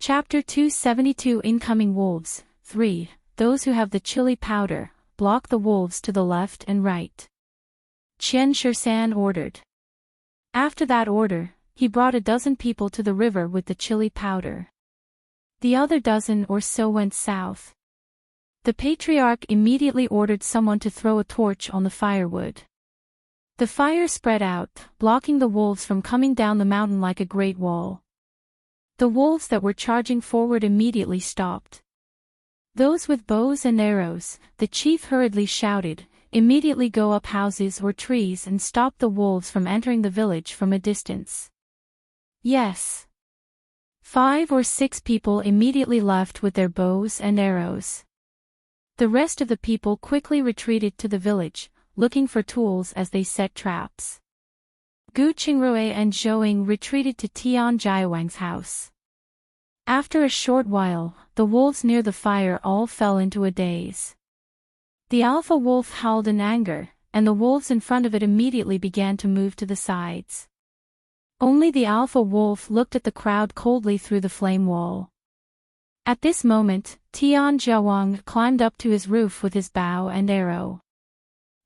Chapter 272 Incoming Wolves. 3. Those who have the chili powder, block the wolves to the left and right. Qian Shisan ordered. After that order, he brought a dozen people to the river with the chili powder. The other dozen or so went south. The patriarch immediately ordered someone to throw a torch on the firewood. The fire spread out, blocking the wolves from coming down the mountain like a great wall. The wolves that were charging forward immediately stopped. Those with bows and arrows, the chief hurriedly shouted, immediately go up houses or trees and stop the wolves from entering the village from a distance. Yes. 5 or 6 people immediately left with their bows and arrows. The rest of the people quickly retreated to the village, looking for tools as they set traps. Gu Qingrui and Zhouing retreated to Tian Jiawang's house. After a short while, the wolves near the fire all fell into a daze. The alpha wolf howled in anger, and the wolves in front of it immediately began to move to the sides. Only the alpha wolf looked at the crowd coldly through the flame wall. At this moment, Tian Jiawang climbed up to his roof with his bow and arrow.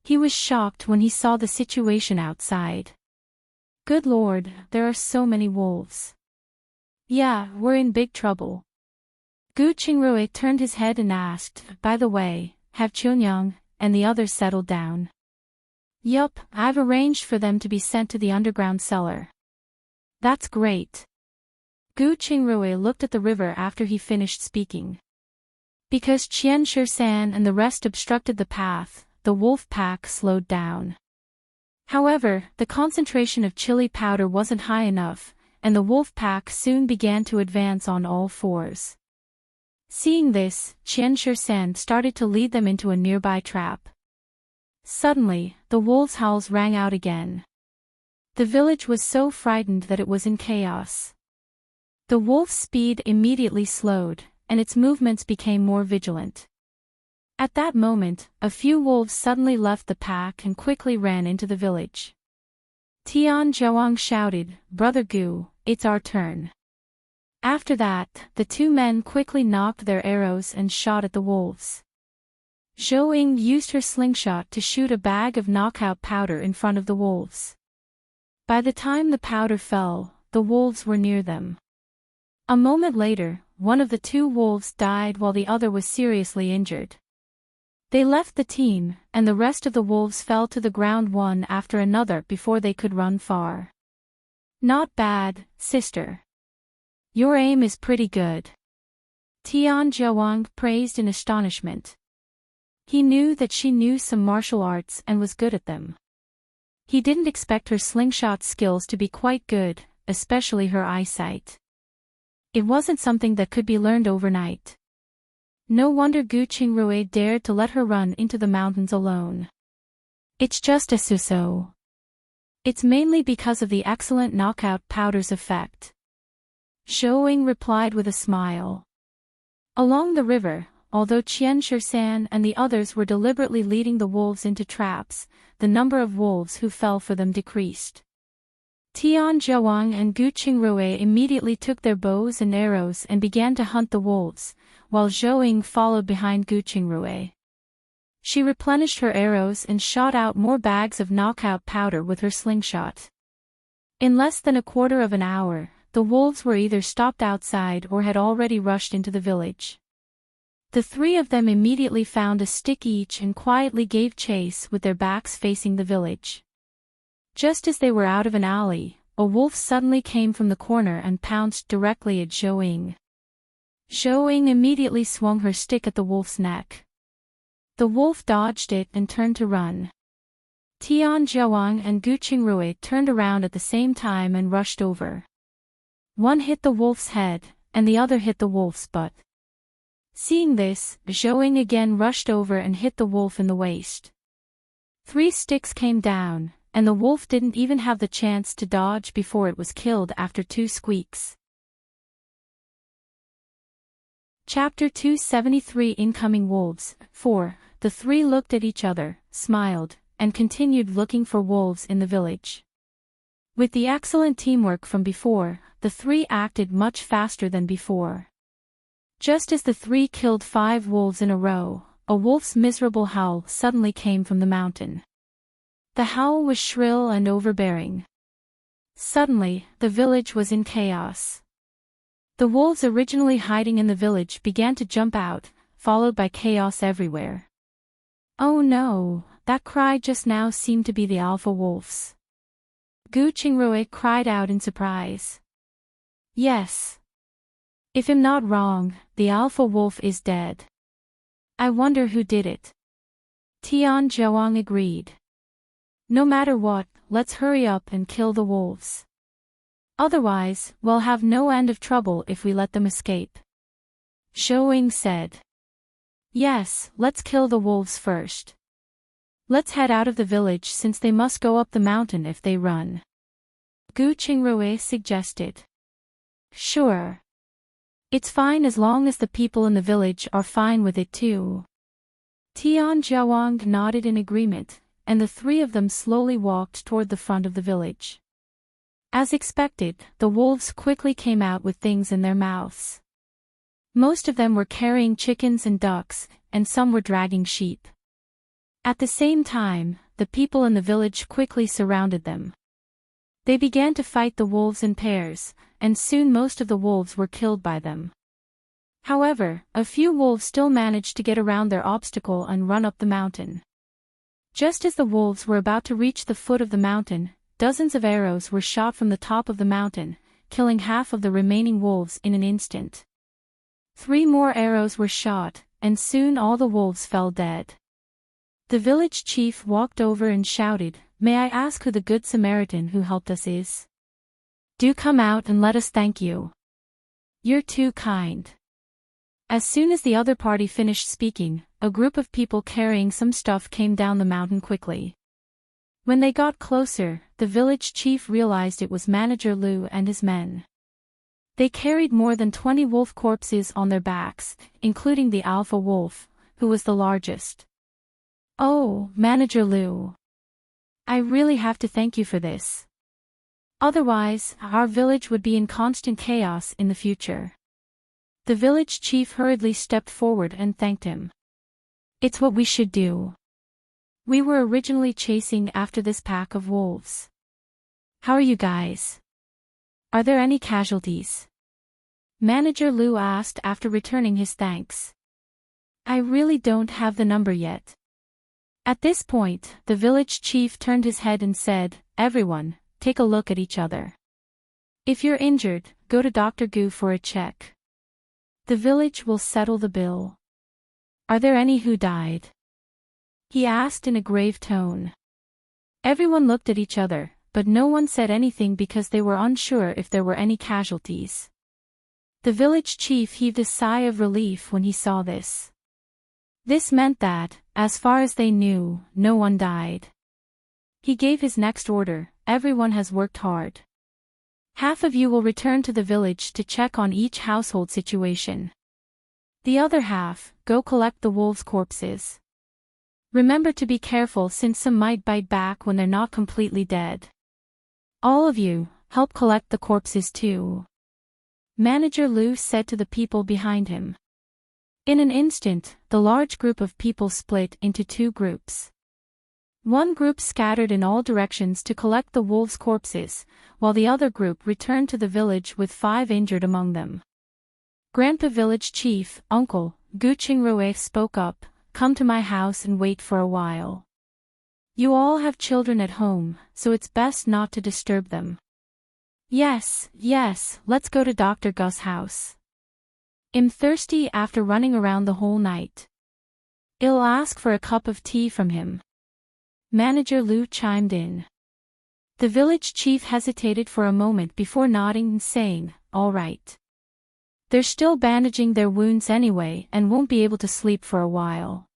He was shocked when he saw the situation outside. Good Lord, there are so many wolves. Yeah, we're in big trouble. Gu Qingrui turned his head and asked, by the way, have Chunyang and the others settled down? Yup, I've arranged for them to be sent to the underground cellar. That's great. Gu Qingrui looked at the river after he finished speaking. Because Qian Shisan and the rest obstructed the path, the wolf pack slowed down. However, the concentration of chili powder wasn't high enough, and the wolf pack soon began to advance on all fours. Seeing this, Qian Shisan started to lead them into a nearby trap. Suddenly, the wolves' howls rang out again. The village was so frightened that it was in chaos. The wolf's speed immediately slowed, and its movements became more vigilant. At that moment, a few wolves suddenly left the pack and quickly ran into the village. Tian Jiawang shouted, Brother Gu, it's our turn. After that, the two men quickly knocked their arrows and shot at the wolves. Zhouing used her slingshot to shoot a bag of knockout powder in front of the wolves. By the time the powder fell, the wolves were near them. A moment later, one of the two wolves died while the other was seriously injured. They left the team, and the rest of the wolves fell to the ground one after another before they could run far. Not bad, sister. Your aim is pretty good. Tian Jiawang praised in astonishment. He knew that she knew some martial arts and was good at them. He didn't expect her slingshot skills to be quite good, especially her eyesight. It wasn't something that could be learned overnight. No wonder Gu Qingrui dared to let her run into the mountains alone. It's just a so-so. It's mainly because of the excellent knockout powder's effect. Zhouing replied with a smile. Along the river, although Qian Shisan and the others were deliberately leading the wolves into traps, the number of wolves who fell for them decreased. Tian Jiawang and Gu Qingrui immediately took their bows and arrows and began to hunt the wolves, while Zhouing followed behind Gu Qingrui. She replenished her arrows and shot out more bags of knockout powder with her slingshot. In less than a quarter of an hour, the wolves were either stopped outside or had already rushed into the village. The three of them immediately found a stick each and quietly gave chase with their backs facing the village. Just as they were out of an alley, a wolf suddenly came from the corner and pounced directly at Zhouing. Zhouing immediately swung her stick at the wolf's neck. The wolf dodged it and turned to run. Tian Jiawang and Gu Qingrui turned around at the same time and rushed over. One hit the wolf's head, and the other hit the wolf's butt. Seeing this, Zhouing again rushed over and hit the wolf in the waist. 3 sticks came down, and the wolf didn't even have the chance to dodge before it was killed after 2 squeaks. Chapter 273 Incoming Wolves. 4. The three looked at each other, smiled, and continued looking for wolves in the village. With the excellent teamwork from before, the three acted much faster than before. Just as the three killed 5 wolves in a row, a wolf's miserable howl suddenly came from the mountain. The howl was shrill and overbearing. Suddenly, the village was in chaos. The wolves originally hiding in the village began to jump out, followed by chaos everywhere. Oh no, that cry just now seemed to be the alpha wolves. Gu Qingrui cried out in surprise. Yes. If I'm not wrong, the alpha wolf is dead. I wonder who did it. Tian Zhuang agreed. No matter what, let's hurry up and kill the wolves. Otherwise, we'll have no end of trouble if we let them escape. Shouing said. Yes, let's kill the wolves first. Let's head out of the village since they must go up the mountain if they run. Gu Qingrui suggested. Sure. It's fine as long as the people in the village are fine with it too. Tian Zhuang nodded in agreement, and the three of them slowly walked toward the front of the village. As expected, the wolves quickly came out with things in their mouths. Most of them were carrying chickens and ducks, and some were dragging sheep. At the same time, the people in the village quickly surrounded them. They began to fight the wolves in pairs, and soon most of the wolves were killed by them. However, a few wolves still managed to get around their obstacle and run up the mountain. Just as the wolves were about to reach the foot of the mountain, dozens of arrows were shot from the top of the mountain, killing half of the remaining wolves in an instant. 3 more arrows were shot, and soon all the wolves fell dead. The village chief walked over and shouted, "May I ask who the Good Samaritan who helped us is? Do come out and let us thank you. You're too kind." As soon as the other party finished speaking, a group of people carrying some stuff came down the mountain quickly. When they got closer, the village chief realized it was Manager Lu and his men. They carried more than 20 wolf corpses on their backs, including the alpha wolf, who was the largest. Oh, Manager Lu. I really have to thank you for this. Otherwise, our village would be in constant chaos in the future. The village chief hurriedly stepped forward and thanked him. It's what we should do. We were originally chasing after this pack of wolves. How are you guys? Are there any casualties? Manager Lu asked after returning his thanks. I really don't have the number yet. At this point, the village chief turned his head and said, "Everyone, take a look at each other. If you're injured, go to Dr. Gu for a check. The village will settle the bill." Are there any who died? He asked in a grave tone. Everyone looked at each other, but no one said anything because they were unsure if there were any casualties. The village chief heaved a sigh of relief when he saw this. This meant that, as far as they knew, no one died. He gave his next order, "Everyone has worked hard. Half of you will return to the village to check on each household situation. The other half, go collect the wolves' corpses. Remember to be careful since some might bite back when they're not completely dead. All of you, help collect the corpses too." Manager Lu said to the people behind him. In an instant, the large group of people split into 2 groups. One group scattered in all directions to collect the wolves' corpses, while the other group returned to the village with 5 injured among them. Grandpa Village Chief, Uncle, Gu Qingrui spoke up, "Come to my house and wait for a while. You all have children at home, so it's best not to disturb them." Yes, let's go to Dr. Gu's house. I'm thirsty after running around the whole night. I'll ask for a cup of tea from him. Manager Lu chimed in. The village chief hesitated for a moment before nodding and saying, "All right." They're still bandaging their wounds anyway and won't be able to sleep for a while.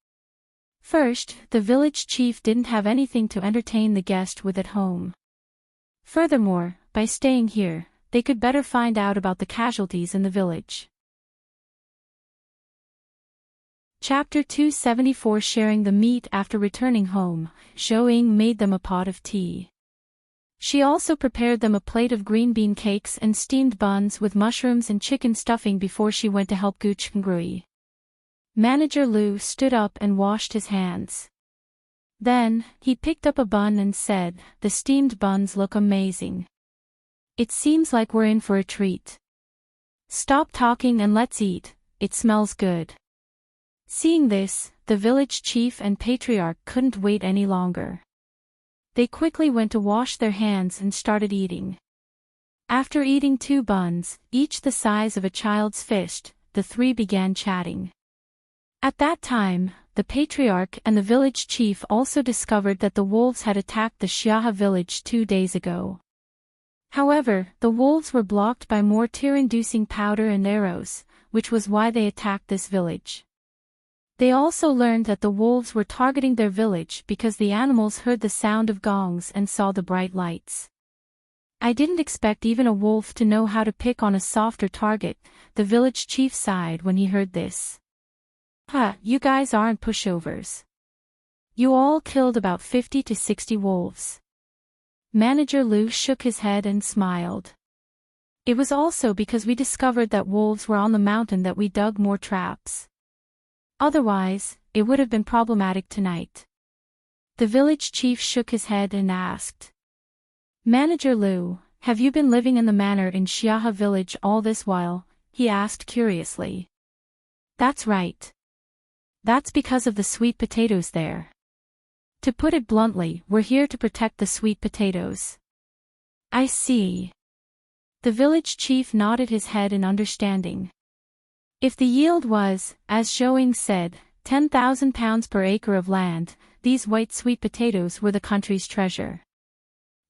First, the village chief didn't have anything to entertain the guest with at home. Furthermore, by staying here, they could better find out about the casualties in the village. Chapter 274 Sharing the meat after returning home, Shouing made them a pot of tea. She also prepared them a plate of green bean cakes and steamed buns with mushrooms and chicken stuffing before she went to help Gooch Kangrui. Manager Lu stood up and washed his hands. Then, he picked up a bun and said, "The steamed buns look amazing. It seems like we're in for a treat. Stop talking and let's eat, it smells good." Seeing this, the village chief and patriarch couldn't wait any longer. They quickly went to wash their hands and started eating. After eating 2 buns, each the size of a child's fist, the 3 began chatting. At that time, the patriarch and the village chief also discovered that the wolves had attacked the Xiaha village 2 days ago. However, the wolves were blocked by more tear-inducing powder and arrows, which was why they attacked this village. They also learned that the wolves were targeting their village because the animals heard the sound of gongs and saw the bright lights. "I didn't expect even a wolf to know how to pick on a softer target," the village chief sighed when he heard this. You guys aren't pushovers. You all killed about 50 to 60 wolves." Manager Lu shook his head and smiled. "It was also because we discovered that wolves were on the mountain that we dug more traps. Otherwise, it would have been problematic tonight." The village chief shook his head and asked, "Manager Lu, have you been living in the manor in Xiaha village all this while?" he asked curiously. "That's right. That's because of the sweet potatoes there. To put it bluntly, we're here to protect the sweet potatoes." "I see." The village chief nodded his head in understanding. If the yield was, as Zhouing said, 10,000 pounds per acre of land, these white sweet potatoes were the country's treasure.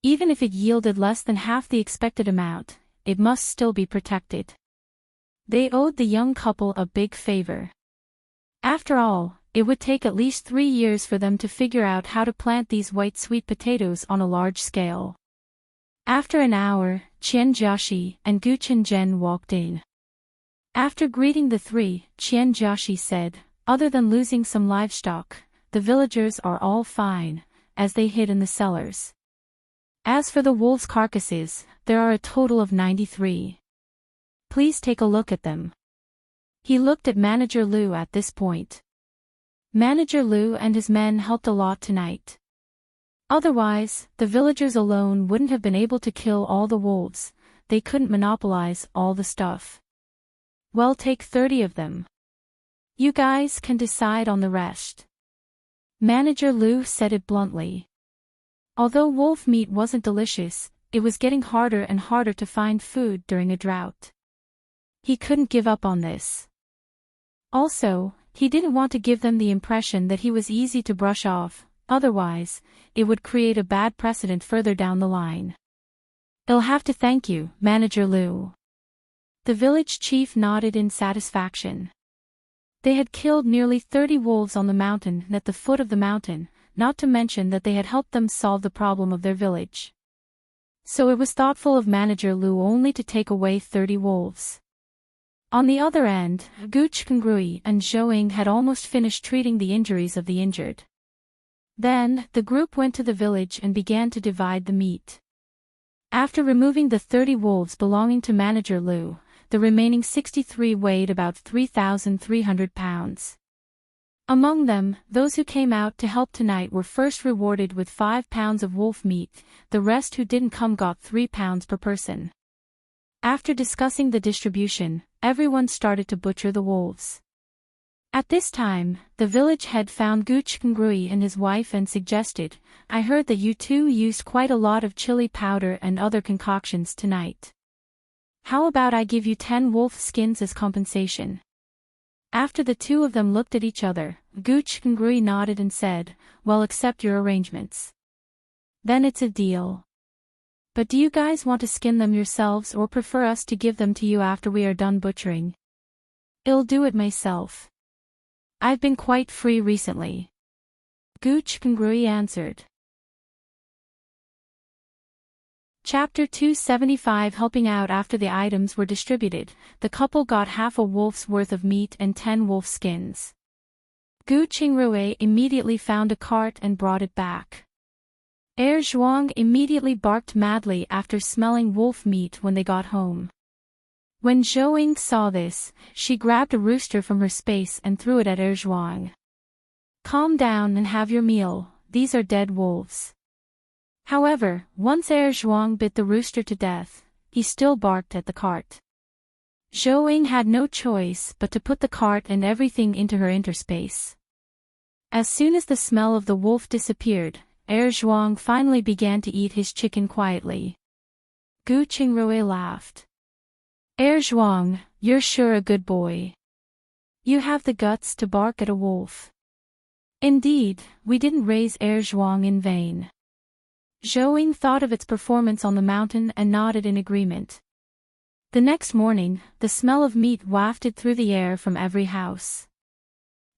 Even if it yielded less than half the expected amount, it must still be protected. They owed the young couple a big favor. After all, it would take at least 3 years for them to figure out how to plant these white sweet potatoes on a large scale. After an hour, Qian Jiaxi and Gu Qinzhen walked in. After greeting the 3, Qian Jiaxi said, "Other than losing some livestock, the villagers are all fine," as they hid in the cellars. "As for the wolves' carcasses, there are a total of 93. Please take a look at them." He looked at Manager Lu at this point. Manager Lu and his men helped a lot tonight. Otherwise, the villagers alone wouldn't have been able to kill all the wolves, they couldn't monopolize all the stuff. "Well, take 30 of them. You guys can decide on the rest." Manager Lu said it bluntly. Although wolf meat wasn't delicious, it was getting harder and harder to find food during a drought. He couldn't give up on this. Also, he didn't want to give them the impression that he was easy to brush off, otherwise, it would create a bad precedent further down the line. "I'll have to thank you, Manager Lu." The village chief nodded in satisfaction. They had killed nearly 30 wolves on the mountain and at the foot of the mountain, not to mention that they had helped them solve the problem of their village. So it was thoughtful of Manager Lu only to take away 30 wolves. On the other end, Gooch Kangrui and Zhouing had almost finished treating the injuries of the injured. Then, the group went to the village and began to divide the meat. After removing the 30 wolves belonging to Manager Lu, the remaining 63 weighed about 3,300 pounds. Among them, those who came out to help tonight were first rewarded with 5 pounds of wolf meat, the rest who didn't come got 3 pounds per person. After discussing the distribution, everyone started to butcher the wolves. At this time, the village head found Gooch Kangrui and his wife and suggested, "I heard that you two used quite a lot of chili powder and other concoctions tonight. How about I give you 10 wolf skins as compensation?" After the 2 of them looked at each other, Gooch Kangrui nodded and said, "Well, accept your arrangements. Then it's a deal. But do you guys want to skin them yourselves or prefer us to give them to you after we are done butchering?" "I'll do it myself. I've been quite free recently," Gooch Kangrui answered. Chapter 275. Helping out. After the items were distributed, the couple got half a wolf's worth of meat and 10 wolf skins. Gu Qingrui immediately found a cart and brought it back. Zhuang immediately barked madly after smelling wolf meat when they got home. When Zhou saw this, she grabbed a rooster from her space and threw it at Zhuang. Calm down and have your meal, these are dead wolves. However, once Zhuang bit the rooster to death, he still barked at the cart. Zhou had no choice but to put the cart and everything into her interspace. As soon as the smell of the wolf disappeared, Zhuang finally began to eat his chicken quietly. Gu Qingrui laughed. Zhuang, you're sure a good boy. You have the guts to bark at a wolf. Indeed, we didn't raise Zhuang in vain. Zhou thought of its performance on the mountain and nodded in agreement. The next morning, the smell of meat wafted through the air from every house.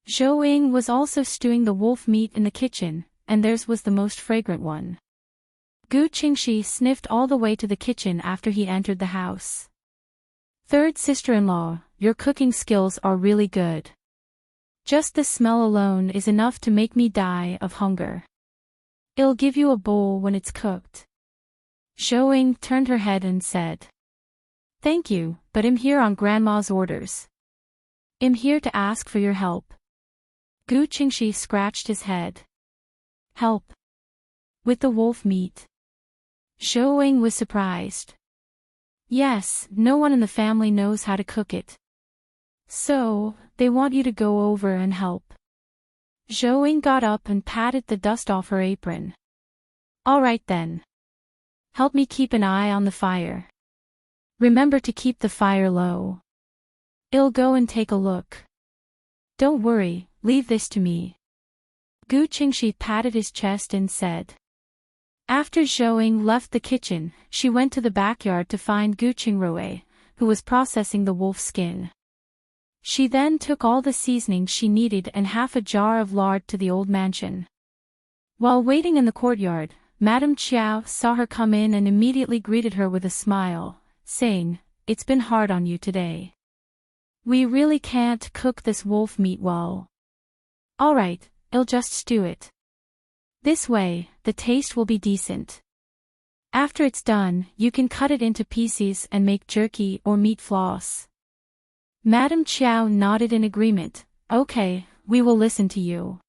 Zhou was also stewing the wolf meat in the kitchen, and theirs was the most fragrant one. Gu Qingxi sniffed all the way to the kitchen after he entered the house. Third sister-in-law, your cooking skills are really good. Just the smell alone is enough to make me die of hunger. I'll give you a bowl when it's cooked. Zhou turned her head and said. Thank you, but I'm here on Grandma's orders. I'm here to ask for your help. Gu Qingxi scratched his head. Help? With the wolf meat? Zhou was surprised. Yes, no one in the family knows how to cook it. So, they want you to go over and help. Zhou got up and patted the dust off her apron. All right then. Help me keep an eye on the fire. Remember to keep the fire low. I'll go and take a look. Don't worry, leave this to me. Gu Qingxi patted his chest and said. After Zhou left the kitchen, she went to the backyard to find Gu Qingrui, who was processing the wolf skin. She then took all the seasoning she needed and half a jar of lard to the old mansion. While waiting in the courtyard, Madame Qiao saw her come in and immediately greeted her with a smile, saying, It's been hard on you today. We really can't cook this wolf meat well. All right, I'll just stew it. This way, the taste will be decent. After it's done, you can cut it into pieces and make jerky or meat floss. Madame Qiao nodded in agreement. Okay, we will listen to you.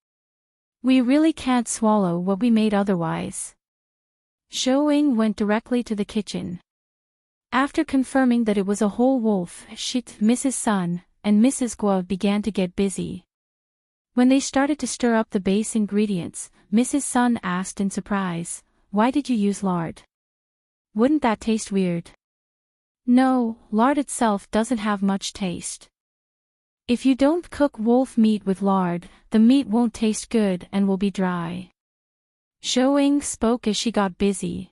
We really can't swallow what we made otherwise. Zhou went directly to the kitchen. After confirming that it was a whole wolf, Mrs. Sun, and Mrs. Guo began to get busy. When they started to stir up the base ingredients, Mrs. Sun asked in surprise, Why did you use lard? Wouldn't that taste weird? No, lard itself doesn't have much taste. If you don't cook wolf meat with lard, the meat won't taste good and will be dry. Zhou spoke as she got busy.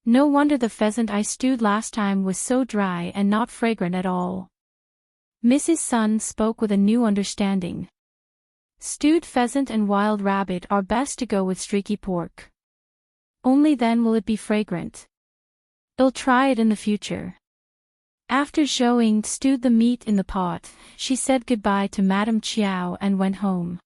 No wonder the pheasant I stewed last time was so dry and not fragrant at all. Mrs. Sun spoke with a new understanding. Stewed pheasant and wild rabbit are best to go with streaky pork. Only then will it be fragrant. I'll try it in the future. After Zhou stewed the meat in the pot, she said goodbye to Madame Qiao and went home.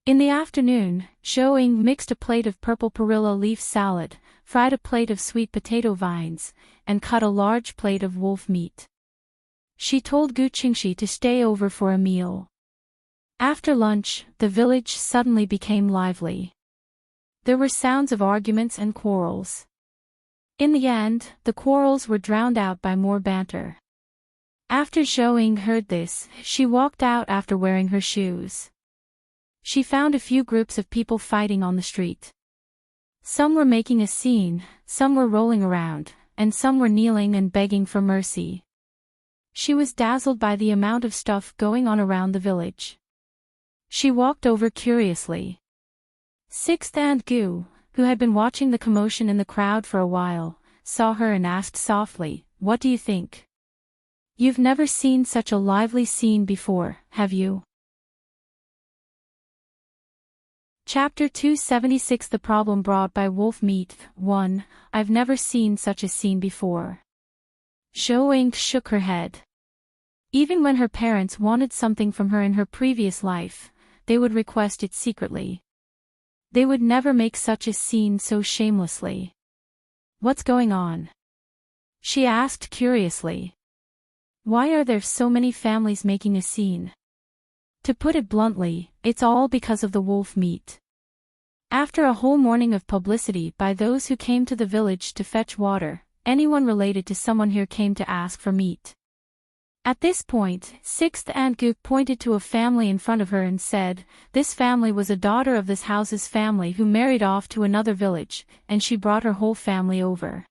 In the afternoon, Zhou mixed a plate of purple perilla leaf salad, fried a plate of sweet potato vines, and cut a large plate of wolf meat. She told Gu Qingxi to stay over for a meal. After lunch, the village suddenly became lively. There were sounds of arguments and quarrels. In the end, the quarrels were drowned out by more banter. After Zhou heard this, she walked out after wearing her shoes. She found a few groups of people fighting on the street. Some were making a scene, some were rolling around, and some were kneeling and begging for mercy. She was dazzled by the amount of stuff going on around the village. She walked over curiously. Sixth Aunt Gu, who had been watching the commotion in the crowd for a while, saw her and asked softly, What do you think? You've never seen such a lively scene before, have you? Chapter 276 The Problem Brought by Wolf Meat 1. I've never seen such a scene before. Zhou shook her head. Even when her parents wanted something from her in her previous life, they would request it secretly. They would never make such a scene so shamelessly. What's going on? She asked curiously. Why are there so many families making a scene? To put it bluntly, it's all because of the wolf meat. After a whole morning of publicity by those who came to the village to fetch water, anyone related to someone here came to ask for meat. At this point, Sixth Aunt Gu pointed to a family in front of her and said, this family was a daughter of this house's family who married off to another village, and she brought her whole family over.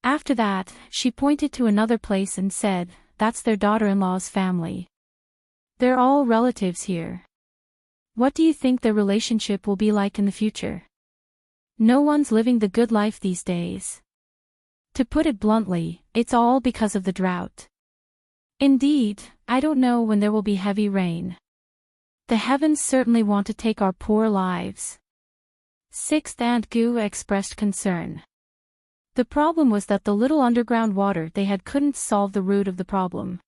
After that, she pointed to another place and said, that's their daughter-in-law's family. They're all relatives here. What do you think their relationship will be like in the future? No one's living the good life these days. To put it bluntly, it's all because of the drought. Indeed, I don't know when there will be heavy rain. The heavens certainly want to take our poor lives. Sixth Aunt Gu expressed concern. The problem was that the little underground water they had couldn't solve the root of the problem.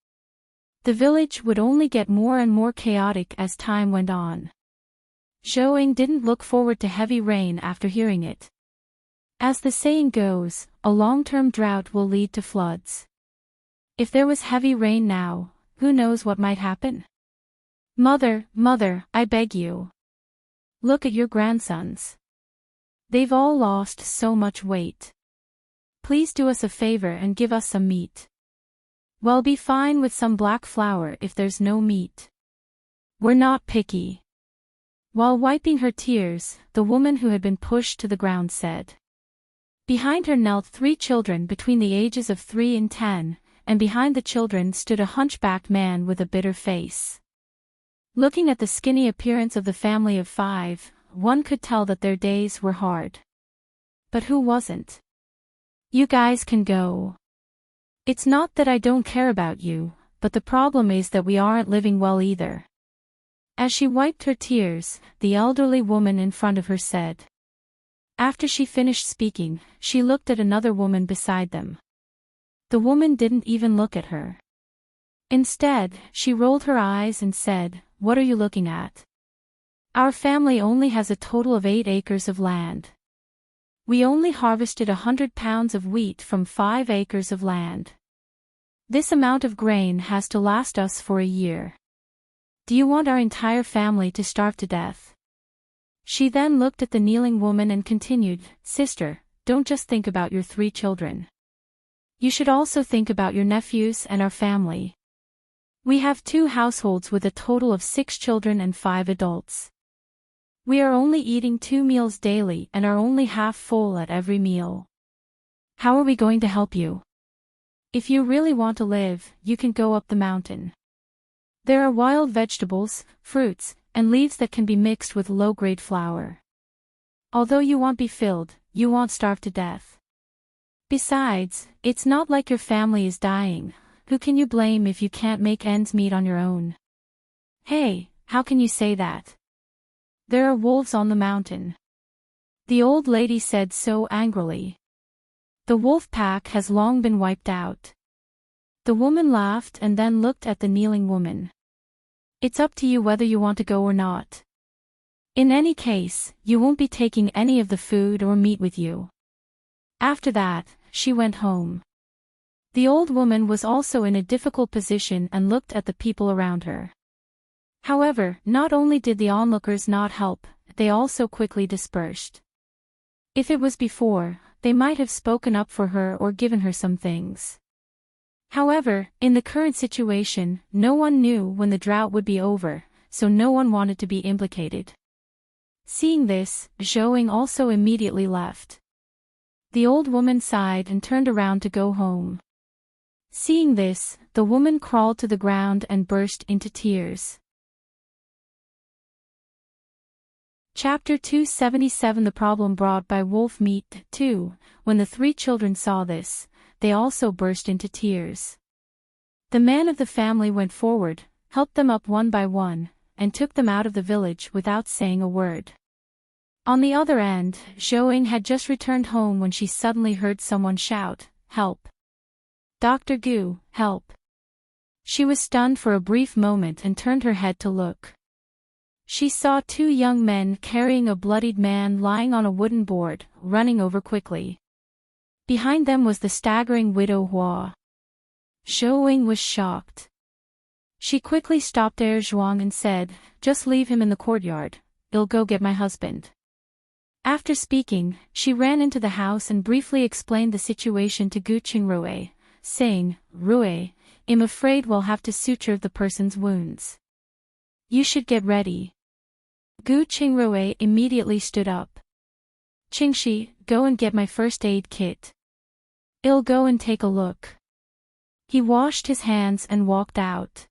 The village would only get more and more chaotic as time went on. Zhou didn't look forward to heavy rain after hearing it. As the saying goes, a long-term drought will lead to floods. If there was heavy rain now, who knows what might happen? Mother, I beg you. Look at your grandsons. They've all lost so much weight. Please do us a favor and give us some meat. We'll be fine with some black flour if there's no meat. We're not picky. While wiping her tears, the woman who had been pushed to the ground said. Behind her knelt 3 children between the ages of 3 and 10, and behind the children stood a hunchbacked man with a bitter face. Looking at the skinny appearance of the family of 5, one could tell that their days were hard. But who wasn't? You guys can go. It's not that I don't care about you, but the problem is that we aren't living well either. As she wiped her tears, the elderly woman in front of her said. After she finished speaking, she looked at another woman beside them. The woman didn't even look at her. Instead, she rolled her eyes and said, "What are you looking at? Our family only has a total of 8 acres of land. We only harvested 100 pounds of wheat from 5 acres of land. This amount of grain has to last us for a year. Do you want our entire family to starve to death?" She then looked at the kneeling woman and continued, "Sister, don't just think about your 3 children. You should also think about your nephews and our family. We have 2 households with a total of 6 children and 5 adults. We are only eating 2 meals daily and are only half full at every meal. How are we going to help you? If you really want to live, you can go up the mountain. There are wild vegetables, fruits, and leaves that can be mixed with low-grade flour. Although you won't be filled, you won't starve to death. Besides, it's not like your family is dying. Who can you blame if you can't make ends meet on your own?" "Hey, how can you say that? There are wolves on the mountain." The old lady said so angrily. "The wolf pack has long been wiped out." The woman laughed and then looked at the kneeling woman. "It's up to you whether you want to go or not. In any case, you won't be taking any of the food or meat with you." After that, she went home. The old woman was also in a difficult position and looked at the people around her. However, not only did the onlookers not help, they also quickly dispersed. If it was before, they might have spoken up for her or given her some things. However, in the current situation, no one knew when the drought would be over, so no one wanted to be implicated. Seeing this, Zhou also immediately left. The old woman sighed and turned around to go home. Seeing this, the woman crawled to the ground and burst into tears. Chapter 277 The Problem Brought by Wolf Meat 2. When the 3 children saw this, they also burst into tears. The man of the family went forward, helped them up one by one, and took them out of the village without saying a word. On the other end, Zhou had just returned home when she suddenly heard someone shout, "Help! Dr. Gu, help!" She was stunned for a brief moment and turned her head to look. She saw two young men carrying a bloodied man lying on a wooden board, running over quickly. Behind them was the staggering widow Hua. Zhou was shocked. She quickly stopped Zhuang and said, "Just leave him in the courtyard, I'll go get my husband." After speaking, she ran into the house and briefly explained the situation to Gu Qingrui, saying, "Rui, I'm afraid we'll have to suture the person's wounds. You should get ready." Gu Qingrui immediately stood up. "Qingxi, go and get my first aid kit. I'll go and take a look." He washed his hands and walked out.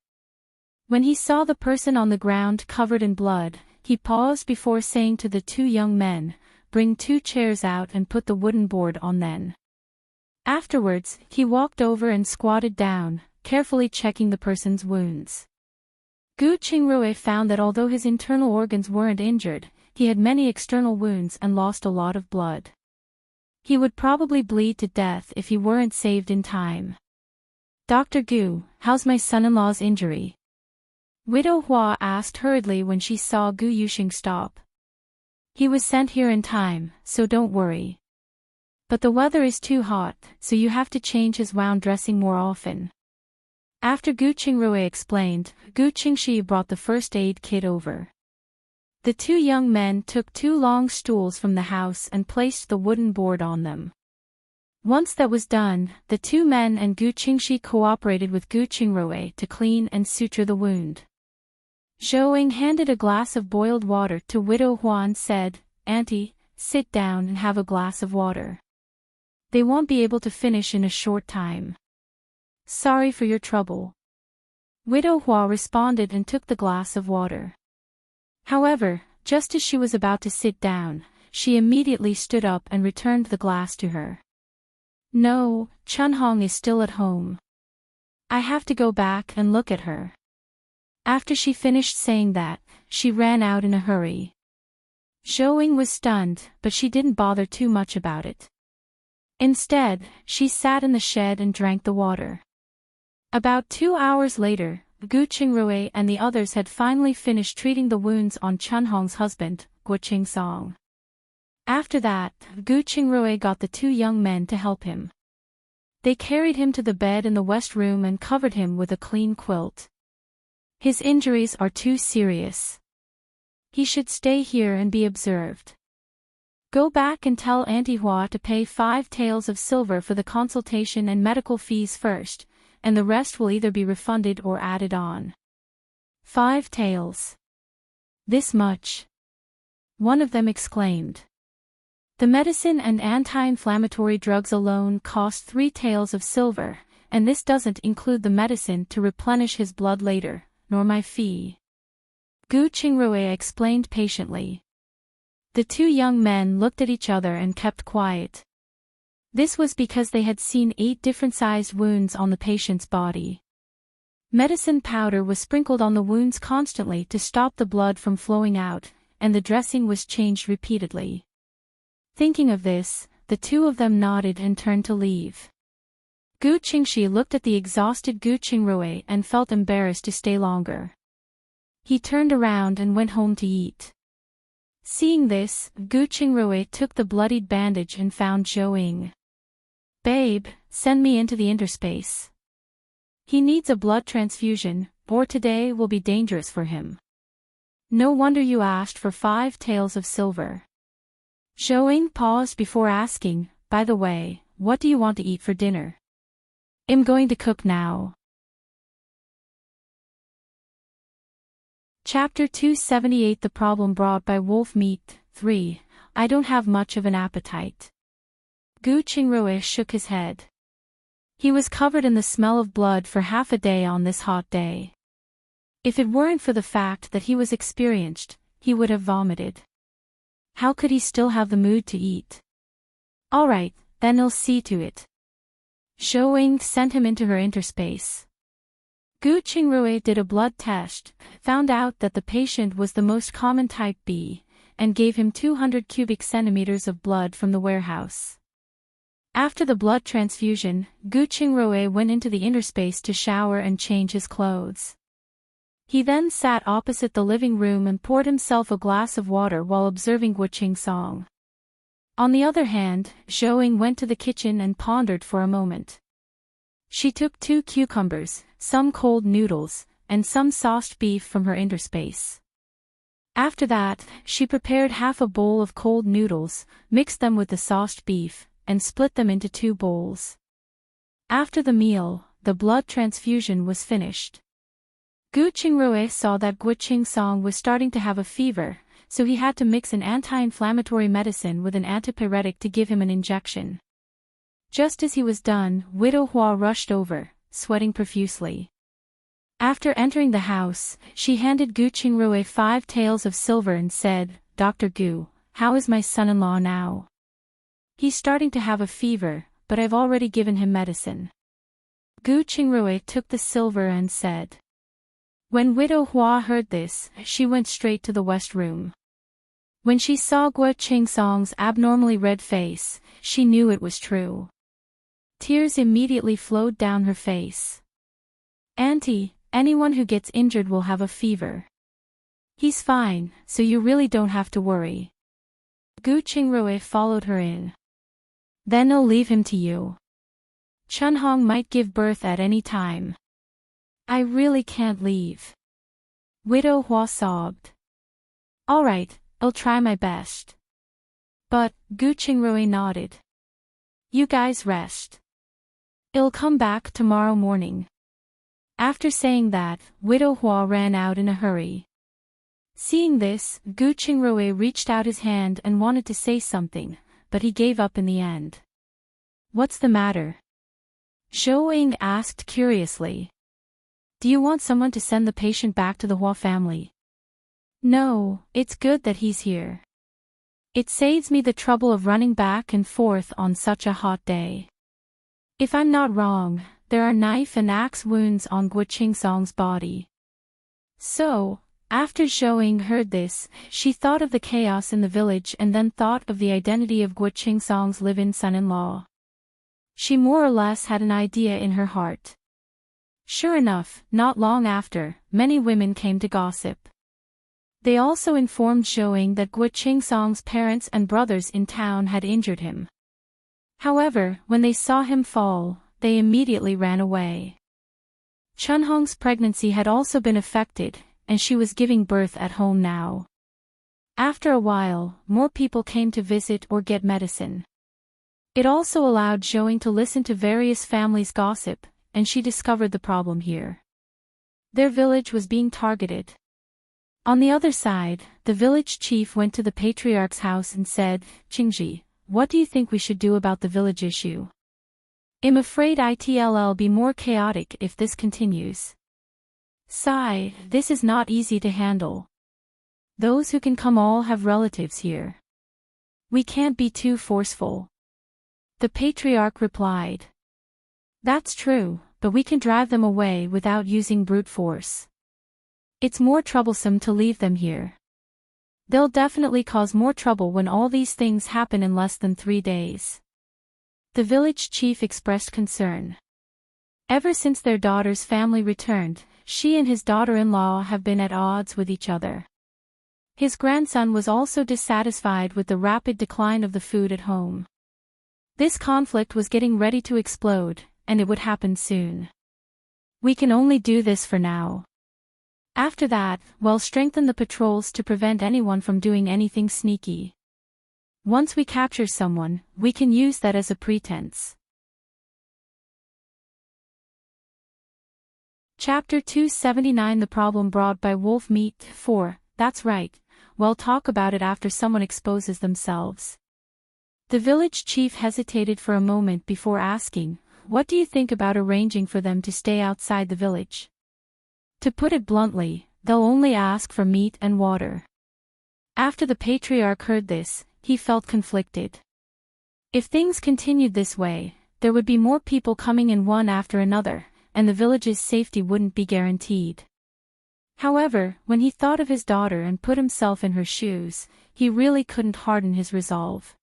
When he saw the person on the ground covered in blood, he paused before saying to the two young men, "Bring 2 chairs out and put the wooden board on then." Afterwards, he walked over and squatted down, carefully checking the person's wounds. Gu Qingrui found that although his internal organs weren't injured, he had many external wounds and lost a lot of blood. He would probably bleed to death if he weren't saved in time. "Dr. Gu, how's my son-in-law's injury?" Widow Hua asked hurriedly when she saw Gu Yuxing stop. "He was sent here in time, so don't worry. But the weather is too hot, so you have to change his wound dressing more often." After Gu Qingrui explained, Gu Qingxi brought the first aid kit over. The two young men took 2 long stools from the house and placed the wooden board on them. Once that was done, the 2 men and Gu Qingxi cooperated with Gu Qingrui to clean and suture the wound. Zhou handed a glass of boiled water to Widow Hua and said, "Auntie, sit down and have a glass of water. They won't be able to finish in a short time. Sorry for your trouble." Widow Hua responded and took the glass of water. However, just as she was about to sit down, she immediately stood up and returned the glass to her. "No, Chunhong is still at home. I have to go back and look at her." After she finished saying that, she ran out in a hurry. Zhou was stunned, but she didn't bother too much about it. Instead, she sat in the shed and drank the water. About 2 hours later, Gu Qingrui and the others had finally finished treating the wounds on Chunhong's husband, Guo Qingsong. After that, Gu Qingrui got the 2 young men to help him. They carried him to the bed in the west room and covered him with a clean quilt. "His injuries are too serious. He should stay here and be observed. Go back and tell Auntie Hua to pay 5 taels of silver for the consultation and medical fees first, and the rest will either be refunded or added on." 5 taels. This much? One of them exclaimed. The medicine and anti-inflammatory drugs alone cost 3 taels of silver, and this doesn't include the medicine to replenish his blood later, nor my fee. Gu Qingrui explained patiently. The 2 young men looked at each other and kept quiet. This was because they had seen 8 different-sized wounds on the patient's body. Medicine powder was sprinkled on the wounds constantly to stop the blood from flowing out, and the dressing was changed repeatedly. Thinking of this, the 2 of them nodded and turned to leave. Gu Qingxi looked at the exhausted Gu Qingrui and felt embarrassed to stay longer. He turned around and went home to eat. Seeing this, Gu Qingrui took the bloodied bandage and found Zhou. "Babe, send me into the interspace. He needs a blood transfusion, or today will be dangerous for him. No wonder you asked for 5 taels of silver." Zhou paused before asking, "By the way, what do you want to eat for dinner?" "I'm going to cook now." Chapter 278 The Problem Brought by Wolf Meat 3. I don't have much of an appetite. Gu Qingrui shook his head. He was covered in the smell of blood for half a day on this hot day. If it weren't for the fact that he was experienced, he would have vomited. How could he still have the mood to eat? "All right, then I'll see to it." Zhou sent him into her interspace. Gu Qingrui did a blood test, found out that the patient was the most common type B, and gave him 200 cubic centimeters of blood from the warehouse. After the blood transfusion, Gu Qingrui went into the interspace to shower and change his clothes. He then sat opposite the living room and poured himself a glass of water while observing Guo Song. On the other hand, Zhou went to the kitchen and pondered for a moment. She took 2 cucumbers, some cold noodles, and some sauced beef from her interspace. After that, she prepared half a bowl of cold noodles, mixed them with the sauced beef, and split them into 2 bowls. After the meal, the blood transfusion was finished. Gu Qingrui saw that Guo Song was starting to have a fever, so he had to mix an anti-inflammatory medicine with an antipyretic to give him an injection. Just as he was done, Widow Hua rushed over, sweating profusely. After entering the house, she handed Gu Qingrui 5 taels of silver and said, "Dr. Gu, how is my son-in-law now? He's starting to have a fever, but I've already given him medicine." Gu Qingrui took the silver and said. When Widow Hua heard this, she went straight to the west room. When she saw Guo Song's abnormally red face, she knew it was true. Tears immediately flowed down her face. "Auntie, anyone who gets injured will have a fever. He's fine, so you really don't have to worry." Gu Qingrui followed her in. "Then I'll leave him to you. Chunhong might give birth at any time. I really can't leave." Widow Hua sobbed. "All right, I'll try my best." But, Gu Qingrui nodded. "You guys rest. I'll come back tomorrow morning." After saying that, Widow Hua ran out in a hurry. Seeing this, Gu Qingrui reached out his hand and wanted to say something, but he gave up in the end. "What's the matter?" Zhou asked curiously. "Do you want someone to send the patient back to the Hua family?" "No, it's good that he's here. It saves me the trouble of running back and forth on such a hot day. If I'm not wrong, there are knife and axe wounds on Guo Song's body." So, after Zhou heard this, she thought of the chaos in the village and then thought of the identity of Guo Song's live-in son-in-law. She more or less had an idea in her heart. Sure enough, not long after, many women came to gossip. They also informed Zhou that Guo Song's parents and brothers in town had injured him. However, when they saw him fall, they immediately ran away. Chunhong's pregnancy had also been affected, and she was giving birth at home now. After a while, more people came to visit or get medicine. It also allowed Zhou to listen to various families' gossip, and she discovered the problem here. Their village was being targeted. On the other side, the village chief went to the patriarch's house and said, "Qingji, what do you think we should do about the village issue? I'm afraid it'll be more chaotic if this continues. Sigh, this is not easy to handle. Those who can come all have relatives here. We can't be too forceful." The patriarch replied. "That's true, but we can drive them away without using brute force. It's more troublesome to leave them here. They'll definitely cause more trouble when all these things happen in less than 3 days." The village chief expressed concern. Ever since their daughter's family returned, she and his daughter-in-law have been at odds with each other. His grandson was also dissatisfied with the rapid decline of the food at home. This conflict was getting ready to explode, and it would happen soon. "We can only do this for now. After that, we'll strengthen the patrols to prevent anyone from doing anything sneaky. Once we capture someone, we can use that as a pretense." Chapter 279 The Problem Brought by Wolf Meat 4, That's right, we'll talk about it after someone exposes themselves. The village chief hesitated for a moment before asking, "What do you think about arranging for them to stay outside the village?" To put it bluntly, they'll only ask for meat and water. After the patriarch heard this, he felt conflicted. If things continued this way, there would be more people coming in one after another, and the village's safety wouldn't be guaranteed. However, when he thought of his daughter and put himself in her shoes, he really couldn't harden his resolve.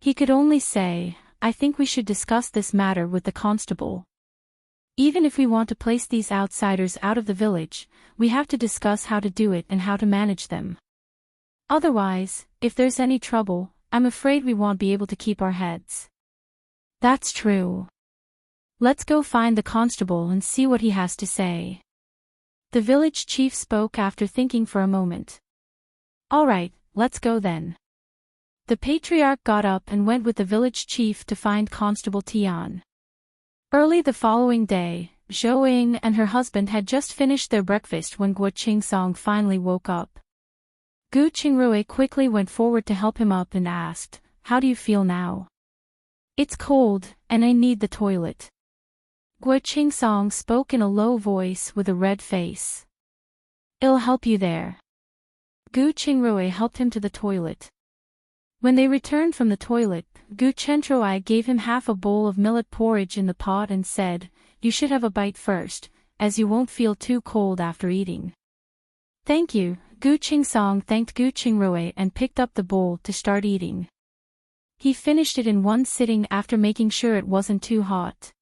He could only say, "I think we should discuss this matter with the constable." Even if we want to place these outsiders out of the village, we have to discuss how to do it and how to manage them. Otherwise, if there's any trouble, I'm afraid we won't be able to keep our heads. That's true. Let's go find the constable and see what he has to say. The village chief spoke after thinking for a moment. All right, let's go then. The patriarch got up and went with the village chief to find Constable Tian. Early the following day, Zhou Ying and her husband had just finished their breakfast when Guo Qingsong finally woke up. Gu Qingrui quickly went forward to help him up and asked, "How do you feel now?" "It's cold, and I need the toilet." Guo Qingsong spoke in a low voice with a red face. "I'll help you there." Gu Qingrui helped him to the toilet. When they returned from the toilet, Gu Chentroi gave him half a bowl of millet porridge in the pot and said, "You should have a bite first, as you won't feel too cold after eating." "Thank you." Gu Qingsong thanked Gu Qingrui and picked up the bowl to start eating. He finished it in one sitting after making sure it wasn't too hot.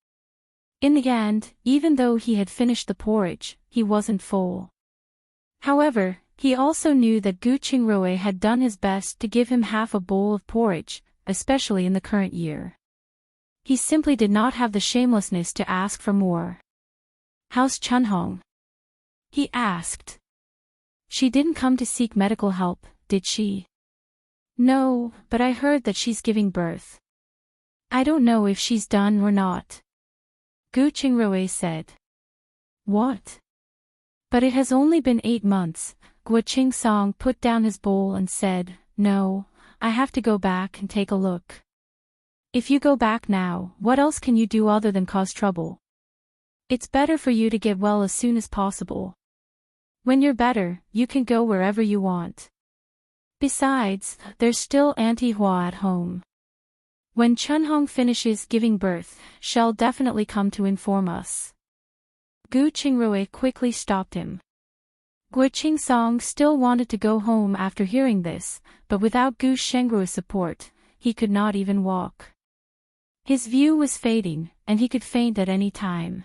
In the end, even though he had finished the porridge, he wasn't full. However, he also knew that Gu Qingrui had done his best to give him half a bowl of porridge, especially in the current year. He simply did not have the shamelessness to ask for more. "How's Chunhong?" he asked. "She didn't come to seek medical help, did she?" "No, but I heard that she's giving birth. I don't know if she's done or not," Gu Qingrui said. "What? But it has only been 8 months, Guo Qingsong put down his bowl and said, "No, I have to go back and take a look." "If you go back now, what else can you do other than cause trouble? It's better for you to get well as soon as possible. When you're better, you can go wherever you want. Besides, there's still Auntie Hua at home. When Chunhong finishes giving birth, she'll definitely come to inform us." Gu Qingrui quickly stopped him. Guo Qingsong still wanted to go home after hearing this, but without Gu Shengrui's support, he could not even walk. His view was fading, and he could faint at any time.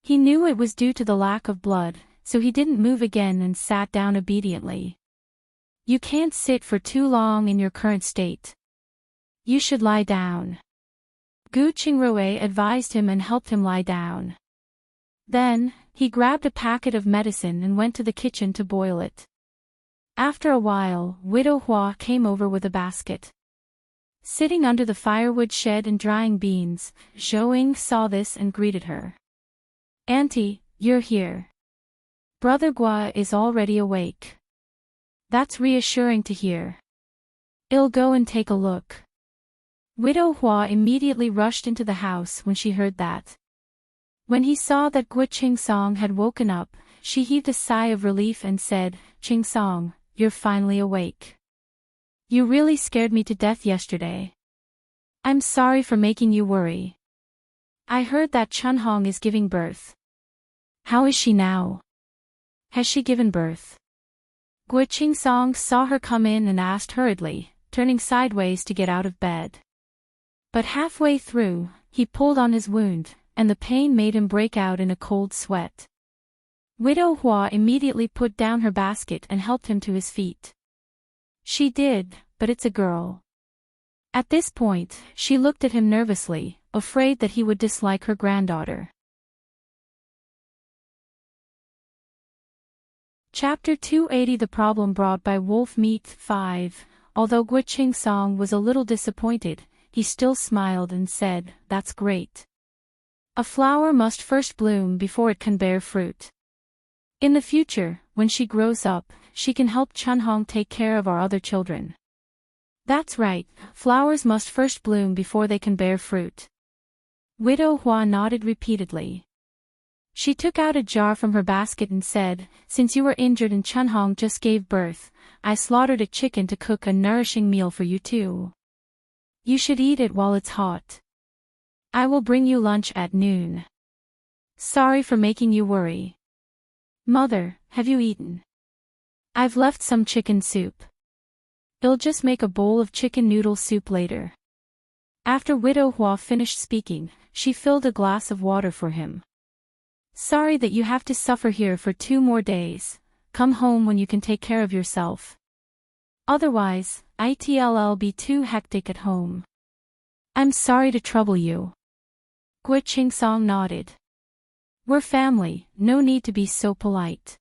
He knew it was due to the lack of blood, so he didn't move again and sat down obediently. "You can't sit for too long in your current state. You should lie down." Gu Qingrui advised him and helped him lie down. Then, he grabbed a packet of medicine and went to the kitchen to boil it. After a while, Widow Hua came over with a basket. Sitting under the firewood shed and drying beans, Zhou Ying saw this and greeted her. "Auntie, you're here. Brother Gua is already awake." "That's reassuring to hear. I'll go and take a look." Widow Hua immediately rushed into the house when she heard that. When he saw that Guo Qingsong had woken up, she heaved a sigh of relief and said, "Qingsong, you're finally awake. You really scared me to death yesterday. I'm sorry for making you worry. I heard that Chunhong is giving birth. How is she now? Has she given birth?" Guo Qingsong saw her come in and asked hurriedly, turning sideways to get out of bed. But halfway through, he pulled on his wound, and the pain made him break out in a cold sweat. Widow Hua immediately put down her basket and helped him to his feet. "She did, but it's a girl." At this point, she looked at him nervously, afraid that he would dislike her granddaughter. Chapter 280 The Problem Brought by Wolf Meat 5. Although Guo Qingsong was a little disappointed, he still smiled and said, "That's great. A flower must first bloom before it can bear fruit. In the future, when she grows up, she can help Chunhong take care of our other children." "That's right, flowers must first bloom before they can bear fruit." Widow Hua nodded repeatedly. She took out a jar from her basket and said, "Since you were injured and Chunhong just gave birth, I slaughtered a chicken to cook a nourishing meal for you too. You should eat it while it's hot. I will bring you lunch at noon. Sorry for making you worry." "Mother, have you eaten?" "I've left some chicken soup. I'll just make a bowl of chicken noodle soup later." After Widow Hua finished speaking, she filled a glass of water for him. Sorry that you have to suffer here for 2 more days. Come home when you can take care of yourself. Otherwise, it'll be too hectic at home. I'm sorry to trouble you. Gui Qingsong nodded. We're family, no need to be so polite.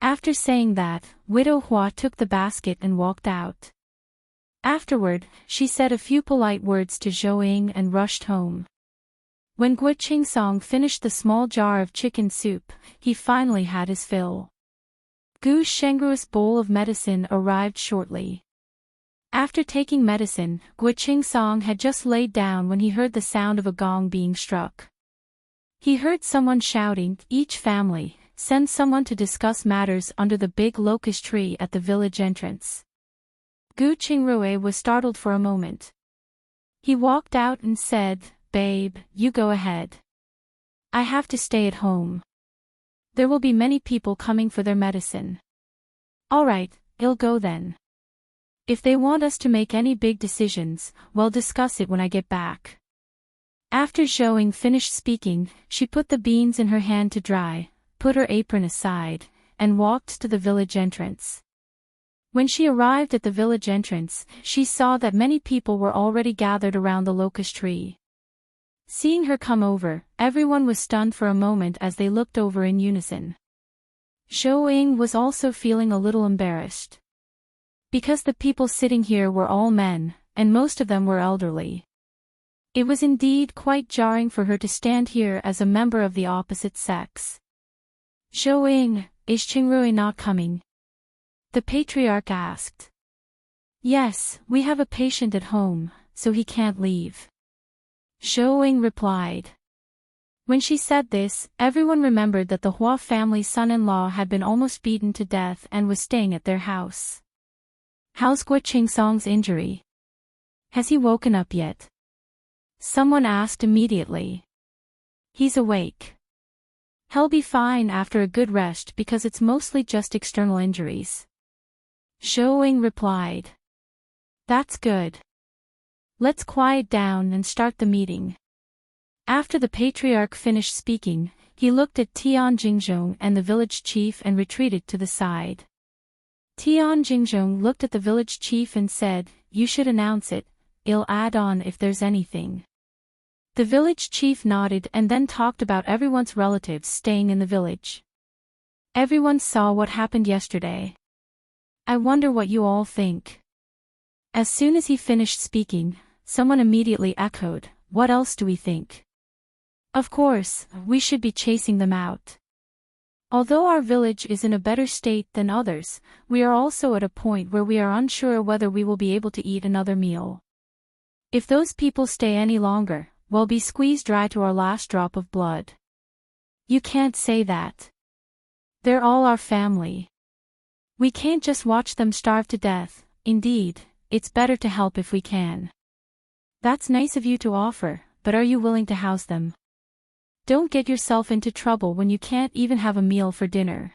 After saying that, Widow Hua took the basket and walked out. Afterward, she said a few polite words to Zhou Ying and rushed home. When Gui Qingsong finished the small jar of chicken soup, he finally had his fill. Gu Shengru's bowl of medicine arrived shortly. After taking medicine, Gui Qingsong had just laid down when he heard the sound of a gong being struck. He heard someone shouting, "Each family, send someone to discuss matters under the big locust tree at the village entrance." Gu Qingrui was startled for a moment. He walked out and said, "Babe, you go ahead. I have to stay at home. There will be many people coming for their medicine." "Alright, I'll go then. If they want us to make any big decisions, we'll discuss it when I get back." After Zhou Ying finished speaking, she put the beans in her hand to dry, put her apron aside, and walked to the village entrance. When she arrived at the village entrance, she saw that many people were already gathered around the locust tree. Seeing her come over, everyone was stunned for a moment as they looked over in unison. Zhou Ying was also feeling a little embarrassed. Because the people sitting here were all men, and most of them were elderly. It was indeed quite jarring for her to stand here as a member of the opposite sex. "Zhou Ying, is Qingrui not coming?" the patriarch asked. "Yes, we have a patient at home, so he can't leave," Zhou Ying replied. When she said this, everyone remembered that the Hua family's son-in-law had been almost beaten to death and was staying at their house. "How's Gui Qingsong's injury? Has he woken up yet?" someone asked immediately. "He's awake. He'll be fine after a good rest because it's mostly just external injuries," Zhou Ying replied. "That's good. Let's quiet down and start the meeting." After the patriarch finished speaking, he looked at Tian Jingzhong and the village chief and retreated to the side. Tian Jingzhong looked at the village chief and said, "You should announce it. I'll add on if there's anything." The village chief nodded and then talked about everyone's relatives staying in the village. "Everyone saw what happened yesterday. I wonder what you all think." As soon as he finished speaking, someone immediately echoed, "What else do we think? Of course, we should be chasing them out. Although our village is in a better state than others, we are also at a point where we are unsure whether we will be able to eat another meal. If those people stay any longer, we'll be squeezed dry to our last drop of blood." "You can't say that. They're all our family. We can't just watch them starve to death. Indeed, it's better to help if we can." "That's nice of you to offer, but are you willing to house them? Don't get yourself into trouble when you can't even have a meal for dinner."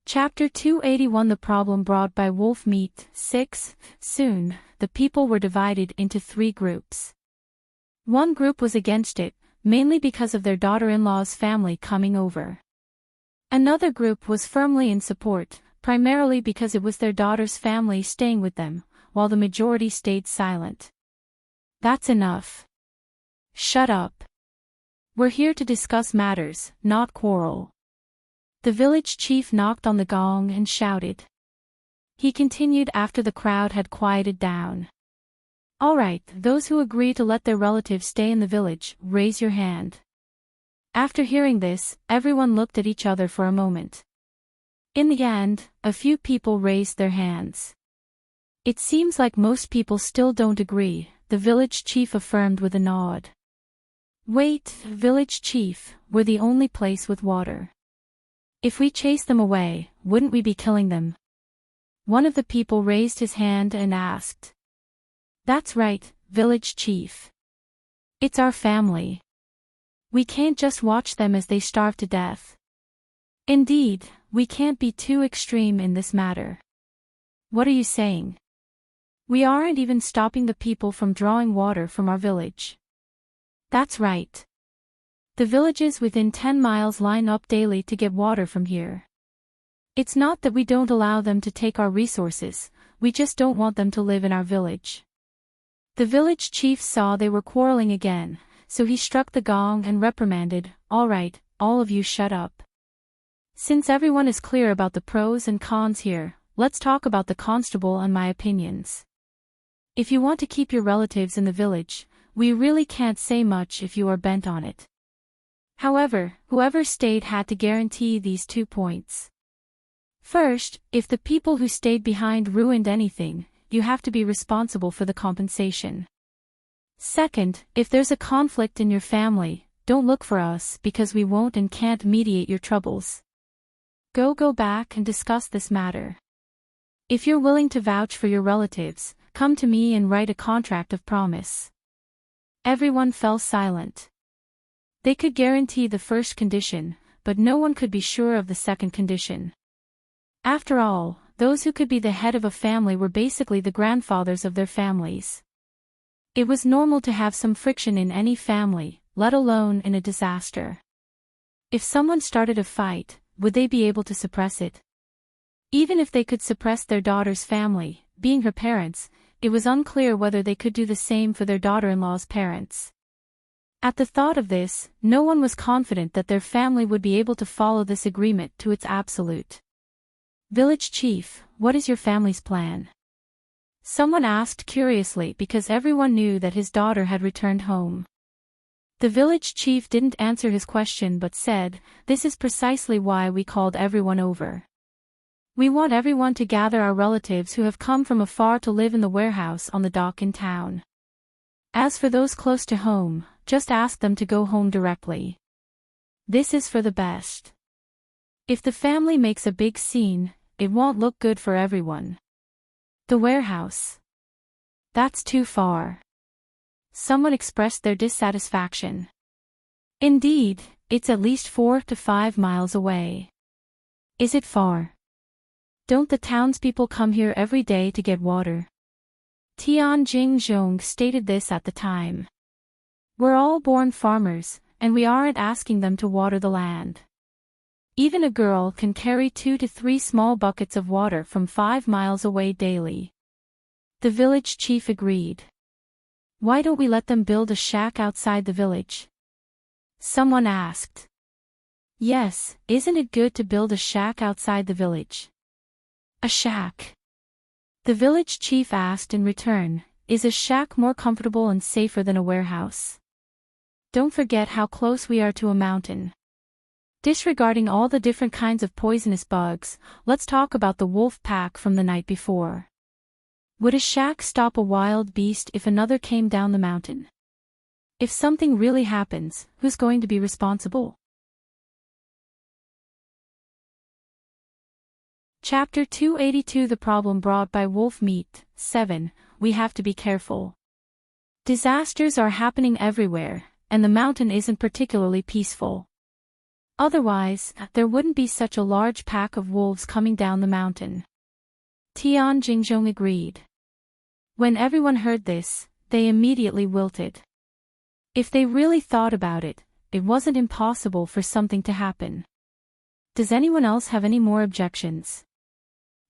Chapter 281 The Problem Brought by Wolf Meat 6. Soon, the people were divided into 3 groups. One group was against it, mainly because of their daughter-in-law's family coming over. Another group was firmly in support, primarily because it was their daughter's family staying with them, while the majority stayed silent. "That's enough. Shut up. We're here to discuss matters, not quarrel." The village chief knocked on the gong and shouted. He continued after the crowd had quieted down. "Alright, those who agree to let their relatives stay in the village, raise your hand." After hearing this, everyone looked at each other for a moment. In the end, a few people raised their hands. "It seems like most people still don't agree," the village chief affirmed with a nod. "Wait, village chief, we're the only place with water. If we chase them away, wouldn't we be killing them?" One of the people raised his hand and asked. "That's right, village chief. It's our family. We can't just watch them as they starve to death. Indeed, we can't be too extreme in this matter." "What are you saying? We aren't even stopping the people from drawing water from our village." That's right. The villages within 10 miles line up daily to get water from here. It's not that we don't allow them to take our resources, we just don't want them to live in our village. The village chief saw they were quarreling again, so he struck the gong and reprimanded, "All right, all of you shut up. Since everyone is clear about the pros and cons here, let's talk about the constable and my opinions. If you want to keep your relatives in the village, we really can't say much if you are bent on it. However, whoever stayed had to guarantee these 2 points. First, if the people who stayed behind ruined anything, you have to be responsible for the compensation. Second, if there's a conflict in your family, don't look for us because we won't and can't mediate your troubles. Go back and discuss this matter. If you're willing to vouch for your relatives, come to me and write a contract of promise." Everyone fell silent. They could guarantee the first condition, but no one could be sure of the second condition. After all, those who could be the head of a family were basically the grandfathers of their families. It was normal to have some friction in any family, let alone in a disaster. If someone started a fight, would they be able to suppress it? Even if they could suppress their daughter's family, being her parents, it was unclear whether they could do the same for their daughter-in-law's parents. At the thought of this, no one was confident that their family would be able to follow this agreement to its absolute. "Village chief, what is your family's plan?" Someone asked curiously because everyone knew that his daughter had returned home. The village chief didn't answer his question but said, "This is precisely why we called everyone over. We want everyone to gather our relatives who have come from afar to live in the warehouse on the dock in town. As for those close to home, just ask them to go home directly. This is for the best. If the family makes a big scene, it won't look good for everyone." The warehouse. That's too far. Someone expressed their dissatisfaction. Indeed, it's at least 4 to 5 miles away. Is it far? Don't the townspeople come here every day to get water? Tianjing stated this at the time. We're all born farmers, and we aren't asking them to water the land. Even a girl can carry 2 to 3 small buckets of water from 5 miles away daily. The village chief agreed. Why don't we let them build a shack outside the village? Someone asked. Yes, isn't it good to build a shack outside the village? A shack. The village chief asked in return, is a shack more comfortable and safer than a warehouse? Don't forget how close we are to a mountain. Disregarding all the different kinds of poisonous bugs, let's talk about the wolf pack from the night before. Would a shack stop a wild beast if another came down the mountain? If something really happens, who's going to be responsible? Chapter 282 The Problem Brought by Wolf Meat. 7. We have to be careful. Disasters are happening everywhere, and the mountain isn't particularly peaceful. Otherwise, there wouldn't be such a large pack of wolves coming down the mountain. Tianjing agreed. When everyone heard this, they immediately wilted. If they really thought about it, it wasn't impossible for something to happen. Does anyone else have any more objections?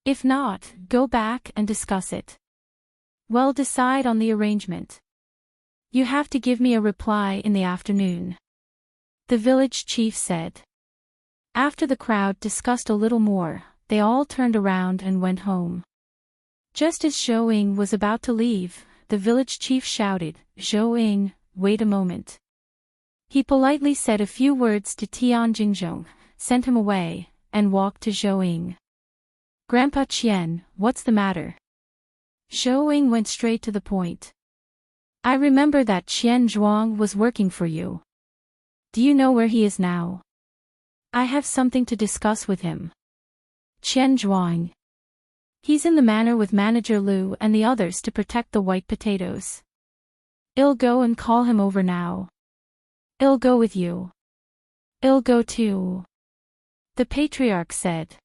If not, go back and discuss it. Well, decide on the arrangement. You have to give me a reply in the afternoon. The village chief said. After the crowd discussed a little more, they all turned around and went home. Just as Zhou was about to leave, the village chief shouted, Zhou, wait a moment. He politely said a few words to Tianjing, sent him away, and walked to Zhou. Grandpa Qian, what's the matter? Zhou went straight to the point. I remember that Qian Zhuang was working for you. Do you know where he is now? I have something to discuss with him. Qian Zhuang. He's in the manor with Manager Lu and the others to protect the white potatoes. I'll go and call him over now. I'll go with you. I'll go too. The patriarch said.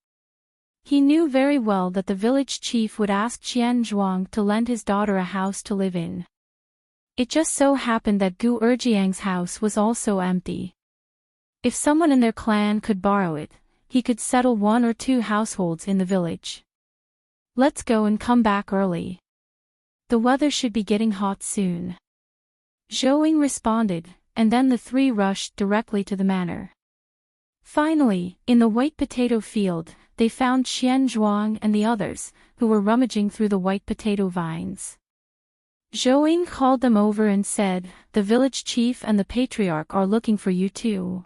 He knew very well that the village chief would ask Qian Zhuang to lend his daughter a house to live in. It just so happened that Gu Urjiang's house was also empty. If someone in their clan could borrow it, he could settle 1 or 2 households in the village. Let's go and come back early. The weather should be getting hot soon. Zhou responded, and then the 3 rushed directly to the manor. Finally, in the white potato field, they found Qian Zhuang and the others, who were rummaging through the white potato vines. Zhou called them over and said, "The village chief and the patriarch are looking for you too."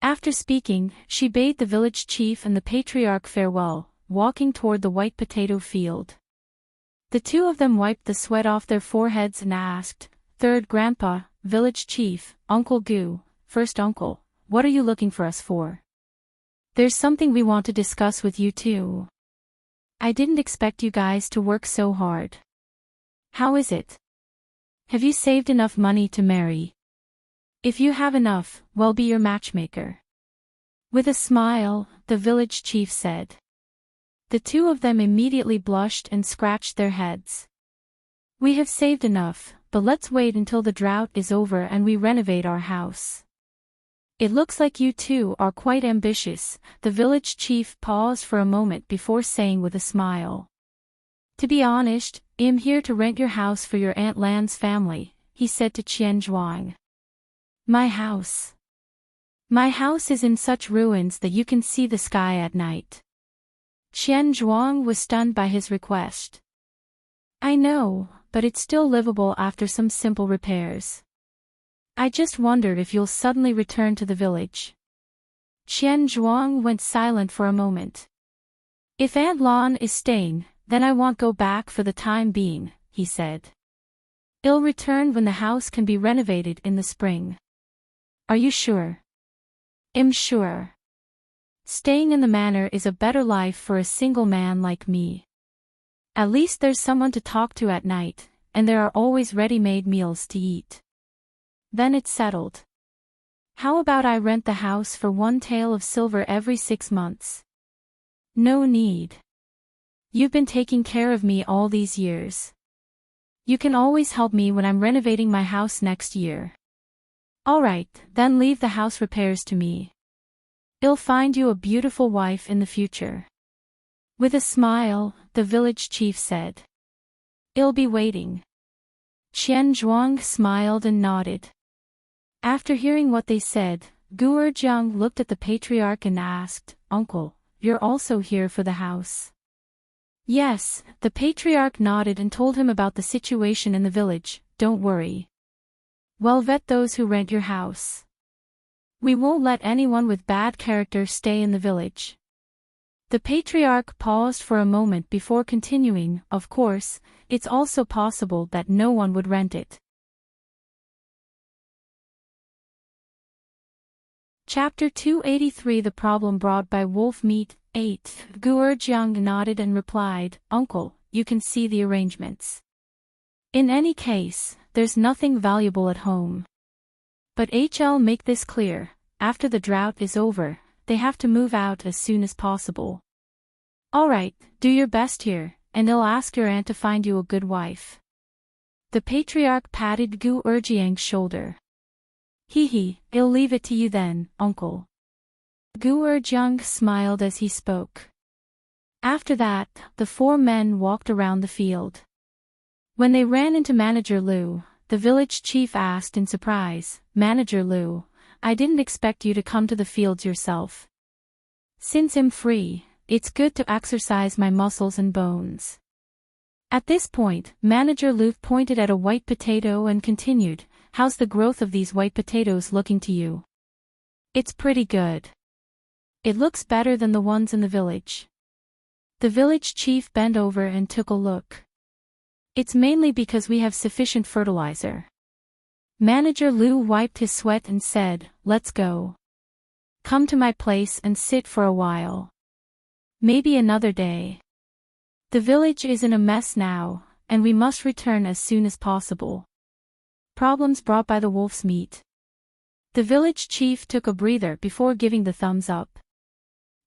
After speaking, she bade the village chief and the patriarch farewell, walking toward the white potato field. The 2 of them wiped the sweat off their foreheads and asked, "Third Grandpa, village chief, Uncle Gu, first uncle, what are you looking for us for?" "There's something we want to discuss with you too. I didn't expect you guys to work so hard. How is it? Have you saved enough money to marry? If you have enough, we'll be your matchmaker." With a smile, the village chief said. The 2 of them immediately blushed and scratched their heads. "We have saved enough, but let's wait until the drought is over and we renovate our house." "It looks like you 2 are quite ambitious," the village chief paused for a moment before saying with a smile. "To be honest, I'm here to rent your house for your Aunt Lan's family," he said to Qian Zhuang. My house is in such ruins that you can see the sky at night." Qian Zhuang was stunned by his request. "I know, but it's still livable after some simple repairs. I just wondered if you'll suddenly return to the village." Qian Zhuang went silent for a moment. "If Aunt Lan is staying, then I won't go back for the time being," he said. "I'll return when the house can be renovated in the spring." "Are you sure?" "I'm sure. Staying in the manor is a better life for a single man like me. At least there's someone to talk to at night, and there are always ready-made meals to eat." Then it's settled. "How about I rent the house for 1 tael of silver every 6 months?" "No need. You've been taking care of me all these years. You can always help me when I'm renovating my house next year." "Alright, then leave the house repairs to me. I'll find you a beautiful wife in the future." With a smile, the village chief said. "I'll be waiting." Qian Zhuang smiled and nodded. After hearing what they said, Gu Urjiang looked at the patriarch and asked, "Uncle, you're also here for the house?" "Yes," the patriarch nodded and told him about the situation in the village. "Don't worry. We'll vet those who rent your house. We won't let anyone with bad character stay in the village." The patriarch paused for a moment before continuing, "Of course, it's also possible that no one would rent it." Chapter 283 The Problem Brought by Wolf Meat 8. Gu Urjiang nodded and replied, "Uncle, you can see the arrangements. In any case, there's nothing valuable at home. But HL make this clear, after the drought is over, they have to move out as soon as possible. Alright, do your best here, and I'll ask your aunt to find you a good wife." The patriarch patted Gu Urjiang's shoulder. "Hee, I'll leave it to you then, uncle." Gu Urjiang smiled as he spoke. After that, the 4 men walked around the field. When they ran into Manager Liu, the village chief asked in surprise, "Manager Liu, I didn't expect you to come to the fields yourself. Since I'm free, it's good to exercise my muscles and bones." At this point, Manager Liu pointed at a white potato and continued, "How's the growth of these white potatoes looking to you?" "It's pretty good. It looks better than the ones in the village." The village chief bent over and took a look. "It's mainly because we have sufficient fertilizer." Manager Liu wiped his sweat and said, "Let's go. Come to my place and sit for a while. Maybe another day. The village is in a mess now, and we must return as soon as possible." Problems brought by the wolf's meat. The village chief took a breather before giving the thumbs up.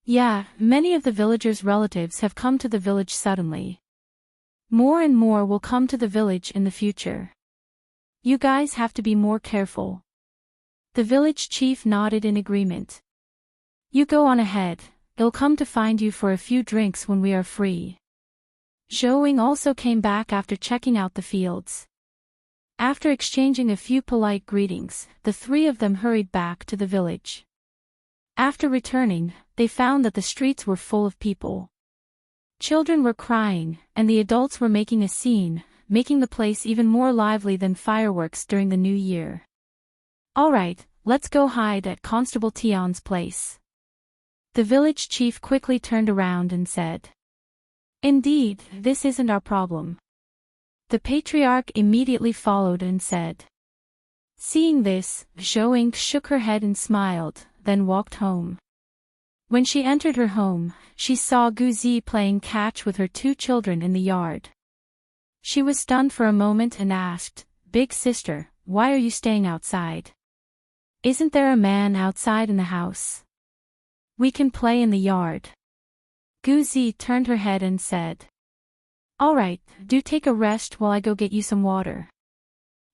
"Yeah, many of the villagers' relatives have come to the village suddenly. More and more will come to the village in the future. You guys have to be more careful. The village chief nodded in agreement. You go on ahead, I'll come to find you for a few drinks when we are free. Zhou also came back after checking out the fields. After exchanging a few polite greetings, the three of them hurried back to the village. After returning, they found that the streets were full of people. Children were crying, and the adults were making a scene, making the place even more lively than fireworks during the New Year. All right, let's go hide at Constable Tion's place. The village chief quickly turned around and said. Indeed, this isn't our problem. The patriarch immediately followed and said. Seeing this, Zhou shook her head and smiled, then walked home. When she entered her home, she saw Guzi playing catch with her two children in the yard. She was stunned for a moment and asked, Big sister, why are you staying outside? Isn't there a man outside in the house? We can play in the yard. Guzi turned her head and said. All right, do take a rest while I go get you some water.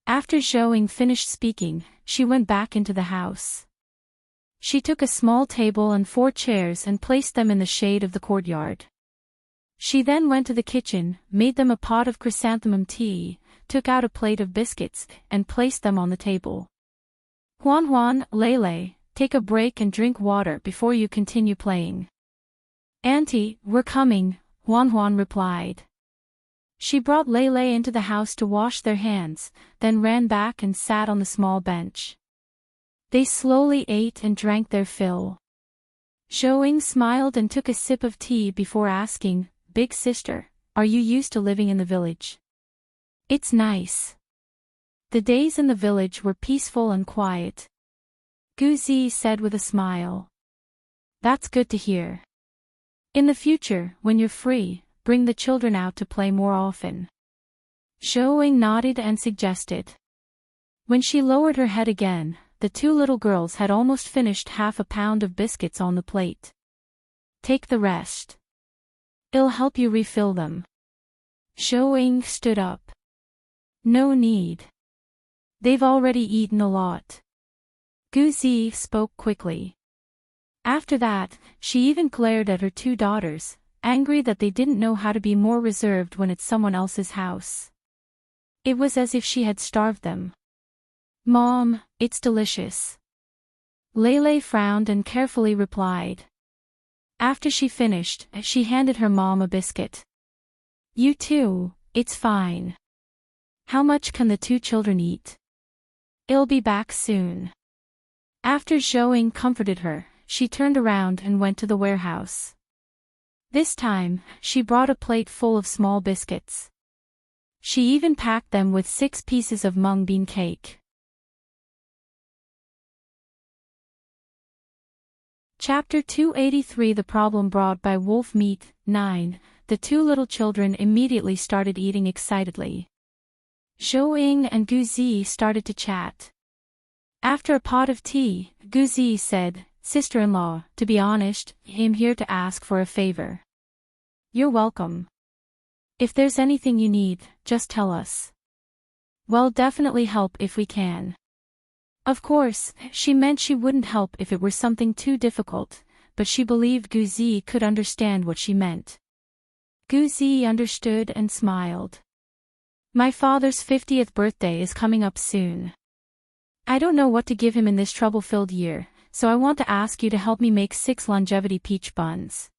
After Zhou finished speaking, she went back into the house. She took a small table and 4 chairs and placed them in the shade of the courtyard. She then went to the kitchen, made them a pot of chrysanthemum tea, took out a plate of biscuits, and placed them on the table. Huan, Lele, take a break and drink water before you continue playing. Auntie, we're coming, Huan replied. She brought Lele into the house to wash their hands, then ran back and sat on the small bench. They slowly ate and drank their fill. Zhou smiled and took a sip of tea before asking, Big sister, are you used to living in the village? It's nice. The days in the village were peaceful and quiet. Guzi said with a smile. That's good to hear. In the future, when you're free, bring the children out to play more often. Zhou nodded and suggested. When she lowered her head again, the 2 little girls had almost finished half a pound of biscuits on the plate. Take the rest. It'll help you refill them. Zhou stood up. No need. They've already eaten a lot. Guzi spoke quickly. After that, she even glared at her 2 daughters, angry that they didn't know how to be more reserved when it's someone else's house. It was as if she had starved them. Mom, it's delicious. Lele frowned and carefully replied. After she finished, she handed her mom a biscuit. You too, it's fine. How much can the 2 children eat? I'll be back soon. After Zhou comforted her, she turned around and went to the warehouse. This time, she brought a plate full of small biscuits. She even packed them with 6 pieces of mung bean cake. Chapter 283 The Problem Brought by Wolf Meat. 9. The 2 little children immediately started eating excitedly. Zhou and Guzi started to chat. After a pot of tea, Guzi said, Sister-in-law, to be honest, I'm here to ask for a favor. You're welcome. If there's anything you need, just tell us. We'll definitely help if we can. Of course, she meant she wouldn't help if it were something too difficult, but she believed Guzi could understand what she meant. Guzi understood and smiled. My father's 50th birthday is coming up soon. I don't know what to give him in this trouble-filled year, so I want to ask you to help me make 6 longevity peach buns.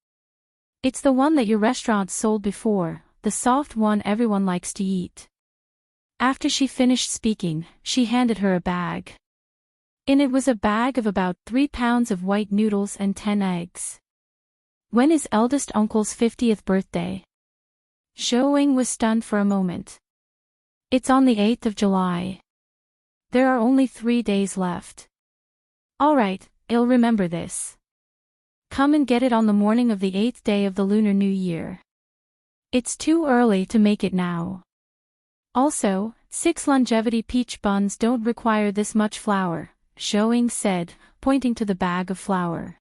It's the one that your restaurant sold before, the soft one everyone likes to eat. After she finished speaking, she handed her a bag. In it was a bag of about 3 pounds of white noodles and 10 eggs. When is eldest uncle's 50th birthday? Zhou was stunned for a moment. It's on the 8th of July. There are only 3 days left. All right, I'll remember this. Come and get it on the morning of the 8th day of the Lunar New Year. It's too early to make it now. Also, 6 longevity peach buns don't require this much flour, Zhou said, pointing to the bag of flour.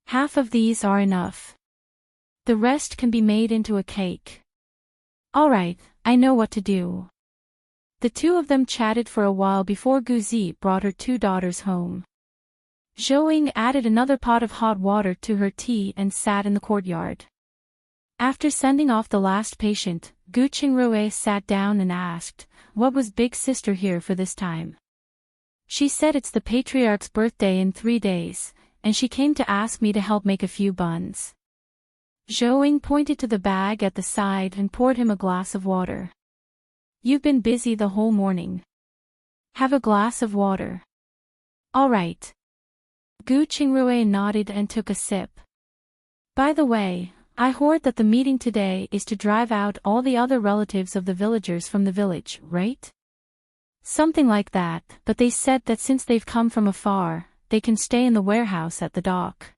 Half of these are enough. The rest can be made into a cake. All right, I know what to do. The two of them chatted for a while before Guzi brought her two daughters home. Zhou added another pot of hot water to her tea and sat in the courtyard. After sending off the last patient, Gu Qingrui sat down and asked, "What was Big Sister here for this time?" She said it's the patriarch's birthday in 3 days, and she came to ask me to help make a few buns. Zhou pointed to the bag at the side and poured him a glass of water. "You've been busy the whole morning. Have a glass of water." "All right." Gu Qingrui nodded and took a sip. "By the way, I heard that the meeting today is to drive out all the other relatives of the villagers from the village, right?" "Something like that, but they said that since they've come from afar, they can stay in the warehouse at the dock.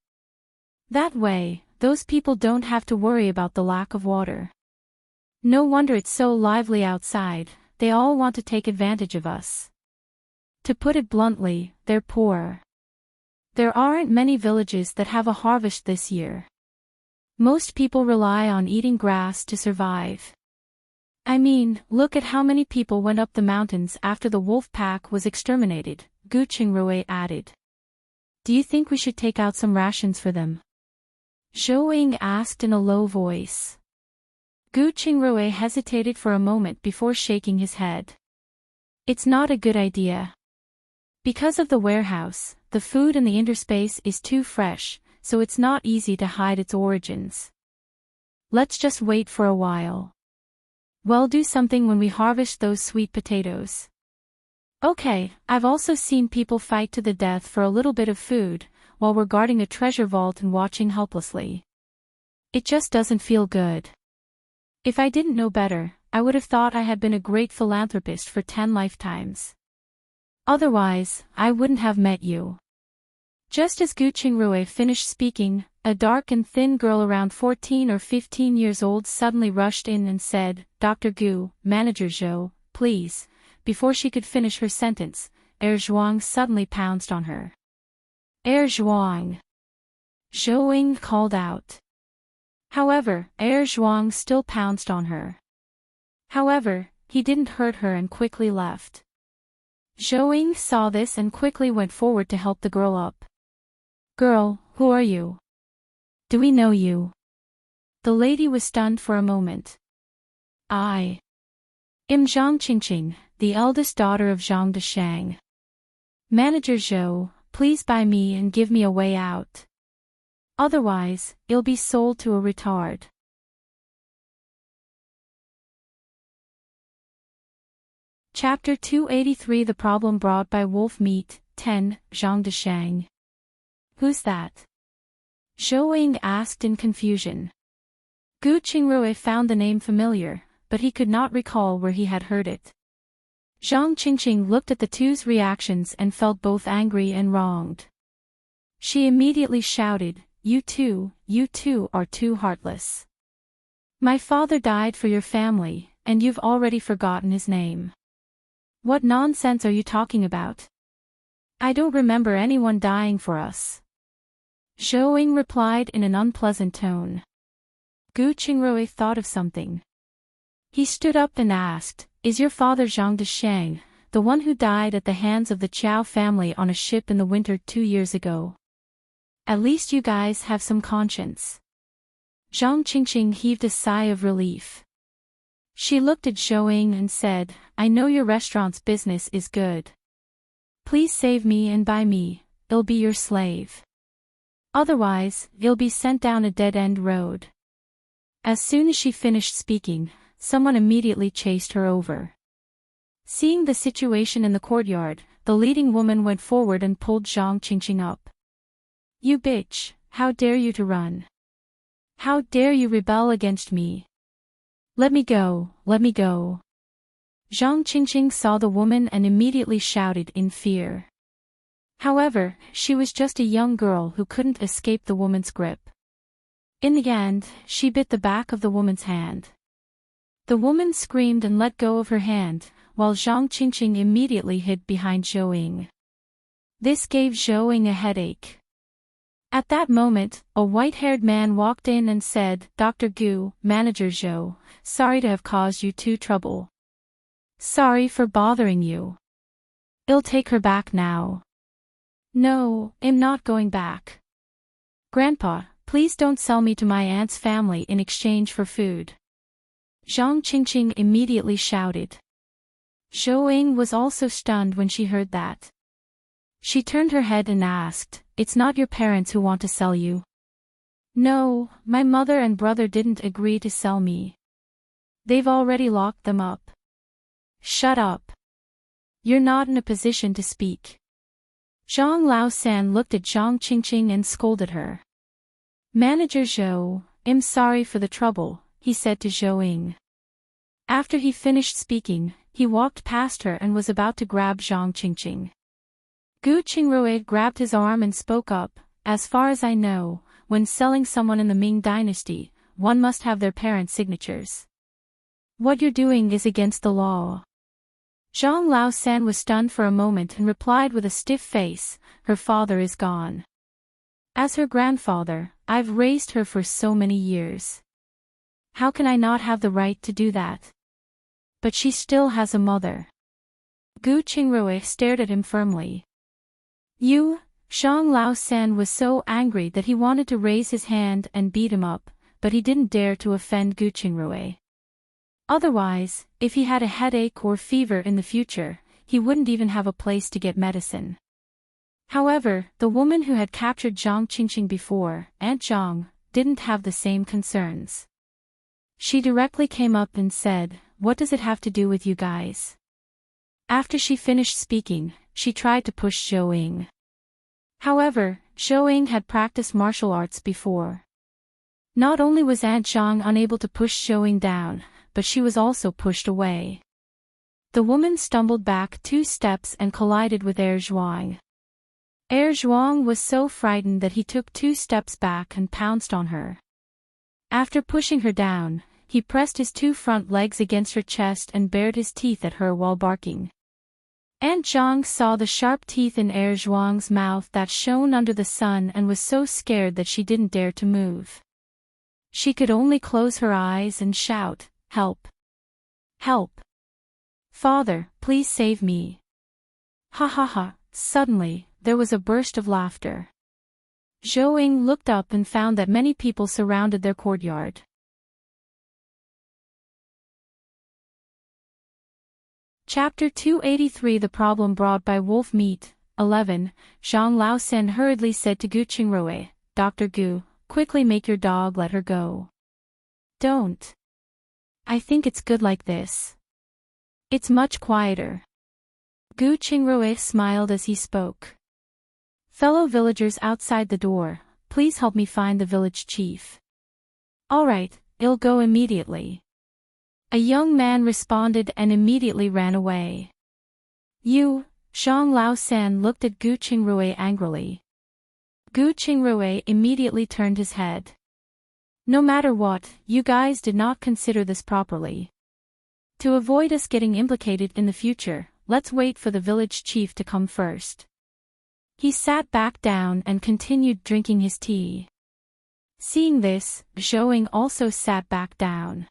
That way, those people don't have to worry about the lack of water. No wonder it's so lively outside, they all want to take advantage of us. To put it bluntly, they're poor. There aren't many villages that have a harvest this year. Most people rely on eating grass to survive. I mean, look at how many people went up the mountains after the wolf pack was exterminated," Gu Qingrui added. "Do you think we should take out some rations for them?" Zhou asked in a low voice. Gu Qingrui hesitated for a moment before shaking his head. "It's not a good idea. Because of the warehouse, the food in the interspace is too fresh, so it's not easy to hide its origins. Let's just wait for a while. We'll do something when we harvest those sweet potatoes." "Okay, I've also seen people fight to the death for a little bit of food, while we're guarding a treasure vault and watching helplessly. It just doesn't feel good. If I didn't know better, I would have thought I had been a great philanthropist for 10 lifetimes. Otherwise, I wouldn't have met you." Just as Gu Qingrui finished speaking, a dark and thin girl around 14 or 15 years old suddenly rushed in and said, "Dr. Gu, Manager Zhou, please." Before she could finish her sentence, Zhuang suddenly pounced on her. Zhuang! Zhou called out. However, Zhuang still pounced on her. However, he didn't hurt her and quickly left. Zhou saw this and quickly went forward to help the girl up. "Girl, who are you? Do we know you?" The lady was stunned for a moment. "I am Zhang Qingqing, the eldest daughter of Zhang Deshang. Manager Zhou, please buy me and give me a way out. Otherwise, it'll be sold to a retard." Chapter 283 The Problem Brought by Wolf Meat, 10, Zhang Deshang. "Who's that?" Zhou asked in confusion. Gu Qingrui found the name familiar, but he could not recall where he had heard it. Zhang Qingqing looked at the two's reactions and felt both angry and wronged. She immediately shouted, you two are too heartless. My father died for your family, and you've already forgotten his name. What nonsense are you talking about? I don't remember anyone dying for us." Zhou replied in an unpleasant tone. Gu Qingrui thought of something. He stood up and asked, "Is your father Zhang Deshang, the one who died at the hands of the Qiao family on a ship in the winter 2 years ago? At least you guys have some conscience." Zhang Qingqing heaved a sigh of relief. She looked at Zhou and said, "I know your restaurant's business is good. Please save me and buy me, I'll be your slave. Otherwise, you'll be sent down a dead-end road." As soon as she finished speaking, someone immediately chased her over. Seeing the situation in the courtyard, the leading woman went forward and pulled Zhang Qingqing up. "You bitch, how dare you to run? How dare you rebel against me? Let me go, let me go." Zhang Qingqing saw the woman and immediately shouted in fear. However, she was just a young girl who couldn't escape the woman's grip. In the end, she bit the back of the woman's hand. The woman screamed and let go of her hand, while Zhang Qingqing immediately hid behind Zhou. This gave Zhou a headache. At that moment, a white-haired man walked in and said, "Dr. Gu, Manager Zhou, sorry to have caused you trouble. Sorry for bothering you. I'll take her back now. No, I'm not going back. Grandpa, please don't sell me to my aunt's family in exchange for food. Zhang Qingqing immediately shouted. Zhou Ying was also stunned when she heard that. She turned her head and asked, It's not your parents who want to sell you? No, my mother and brother didn't agree to sell me. They've already locked them up. Shut up. You're not in a position to speak. Zhang Laosan looked at Zhang Qingqing and scolded her. Manager Zhou, I'm sorry for the trouble, he said to Zhou Ying. After he finished speaking, he walked past her and was about to grab Zhang Qingqing. Gu Qingrui grabbed his arm and spoke up, As far as I know, when selling someone in the Ming dynasty, one must have their parents' signatures. What you're doing is against the law. Zhang Laosan was stunned for a moment and replied with a stiff face, Her father is gone. As her grandfather, I've raised her for so many years. How can I not have the right to do that? But she still has a mother. Gu Qingrui stared at him firmly. You? Zhang Laosan was so angry that he wanted to raise his hand and beat him up, but he didn't dare to offend Gu Qingrui. Otherwise, if he had a headache or fever in the future, he wouldn't even have a place to get medicine. However, the woman who had captured Zhang Qingqing before, Aunt Zhang, didn't have the same concerns. She directly came up and said, What does it have to do with you guys? After she finished speaking, she tried to push Zhou Ying. However, Zhou Ying had practiced martial arts before. Not only was Aunt Zhang unable to push Zhou Ying down, but she was also pushed away. The woman stumbled back 2 steps and collided with Zhuang. Zhuang was so frightened that he took 2 steps back and pounced on her. After pushing her down, he pressed his 2 front legs against her chest and bared his teeth at her while barking. Aunt Zhang saw the sharp teeth in Zhuang's mouth that shone under the sun and was so scared that she didn't dare to move. She could only close her eyes and shout, Help! Help! Father, please save me! Ha ha ha! Suddenly, there was a burst of laughter. Zhou Ying looked up and found that many people surrounded their courtyard. Chapter 283 The Problem Brought by Wolf Meat. 11. Zhang Laosan hurriedly said to Gu Qingrui, Dr. Gu, quickly make your dog let her go. Don't. I think it's good like this. It's much quieter. Gu Qingrui smiled as he spoke. Fellow villagers outside the door, please help me find the village chief. All right, I'll go immediately. A young man responded and immediately ran away. You, Zhang Laosan looked at Gu Qingrui angrily. Gu Qingrui immediately turned his head. No matter what, you guys did not consider this properly. To avoid us getting implicated in the future, let's wait for the village chief to come first. He sat back down and continued drinking his tea. Seeing this, Zhou Ying also sat back down.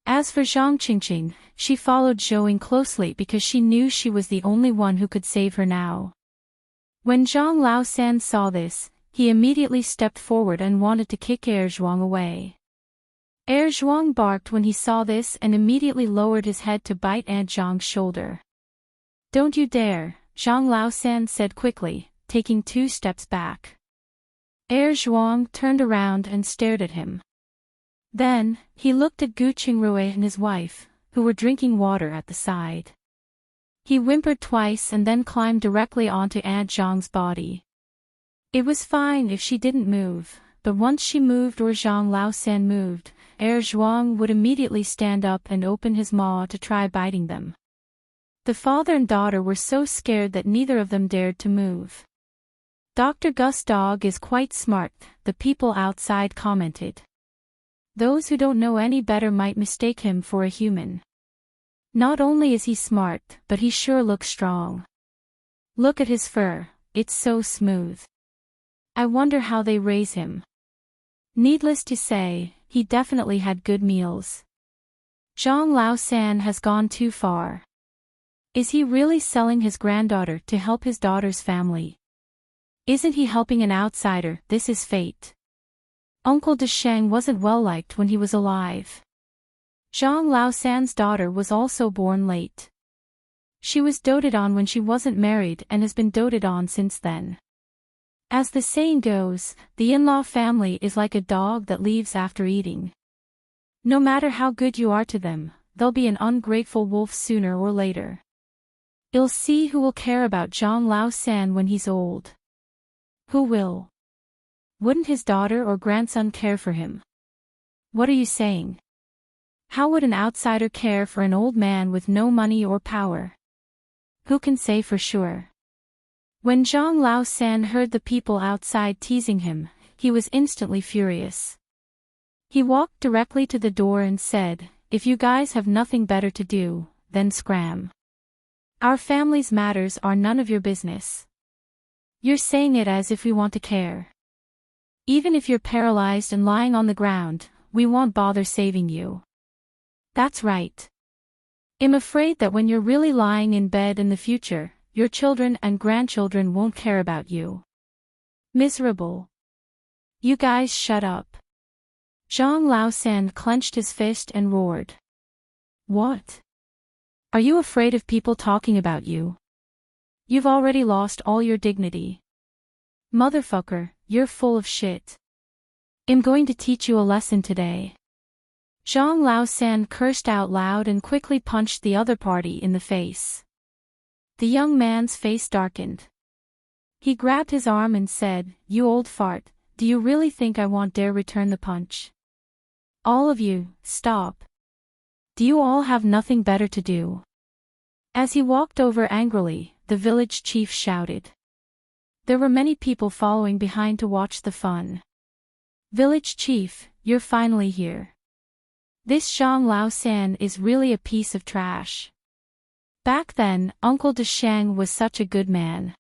As for Zhang Qingqing, she followed Zhou Ying closely because she knew she was the only one who could save her now. When Zhang Laosan saw this, he immediately stepped forward and wanted to kick Zhuang away. Zhuang barked when he saw this and immediately lowered his head to bite Aunt Zhang's shoulder. Don't you dare, Zhang Laosan said quickly, taking 2 steps back. Zhuang turned around and stared at him. Then, he looked at Gu Qingrui and his wife, who were drinking water at the side. He whimpered twice and then climbed directly onto Aunt Zhang's body. It was fine if she didn't move, but once she moved or Zhang Laosan moved, Zhuang would immediately stand up and open his maw to try biting them. The father and daughter were so scared that neither of them dared to move. Dr. Gus' dog is quite smart, the people outside commented. Those who don't know any better might mistake him for a human. Not only is he smart, but he sure looks strong. Look at his fur, it's so smooth. I wonder how they raise him. Needless to say, he definitely had good meals. Zhang Laosan has gone too far. Is he really selling his granddaughter to help his daughter's family? Isn't he helping an outsider? This is fate. Uncle Desheng wasn't well liked when he was alive. Zhang Laosan's daughter was also born late. She was doted on when she wasn't married and has been doted on since then. As the saying goes, the in-law family is like a dog that leaves after eating. No matter how good you are to them, they'll be an ungrateful wolf sooner or later. You'll see who will care about Zhang Laosan when he's old. Who will? Wouldn't his daughter or grandson care for him? What are you saying? How would an outsider care for an old man with no money or power? Who can say for sure? When Zhang Laosan heard the people outside teasing him, he was instantly furious. He walked directly to the door and said, "If you guys have nothing better to do, then scram. Our family's matters are none of your business." You're saying it as if we want to care. Even if you're paralyzed and lying on the ground, we won't bother saving you. That's right. I'm afraid that when you're really lying in bed in the future, your children and grandchildren won't care about you. Miserable. You guys shut up. Zhang Laosan clenched his fist and roared. What? Are you afraid of people talking about you? You've already lost all your dignity. Motherfucker, you're full of shit. I'm going to teach you a lesson today. Zhang Laosan cursed out loud and quickly punched the other party in the face. The young man's face darkened. He grabbed his arm and said, "You old fart, do you really think I won't dare return the punch? All of you, stop. Do you all have nothing better to do?" As he walked over angrily, the village chief shouted. There were many people following behind to watch the fun. "Village chief, you're finally here. This Zhang Laosan is really a piece of trash." Back then, Uncle Desheng was such a good man.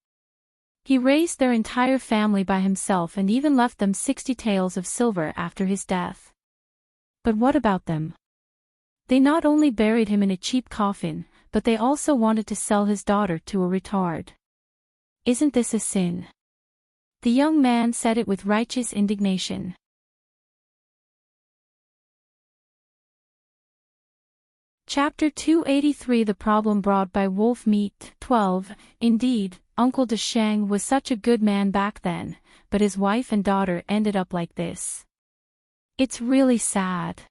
He raised their entire family by himself and even left them 60 taels of silver after his death. But what about them? They not only buried him in a cheap coffin, but they also wanted to sell his daughter to a retard. Isn't this a sin? The young man said it with righteous indignation. Chapter 283 The Problem Brought by Wolf Meat 12. Indeed, Uncle Desheng was such a good man back then, but his wife and daughter ended up like this. It's really sad.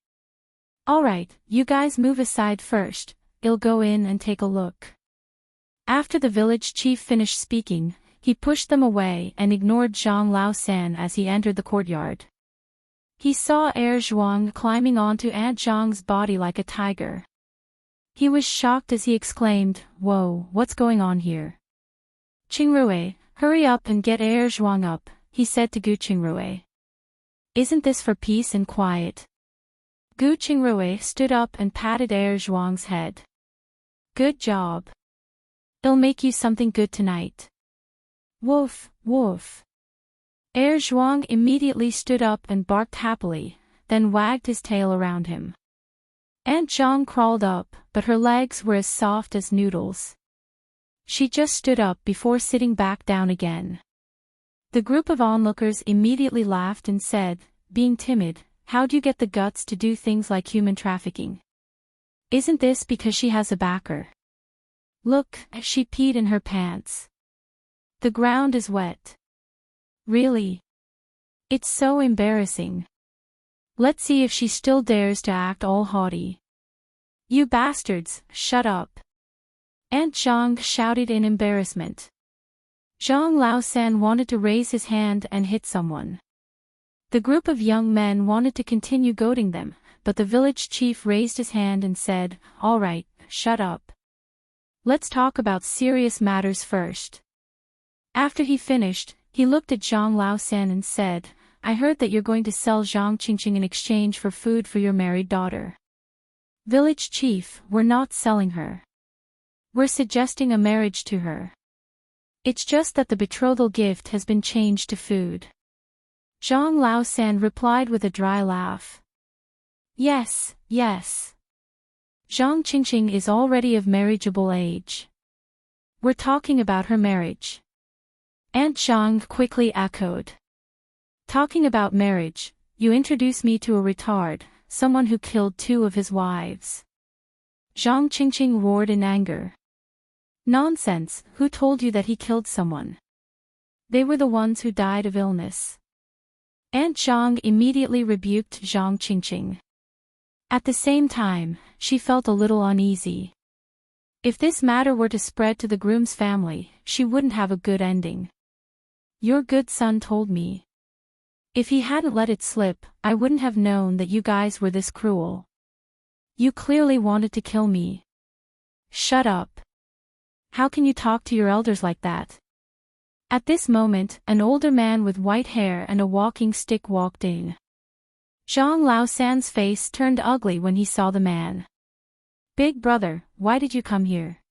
Alright, you guys move aside first, I'll go in and take a look. After the village chief finished speaking, he pushed them away and ignored Zhang Laosan as he entered the courtyard. He saw Zhuang climbing onto Aunt Zhang's body like a tiger. He was shocked as he exclaimed, "Whoa, what's going on here?" "Qingrui, hurry up and get Zhuang up," he said to Gu Qingrui. "Isn't this for peace and quiet?" Gu Qingrui stood up and patted Zhuang's head. "Good job. It'll make you something good tonight." "Woof, woof." Zhuang immediately stood up and barked happily, then wagged his tail around him. Aunt Zhang crawled up, but her legs were as soft as noodles. She just stood up before sitting back down again. The group of onlookers immediately laughed and said, "Being timid, how'd you get the guts to do things like human trafficking? Isn't this because she has a backer? Look, she peed in her pants. The ground is wet." "Really? It's so embarrassing. Let's see if she still dares to act all haughty." "You bastards, shut up." Aunt Zhang shouted in embarrassment. Zhang Laosan wanted to raise his hand and hit someone. The group of young men wanted to continue goading them, but the village chief raised his hand and said, "All right, shut up. Let's talk about serious matters first." After he finished, he looked at Zhang Laosan and said, "I heard that you're going to sell Zhang Qingqing in exchange for food for your married daughter." "Village chief, we're not selling her. We're suggesting a marriage to her. It's just that the betrothal gift has been changed to food." Zhang Laosan replied with a dry laugh. "Yes, yes. Zhang Qingqing is already of marriageable age. We're talking about her marriage. Aunt Zhang quickly echoed. Talking about marriage, you introduce me to a retard, someone who killed 2 of his wives. Zhang Qingqing roared in anger. Nonsense, who told you that he killed someone? They were the ones who died of illness. Aunt Zhang immediately rebuked Zhang Qingqing. At the same time, she felt a little uneasy. If this matter were to spread to the groom's family, she wouldn't have a good ending. Your good son told me. If he hadn't let it slip, I wouldn't have known that you guys were this cruel. You clearly wanted to kill me. Shut up. How can you talk to your elders like that? At this moment, an older man with white hair and a walking stick walked in. Zhang Laosan's face turned ugly when he saw the man. Big brother, why did you come here?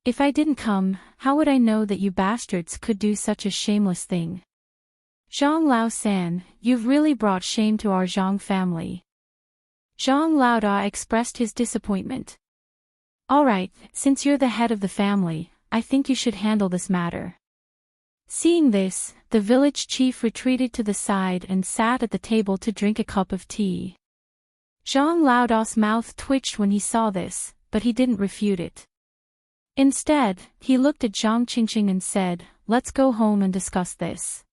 If I didn't come, how would I know that you bastards could do such a shameless thing? Zhang Laosan, you've really brought shame to our Zhang family. Zhang Laoda expressed his disappointment. Alright, since you're the head of the family, I think you should handle this matter. Seeing this, the village chief retreated to the side and sat at the table to drink a cup of tea. Zhang Laoda's mouth twitched when he saw this, but he didn't refute it. Instead, he looked at Zhang Qingqing and said, let's go home and discuss this.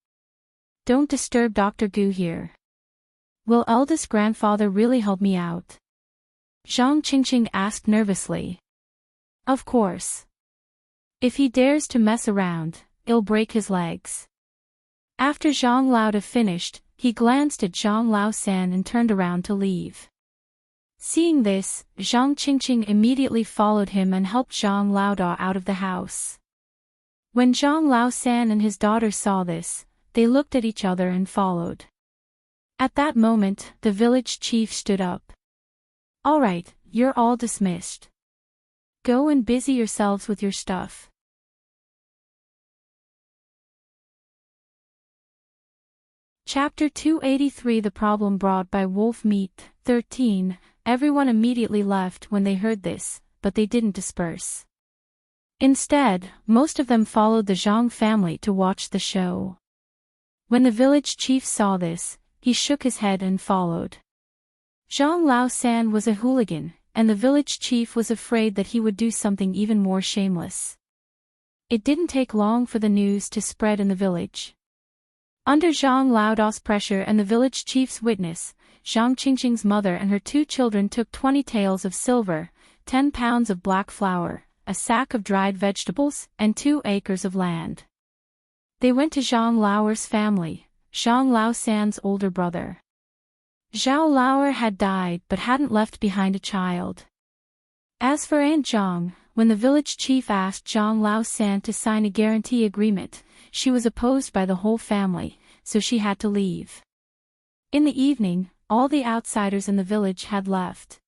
Don't disturb Dr. Gu here. Will eldest grandfather really help me out? Zhang Qingqing asked nervously. Of course. If he dares to mess around, it'll break his legs. After Zhang Laoda finished, he glanced at Zhang Laosan and turned around to leave. Seeing this, Zhang Qingqing immediately followed him and helped Zhang Laoda out of the house. When Zhang Laosan and his daughter saw this, they looked at each other and followed. At that moment, the village chief stood up. Alright, you're all dismissed. Go and busy yourselves with your stuff. Chapter 283 The Problem Brought by Wolf Meat 13. Everyone immediately left when they heard this, but they didn't disperse. Instead, most of them followed the Zhang family to watch the show. When the village chief saw this, he shook his head and followed. Zhang Laosan was a hooligan, and the village chief was afraid that he would do something even more shameless. It didn't take long for the news to spread in the village. Under Zhang Laoda's pressure and the village chief's witness, Zhang Qingqing's mother and her 2 children took 20 taels of silver, 10 pounds of black flour, a sack of dried vegetables, and 2 acres of land. They went to Zhang Laoer's family, Zhang Laosan's older brother. Zhao Laoer had died but hadn't left behind a child. As for Aunt Zhang, when the village chief asked Zhang Laosan to sign a guarantee agreement, she was opposed by the whole family, so she had to leave. In the evening, all the outsiders in the village had left.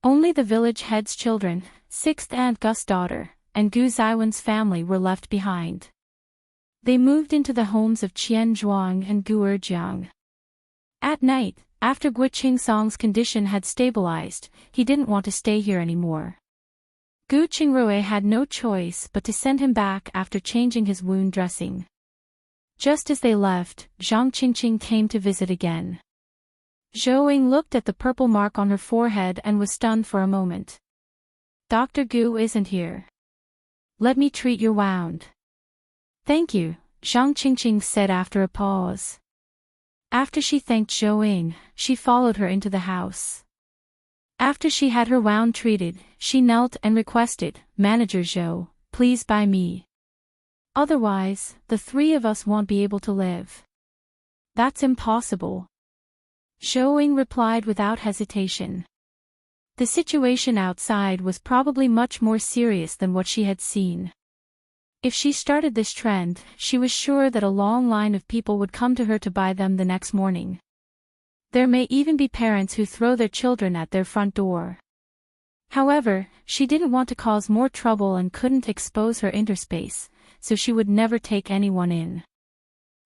Only the village head's children, 6th Aunt Gus's daughter, and Gu Zaiwen's family were left behind. They moved into the homes of Qian Zhuang and Gu Erjiang. At night, after Gu Qingsong's condition had stabilized, he didn't want to stay here anymore. Gu Qingrui had no choice but to send him back after changing his wound dressing. Just as they left, Zhang Qingqing came to visit again. Zhou Ying looked at the purple mark on her forehead and was stunned for a moment. Dr. Gu isn't here. Let me treat your wound. Thank you, Zhang Qingqing said after a pause. After she thanked Zhou Ying, she followed her into the house. After she had her wound treated, she knelt and requested, Manager Zhou, please buy me. Otherwise, the 3 of us won't be able to live. That's impossible. Zhou Ying replied without hesitation. The situation outside was probably much more serious than what she had seen. If she started this trend, she was sure that a long line of people would come to her to buy them the next morning. There may even be parents who throw their children at their front door. However, she didn't want to cause more trouble and couldn't expose her interspace, so she would never take anyone in.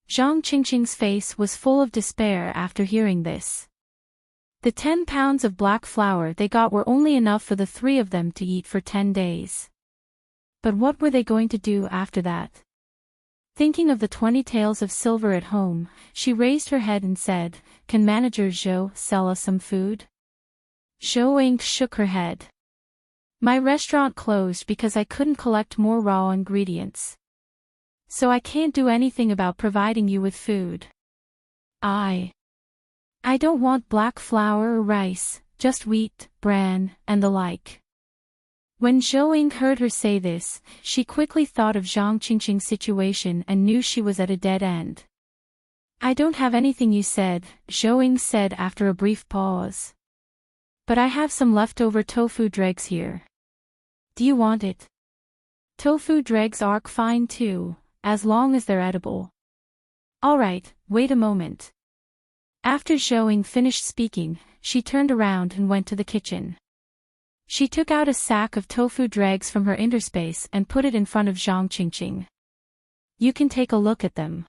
Zhang Qingqing's face was full of despair after hearing this. The 10 pounds of black flour they got were only enough for the 3 of them to eat for 10 days. But what were they going to do after that? Thinking of the 20 taels of silver at home, she raised her head and said, "Can Manager Zhou sell us some food?" Zhou Ying shook her head. "My restaurant closed because I couldn't collect more raw ingredients. So I can't do anything about providing you with food. I don't want black flour or rice, just wheat, bran, and the like." When Zhou Ying heard her say this, she quickly thought of Zhang Qingqing's situation and knew she was at a dead end. "I don't have anything you said," Zhou Ying said after a brief pause. "But I have some leftover tofu dregs here. Do you want it?" "Tofu dregs are fine too, as long as they're edible." "Alright, wait a moment." After Zhou Ying finished speaking, she turned around and went to the kitchen. She took out a sack of tofu dregs from her interspace and put it in front of Zhang Qingqing. "You can take a look at them.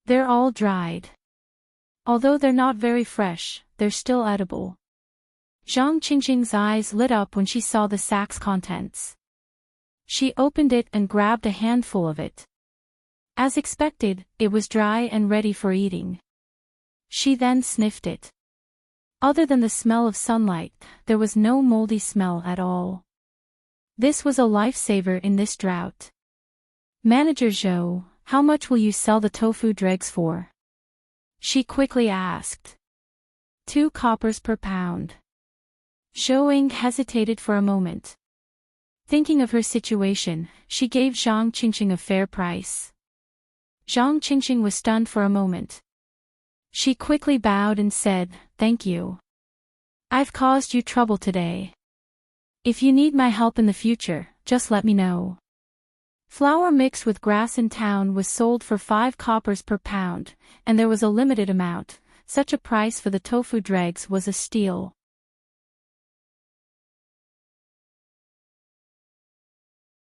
They're all dried. Although they're not very fresh, they're still edible." Zhang Qingqing's eyes lit up when she saw the sack's contents. She opened it and grabbed a handful of it. As expected, it was dry and ready for eating. She then sniffed it. Other than the smell of sunlight, there was no moldy smell at all. This was a lifesaver in this drought. "Manager Zhou, how much will you sell the tofu dregs for?" she quickly asked. 2 coppers per pound. Zhou Ying hesitated for a moment. Thinking of her situation, she gave Zhang Qingqing a fair price. Zhang Qingqing was stunned for a moment. She quickly bowed and said, "Thank you. I've caused you trouble today. If you need my help in the future, just let me know." Flour mixed with grass in town was sold for 5 coppers per pound, and there was a limited amount. Such a price for the tofu dregs was a steal.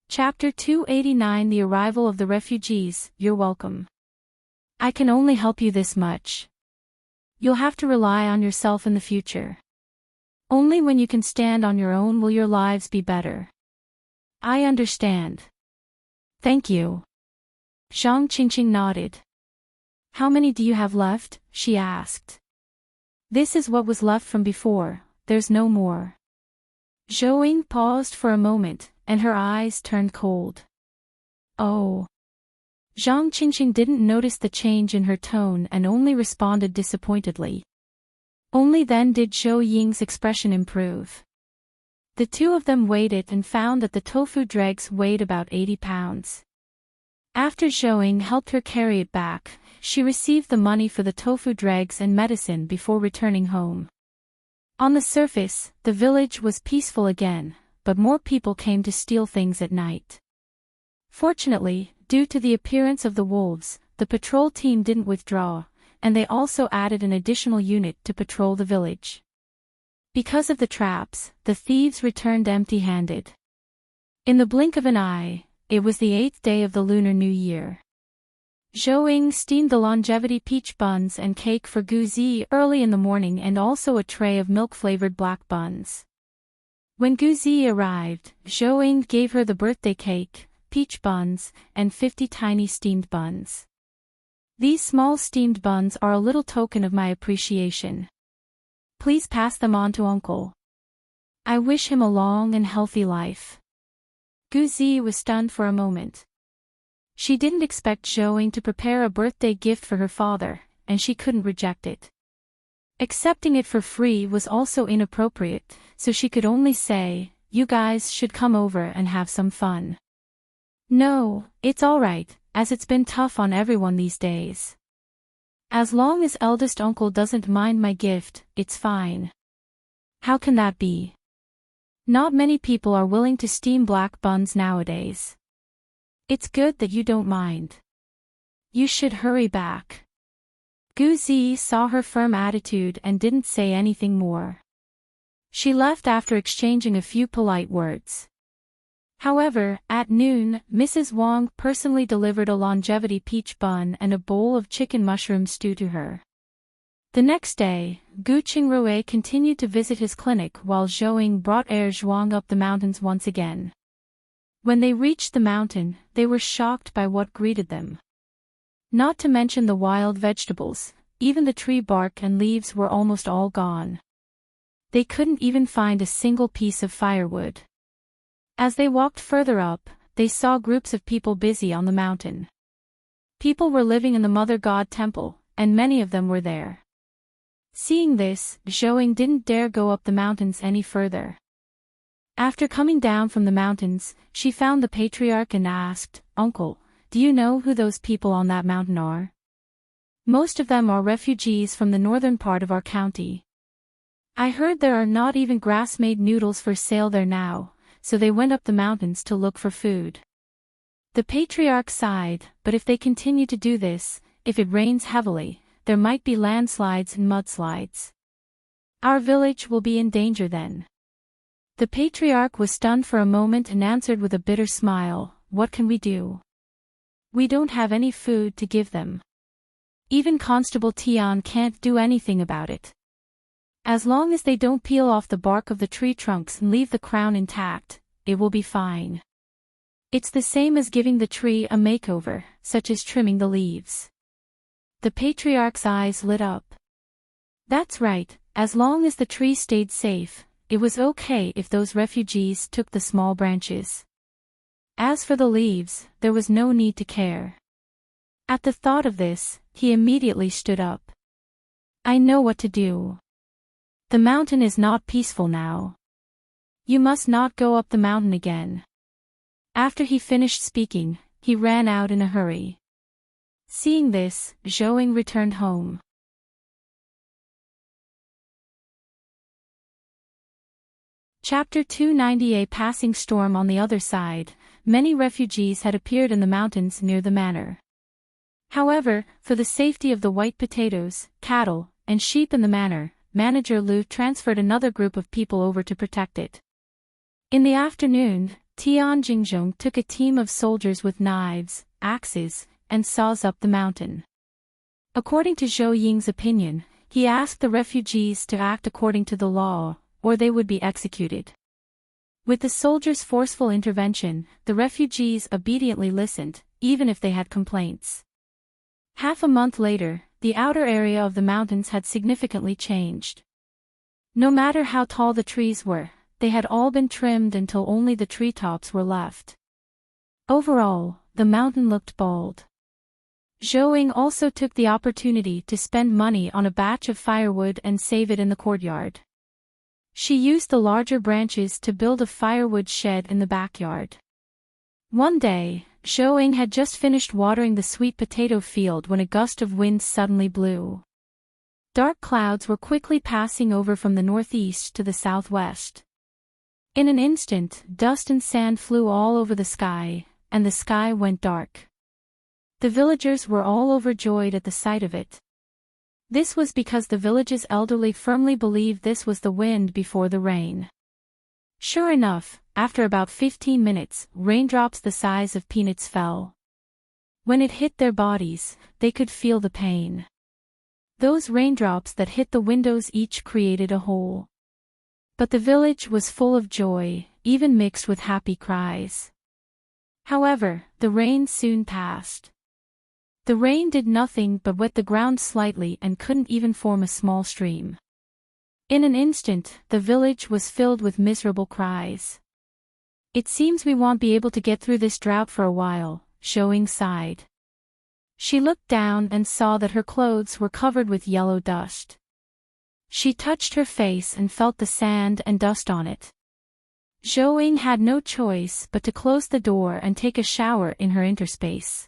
Chapter 289 The Arrival of the Refugees. You're welcome. I can only help you this much. You'll have to rely on yourself in the future. Only when you can stand on your own will your lives be better. I understand. Thank you. Zhang Qingqing nodded. How many do you have left? She asked. This is what was left from before, there's no more. Zhou Ying paused for a moment, and her eyes turned cold. Oh. Zhang Qingqing didn't notice the change in her tone and only responded disappointedly. Only then did Zhou Ying's expression improve. The 2 of them weighed it and found that the tofu dregs weighed about 80 pounds. After Zhou Ying helped her carry it back, she received the money for the tofu dregs and medicine before returning home. On the surface, the village was peaceful again, but more people came to steal things at night. Fortunately, due to the appearance of the wolves, the patrol team didn't withdraw, and they also added an additional unit to patrol the village. Because of the traps, the thieves returned empty-handed. In the blink of an eye, it was the 8th day of the Lunar New Year. Zhou Ying steamed the longevity peach buns and cake for Guzi early in the morning and also a tray of milk-flavored black buns. When Guzi arrived, Zhou Ying gave her the birthday cake, peach buns, and 50 tiny steamed buns. These small steamed buns are a little token of my appreciation. Please pass them on to Uncle. I wish him a long and healthy life. Guzi was stunned for a moment. She didn't expect Zhou Ying to prepare a birthday gift for her father, and she couldn't reject it. Accepting it for free was also inappropriate, so she could only say, "You guys should come over and have some fun." "No, it's alright, as it's been tough on everyone these days. As long as eldest uncle doesn't mind my gift, it's fine." "How can that be? Not many people are willing to steam black buns nowadays. It's good that you don't mind. You should hurry back." Guzi saw her firm attitude and didn't say anything more. She left after exchanging a few polite words. However, at noon, Mrs. Wang personally delivered a longevity peach bun and a bowl of chicken mushroom stew to her. The next day, Gu Qingrui continued to visit his clinic while Zhouing brought Zhuang up the mountains once again. When they reached the mountain, they were shocked by what greeted them. Not to mention the wild vegetables, even the tree bark and leaves were almost all gone. They couldn't even find a single piece of firewood. As they walked further up, they saw groups of people busy on the mountain. People were living in the Mother God Temple, and many of them were there. Seeing this, Zhouing didn't dare go up the mountains any further. After coming down from the mountains, she found the patriarch and asked, "Uncle, do you know who those people on that mountain are? Most of them are refugees from the northern part of our county. I heard there are not even grass-made noodles for sale there now, so they went up the mountains to look for food." The patriarch sighed, but if they continue to do this, if it rains heavily, there might be landslides and mudslides. Our village will be in danger then. The patriarch was stunned for a moment and answered with a bitter smile, "What can we do? We don't have any food to give them. Even Constable Tian can't do anything about it. As long as they don't peel off the bark of the tree trunks and leave the crown intact, it will be fine. It's the same as giving the tree a makeover, such as trimming the leaves." The patriarch's eyes lit up. That's right, as long as the tree stayed safe, it was okay if those refugees took the small branches. As for the leaves, there was no need to care. At the thought of this, he immediately stood up. "I know what to do. The mountain is not peaceful now. You must not go up the mountain again." After he finished speaking, he ran out in a hurry. Seeing this, Zhouing returned home. Chapter 290. A passing storm. On the other side, many refugees had appeared in the mountains near the manor. However, for the safety of the white potatoes, cattle, and sheep in the manor, Manager Lu transferred another group of people over to protect it. In the afternoon, Tian Jingzhong took a team of soldiers with knives, axes, and saws up the mountain. According to Zhou Ying's opinion, he asked the refugees to act according to the law, or they would be executed. With the soldiers' forceful intervention, the refugees obediently listened, even if they had complaints. Half a month later, the outer area of the mountains had significantly changed. No matter how tall the trees were, they had all been trimmed until only the treetops were left. Overall, the mountain looked bald. Zhouing also took the opportunity to spend money on a batch of firewood and save it in the courtyard. She used the larger branches to build a firewood shed in the backyard. One day, Zhouing had just finished watering the sweet potato field when a gust of wind suddenly blew. Dark clouds were quickly passing over from the northeast to the southwest. In an instant, dust and sand flew all over the sky, and the sky went dark. The villagers were all overjoyed at the sight of it. This was because the village's elderly firmly believed this was the wind before the rain. Sure enough, after about 15 minutes, raindrops the size of peanuts fell. When it hit their bodies, they could feel the pain. Those raindrops that hit the windows each created a hole. But the village was full of joy, even mixed with happy cries. However, the rain soon passed. The rain did nothing but wet the ground slightly and couldn't even form a small stream. In an instant, the village was filled with miserable cries. "It seems we won't be able to get through this drought for a while," Zhouing sighed. She looked down and saw that her clothes were covered with yellow dust. She touched her face and felt the sand and dust on it. Zhouing had no choice but to close the door and take a shower in her interspace.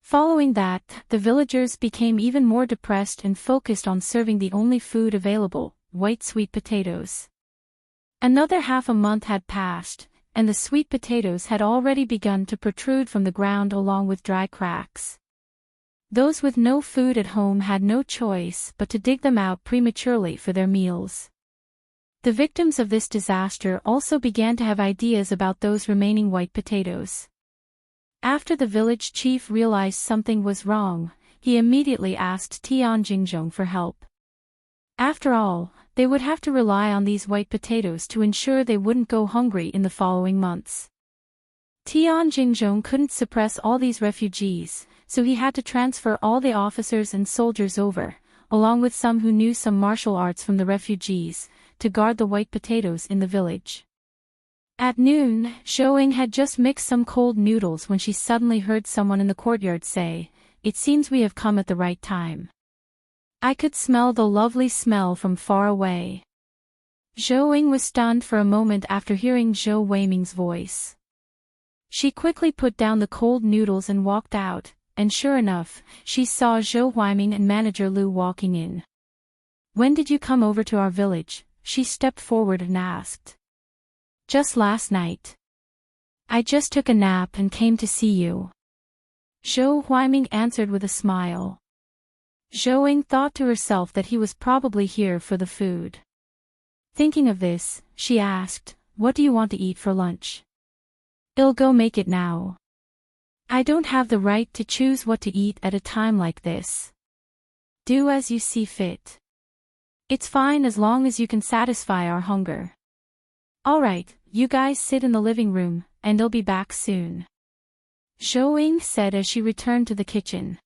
Following that, the villagers became even more depressed and focused on serving the only food available, white sweet potatoes. Another half a month had passed, and the sweet potatoes had already begun to protrude from the ground along with dry cracks. Those with no food at home had no choice but to dig them out prematurely for their meals. The victims of this disaster also began to have ideas about those remaining white potatoes. After the village chief realized something was wrong, he immediately asked Tianjinzhong for help. After all, they would have to rely on these white potatoes to ensure they wouldn't go hungry in the following months. Tianjinzhong couldn't suppress all these refugees, so he had to transfer all the officers and soldiers over, along with some who knew some martial arts from the refugees, to guard the white potatoes in the village. At noon, Zhou had just mixed some cold noodles when she suddenly heard someone in the courtyard say, "It seems we have come at the right time. I could smell the lovely smell from far away." Zhou was stunned for a moment after hearing Zhou Weiming's voice. She quickly put down the cold noodles and walked out, and sure enough, she saw Zhou Weiming and manager Lu walking in. "When did you come over to our village?" she stepped forward and asked. "Just last night. I just took a nap and came to see you," Zhou Weiming answered with a smile. Zhou thought to herself that he was probably here for the food. Thinking of this, she asked, "What do you want to eat for lunch?" "I'll go make it now. I don't have the right to choose what to eat at a time like this. Do as you see fit. It's fine as long as you can satisfy our hunger. All right, you guys sit in the living room, and I'll be back soon," Zhou said as she returned to the kitchen.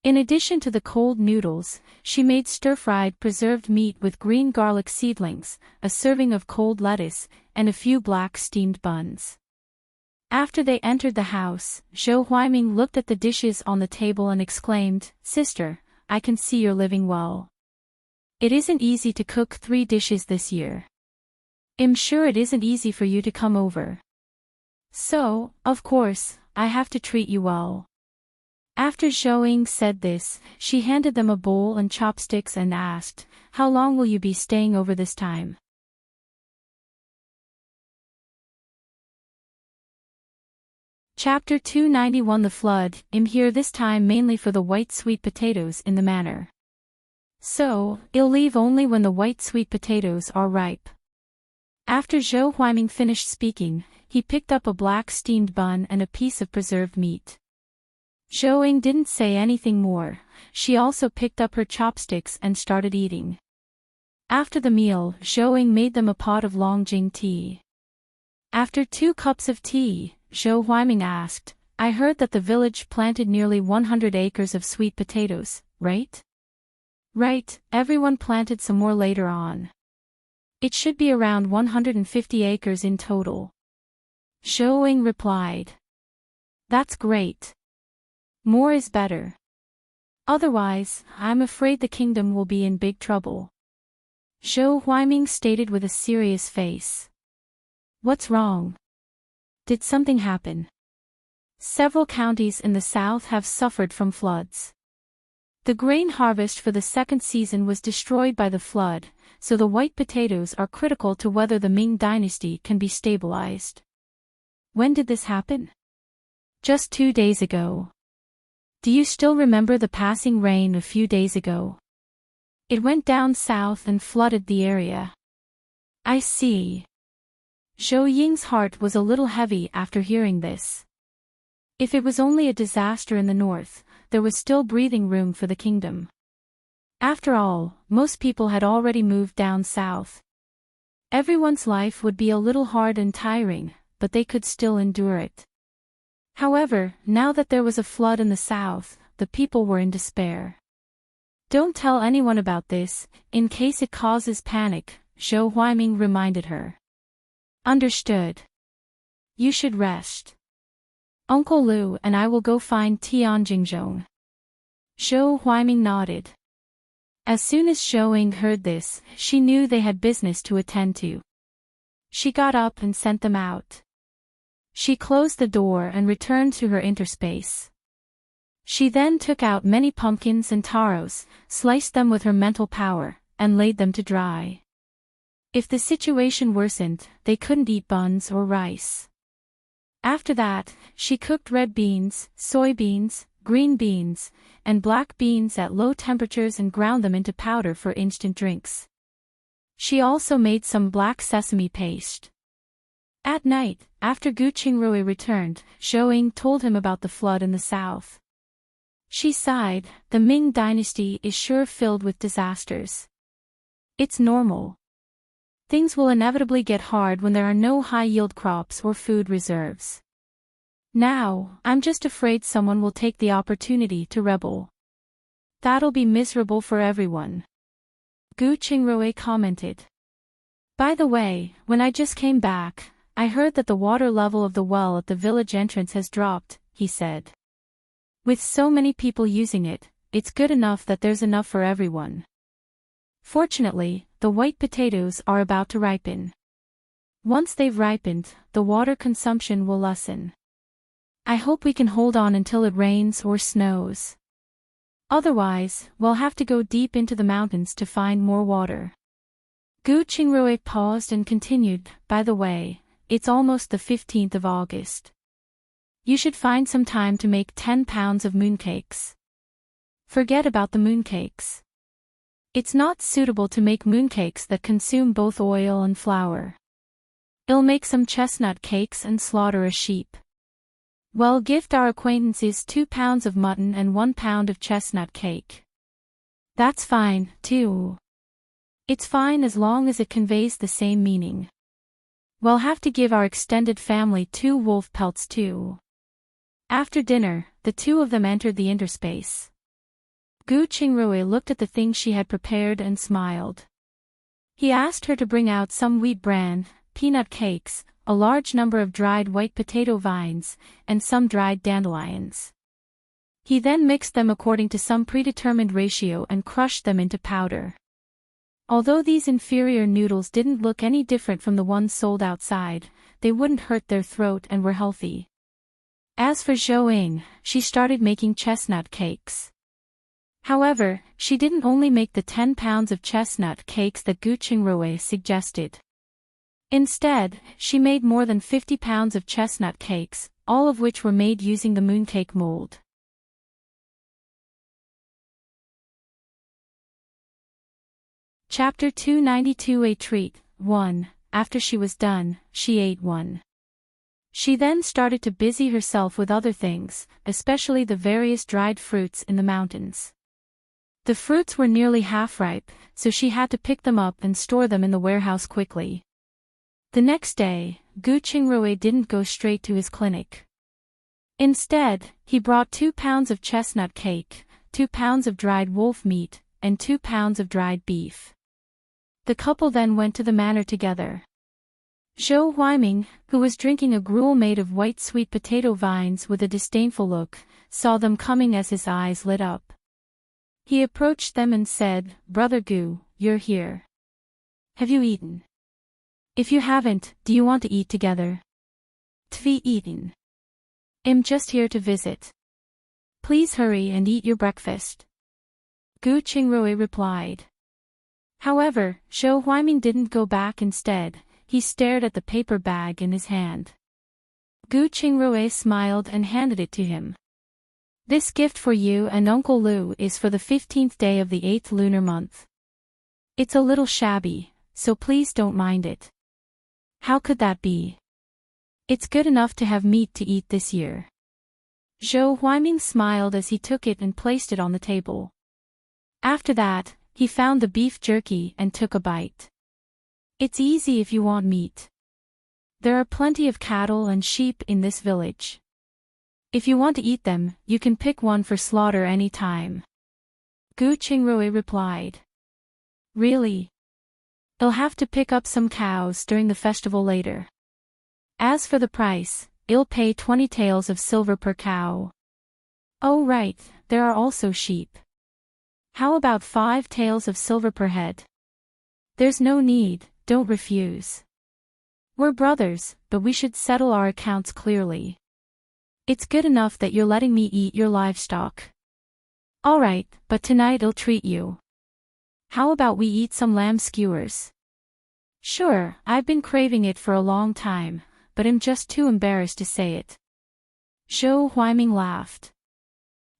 In addition to the cold noodles, she made stir-fried preserved meat with green garlic seedlings, a serving of cold lettuce, and a few black steamed buns. After they entered the house, Zhou Weiming looked at the dishes on the table and exclaimed, "Sister, I can see you're living well. It isn't easy to cook 3 dishes this year. I'm sure it isn't easy for you to come over. So, of course, I have to treat you well." After Zhou said this, she handed them a bowl and chopsticks and asked, "How long will you be staying over this time?" Chapter 291 The Flood. I'm here this time mainly for the white sweet potatoes in the manor. So, I'll leave only when the white sweet potatoes are ripe. After Zhou Weiming finished speaking, he picked up a black steamed bun and a piece of preserved meat. Zhou didn't say anything more. She also picked up her chopsticks and started eating. After the meal, Zhou made them a pot of Longjing tea. After 2 cups of tea, Zhou Weiming asked, "I heard that the village planted nearly 100 acres of sweet potatoes, right?" "Right, everyone planted some more later on. It should be around 150 acres in total," Zhou replied. "That's great. More is better. Otherwise, I'm afraid the kingdom will be in big trouble," Zhou Weiming stated with a serious face. "What's wrong? Did something happen?" Several counties in the south have suffered from floods. The grain harvest for the second season was destroyed by the flood, so the white potatoes are critical to whether the Ming dynasty can be stabilized. "When did this happen?" "Just 2 days ago. Do you still remember the passing rain a few days ago? It went down south and flooded the area." "I see." Zhou Ying's heart was a little heavy after hearing this. If it was only a disaster in the north, there was still breathing room for the kingdom. After all, most people had already moved down south. Everyone's life would be a little hard and tiring, but they could still endure it. However, now that there was a flood in the south, the people were in despair. "Don't tell anyone about this, in case it causes panic," Zhou Weiming reminded her. "Understood. You should rest. Uncle Lu and I will go find Tianjinzhong." Zhou Weiming nodded. As soon as Zhou heard this, she knew they had business to attend to. She got up and sent them out. She closed the door and returned to her interspace. She then took out many pumpkins and taros, sliced them with her mental power, and laid them to dry. If the situation worsened, they couldn't eat buns or rice. After that, she cooked red beans, soybeans, green beans, and black beans at low temperatures and ground them into powder for instant drinks. She also made some black sesame paste. At night, after Gu Qingrui returned, Zhou told him about the flood in the south. She sighed, the Ming dynasty is sure filled with disasters. It's normal. Things will inevitably get hard when there are no high-yield crops or food reserves. Now, I'm just afraid someone will take the opportunity to rebel. That'll be miserable for everyone. Gu Qingrui commented. By the way, when I just came back, I heard that the water level of the well at the village entrance has dropped, he said. With so many people using it, it's good enough that there's enough for everyone. Fortunately, the white potatoes are about to ripen. Once they've ripened, the water consumption will lessen. I hope we can hold on until it rains or snows. Otherwise, we'll have to go deep into the mountains to find more water. Gu Qingrui paused and continued, by the way, it's almost the 15th of August. You should find some time to make 10 pounds of mooncakes. Forget about the mooncakes. It's not suitable to make mooncakes that consume both oil and flour. I'll make some chestnut cakes and slaughter a sheep. Well, gift our acquaintances 2 pounds of mutton and 1 pound of chestnut cake. That's fine, too. It's fine as long as it conveys the same meaning. We'll have to give our extended family 2 wolf pelts too. After dinner, the two of them entered the interspace. Gu Qingrui looked at the things she had prepared and smiled. He asked her to bring out some wheat bran, peanut cakes, a large number of dried white potato vines, and some dried dandelions. He then mixed them according to some predetermined ratio and crushed them into powder. Although these inferior noodles didn't look any different from the ones sold outside, they wouldn't hurt their throat and were healthy. As for Zhou Ying, she started making chestnut cakes. However, she didn't only make the 10 pounds of chestnut cakes that Gu Qingrui suggested. Instead, she made more than 50 pounds of chestnut cakes, all of which were made using the mooncake mold. Chapter 292 A Treat, 1. After she was done, she ate one. She then started to busy herself with other things, especially the various dried fruits in the mountains. The fruits were nearly half-ripe, so she had to pick them up and store them in the warehouse quickly. The next day, Gu Qingrui didn't go straight to his clinic. Instead, he brought 2 pounds of chestnut cake, 2 pounds of dried wolf meat, and 2 pounds of dried beef. The couple then went to the manor together. Zhou Huaiming, who was drinking a gruel made of white sweet potato vines with a disdainful look, saw them coming as his eyes lit up. He approached them and said, "Brother Gu, you're here. Have you eaten? If you haven't, do you want to eat together?" "Tvi eaten. I'm just here to visit. Please hurry and eat your breakfast," Gu Qingrui replied. However, Zhou Huaiming didn't go back. Instead, he stared at the paper bag in his hand. Gu Qingrui smiled and handed it to him. "This gift for you and Uncle Lu is for the 15th day of the 8th lunar month. It's a little shabby, so please don't mind it." "How could that be? It's good enough to have meat to eat this year." Zhou Huaiming smiled as he took it and placed it on the table. After that, he found the beef jerky and took a bite. "It's easy if you want meat. There are plenty of cattle and sheep in this village. If you want to eat them, you can pick one for slaughter any time," Gu Qingrui replied. "Really? I'll have to pick up some cows during the festival later. As for the price, I'll pay 20 taels of silver per cow." "Oh right, there are also sheep. How about 5 taels of silver per head?" "There's no need, don't refuse. We're brothers, but we should settle our accounts clearly. It's good enough that you're letting me eat your livestock. Alright, but tonight I'll treat you. How about we eat some lamb skewers?" "Sure, I've been craving it for a long time, but I'm just too embarrassed to say it." Zhou Huaiming laughed.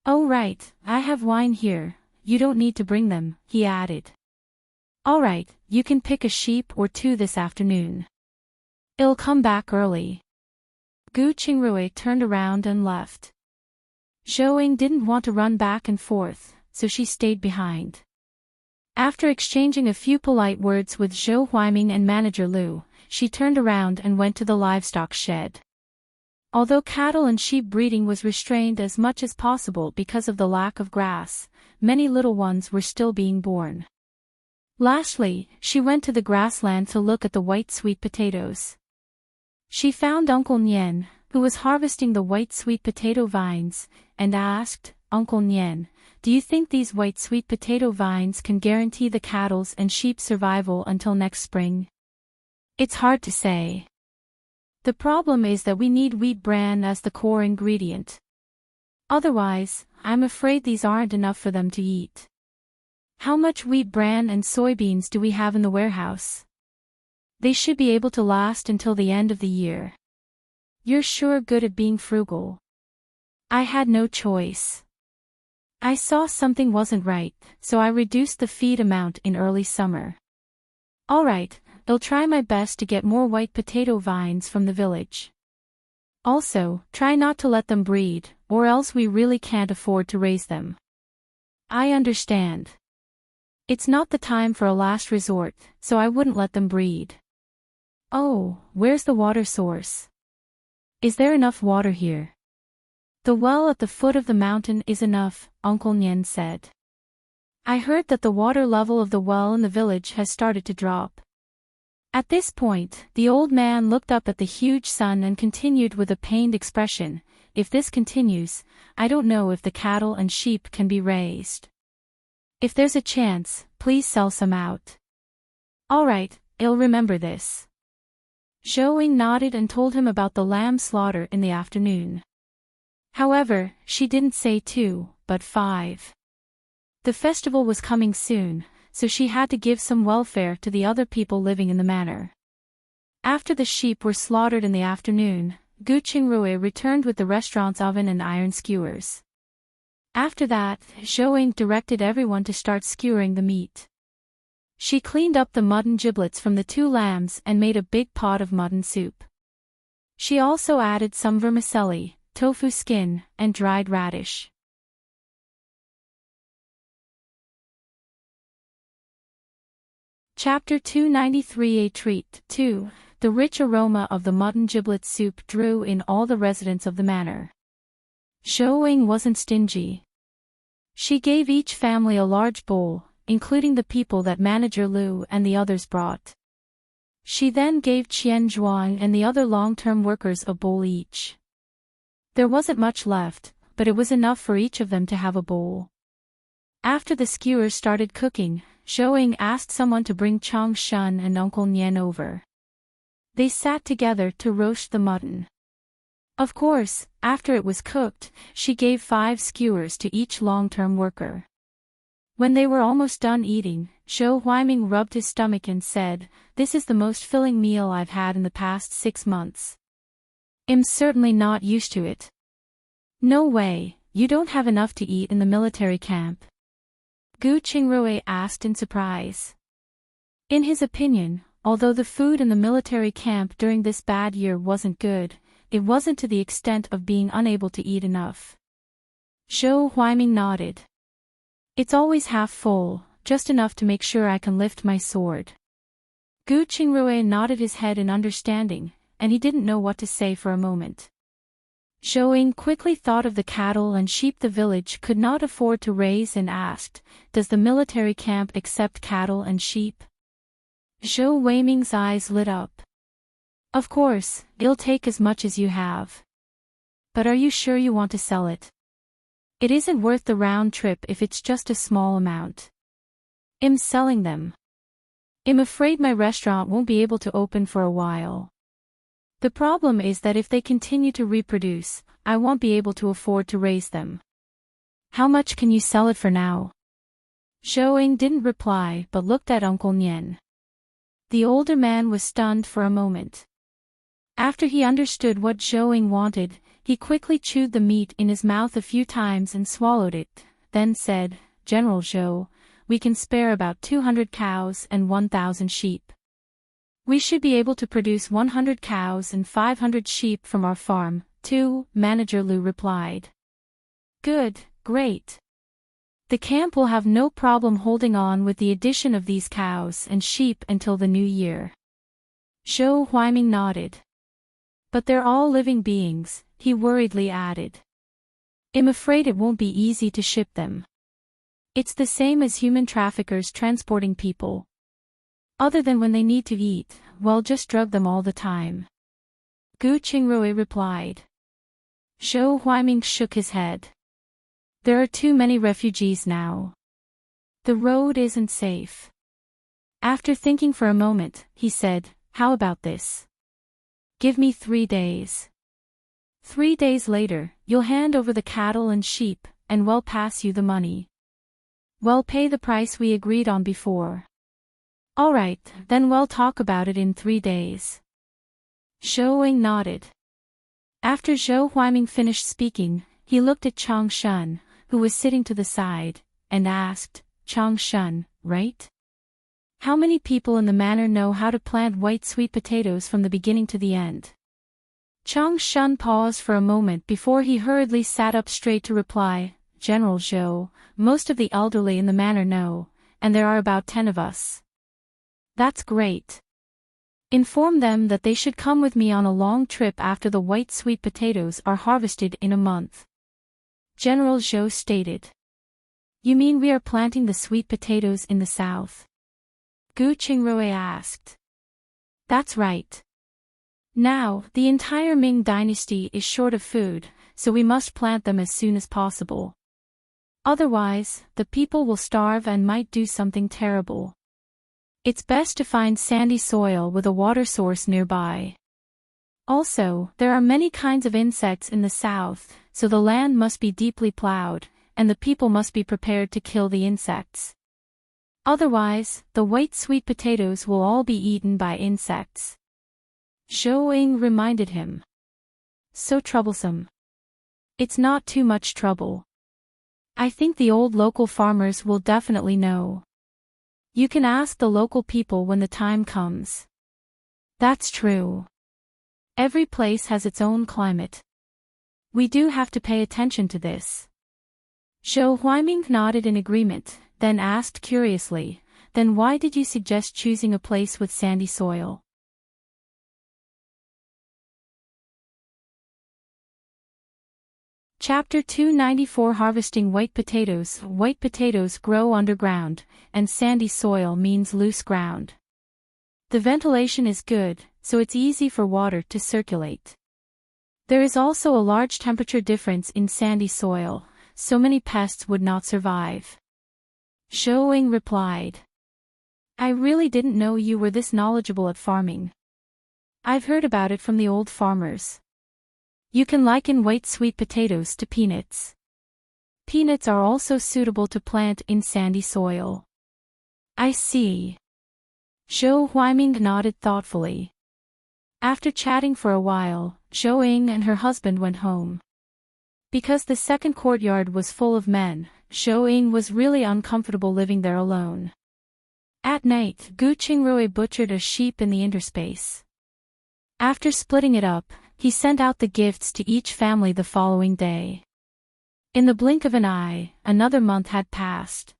"Oh right, I have wine here, you don't need to bring them," he added. "Alright, you can pick a sheep or 2 this afternoon. I'll come back early." Gu Qingrui turned around and left. Zhou didn't want to run back and forth, so she stayed behind. After exchanging a few polite words with Zhou Huaiming and Manager Lu, she turned around and went to the livestock shed. Although cattle and sheep breeding was restrained as much as possible because of the lack of grass, many little ones were still being born. Lastly, she went to the grassland to look at the white sweet potatoes. She found Uncle Nian, who was harvesting the white sweet potato vines, and asked, "Uncle Nian, do you think these white sweet potato vines can guarantee the cattle's and sheep's survival until next spring?" "It's hard to say. The problem is that we need wheat bran as the core ingredient. Otherwise, I'm afraid these aren't enough for them to eat." "How much wheat bran and soybeans do we have in the warehouse?" "They should be able to last until the end of the year." "You're sure good at being frugal." "I had no choice. I saw something wasn't right, so I reduced the feed amount in early summer." "All right, I'll try my best to get more white potato vines from the village. Also, try not to let them breed, or else we really can't afford to raise them." "I understand. It's not the time for a last resort, so I wouldn't let them breed." "Oh, where's the water source? Is there enough water here?" "The well at the foot of the mountain is enough," Uncle Nian said. "I heard that the water level of the well in the village has started to drop." At this point, the old man looked up at the huge sun and continued with a pained expression, "If this continues, I don't know if the cattle and sheep can be raised. If there's a chance, please sell some out." "All right, I'll remember this." Zhou nodded and told him about the lamb slaughter in the afternoon. However, she didn't say 2, but 5. The festival was coming soon, so she had to give some welfare to the other people living in the manor. After the sheep were slaughtered in the afternoon, Gu Qingrui returned with the restaurant's oven and iron skewers. After that, Zhou directed everyone to start skewering the meat. She cleaned up the mutton giblets from the 2 lambs and made a big pot of mutton soup. She also added some vermicelli, tofu skin, and dried radish. Chapter 293 A Treat 2. The rich aroma of the mutton giblet soup drew in all the residents of the manor. Zhou wasn't stingy. She gave each family a large bowl, including the people that Manager Lu and the others brought. She then gave Qian Zhuang and the other long-term workers a bowl each. There wasn't much left, but it was enough for each of them to have a bowl. After the skewers started cooking, Zhou asked someone to bring Chang Shun and Uncle Nian over. They sat together to roast the mutton. Of course, after it was cooked, she gave 5 skewers to each long-term worker. When they were almost done eating, Zhou Huaiming rubbed his stomach and said, "This is the most filling meal I've had in the past 6 months. I'm certainly not used to it." "No way, you don't have enough to eat in the military camp?" Gu Qingrui asked in surprise. In his opinion, although the food in the military camp during this bad year wasn't good, it wasn't to the extent of being unable to eat enough. Zhou Huaiming nodded. "It's always half full, just enough to make sure I can lift my sword." Gu Qingrui nodded his head in understanding, and he didn't know what to say for a moment. Zhou quickly thought of the cattle and sheep the village could not afford to raise and asked, "Does the military camp accept cattle and sheep?" Zhou Huaiming's eyes lit up. "Of course, it'll take as much as you have. But are you sure you want to sell it? It isn't worth the round trip if it's just a small amount." "I'm selling them. I'm afraid my restaurant won't be able to open for a while. The problem is that if they continue to reproduce, I won't be able to afford to raise them." "How much can you sell it for now?" Zhou didn't reply but looked at Uncle Nian. The older man was stunned for a moment. After he understood what Zhou wanted, he quickly chewed the meat in his mouth a few times and swallowed it, then said, "General Zhou, we can spare about 200 cows and 1,000 sheep. We should be able to produce 100 cows and 500 sheep from our farm, too," Manager Lu replied. Good, great. The camp will have no problem holding on with the addition of these cows and sheep until the new year. Heartwarming nodded. But they're all living beings, he worriedly added. I'm afraid it won't be easy to ship them. It's the same as human traffickers transporting people. Other than when they need to eat, well, just drug them all the time. Gu Qingrui replied. Heartwarming shook his head. There are too many refugees now. The road isn't safe. After thinking for a moment, he said, how about this? Give me 3 days. 3 days later, you'll hand over the cattle and sheep, and we'll pass you the money. We'll pay the price we agreed on before. All right, then we'll talk about it in 3 days. Zhou nodded. After Heartwarming finished speaking, he looked at Chang Shun, who was sitting to the side, and asked, Chang Shun, right? How many people in the manor know how to plant white sweet potatoes from the beginning to the end? Chang Shun paused for a moment before he hurriedly sat up straight to reply, General Zhou, most of the elderly in the manor know, and there are about 10 of us. That's great. Inform them that they should come with me on a long trip after the white sweet potatoes are harvested in a month. General Zhou stated. You mean we are planting the sweet potatoes in the south? Gu Qingrui asked. That's right. Now, the entire Ming dynasty is short of food, so we must plant them as soon as possible. Otherwise, the people will starve and might do something terrible. It's best to find sandy soil with a water source nearby. Also, there are many kinds of insects in the south, so the land must be deeply plowed, and the people must be prepared to kill the insects. Otherwise, the white sweet potatoes will all be eaten by insects. Zhou reminded him. So troublesome. It's not too much trouble. I think the old local farmers will definitely know. You can ask the local people when the time comes. That's true. Every place has its own climate. We do have to pay attention to this. Heartwarming nodded in agreement, then asked curiously, then why did you suggest choosing a place with sandy soil? Chapter 294 Harvesting White Potatoes. White potatoes grow underground, and sandy soil means loose ground. The ventilation is good, so it's easy for water to circulate. There is also a large temperature difference in sandy soil, so many pests would not survive. Zhou replied. I really didn't know you were this knowledgeable at farming. I've heard about it from the old farmers. You can liken white sweet potatoes to peanuts. Peanuts are also suitable to plant in sandy soil. I see. Heartwarming nodded thoughtfully. After chatting for a while, Zhou and her husband went home. Because the second courtyard was full of men, Zhou was really uncomfortable living there alone. At night, Gu Qingrui butchered a sheep in the interspace. After splitting it up, he sent out the gifts to each family the following day. In the blink of an eye, another month had passed.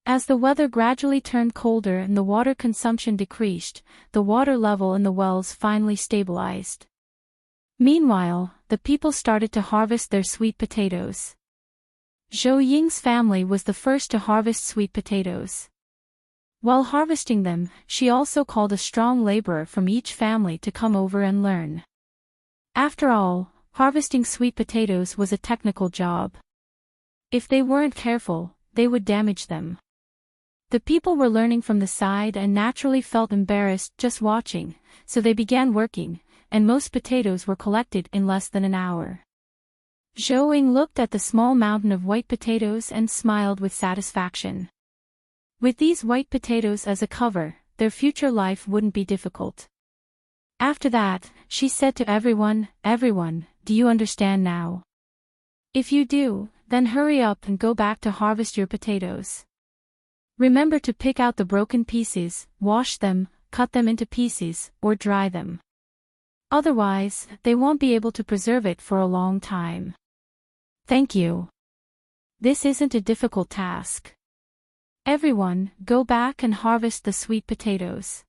As the weather gradually turned colder and the water consumption decreased, the water level in the wells finally stabilized. Meanwhile, the people started to harvest their sweet potatoes. Zhou Ying's family was the first to harvest sweet potatoes. While harvesting them, she also called a strong laborer from each family to come over and learn. After all, harvesting sweet potatoes was a technical job. If they weren't careful, they would damage them. The people were learning from the side and naturally felt embarrassed just watching, so they began working, and most potatoes were collected in less than an hour. Zhou looked at the small mountain of white potatoes and smiled with satisfaction. With these white potatoes as a cover, their future life wouldn't be difficult. After that, she said to everyone, do you understand now? If you do, then hurry up and go back to harvest your potatoes. Remember to pick out the broken pieces, wash them, cut them into pieces, or dry them. Otherwise, they won't be able to preserve it for a long time. Thank you. This isn't a difficult task. Everyone, go back and harvest the sweet potatoes.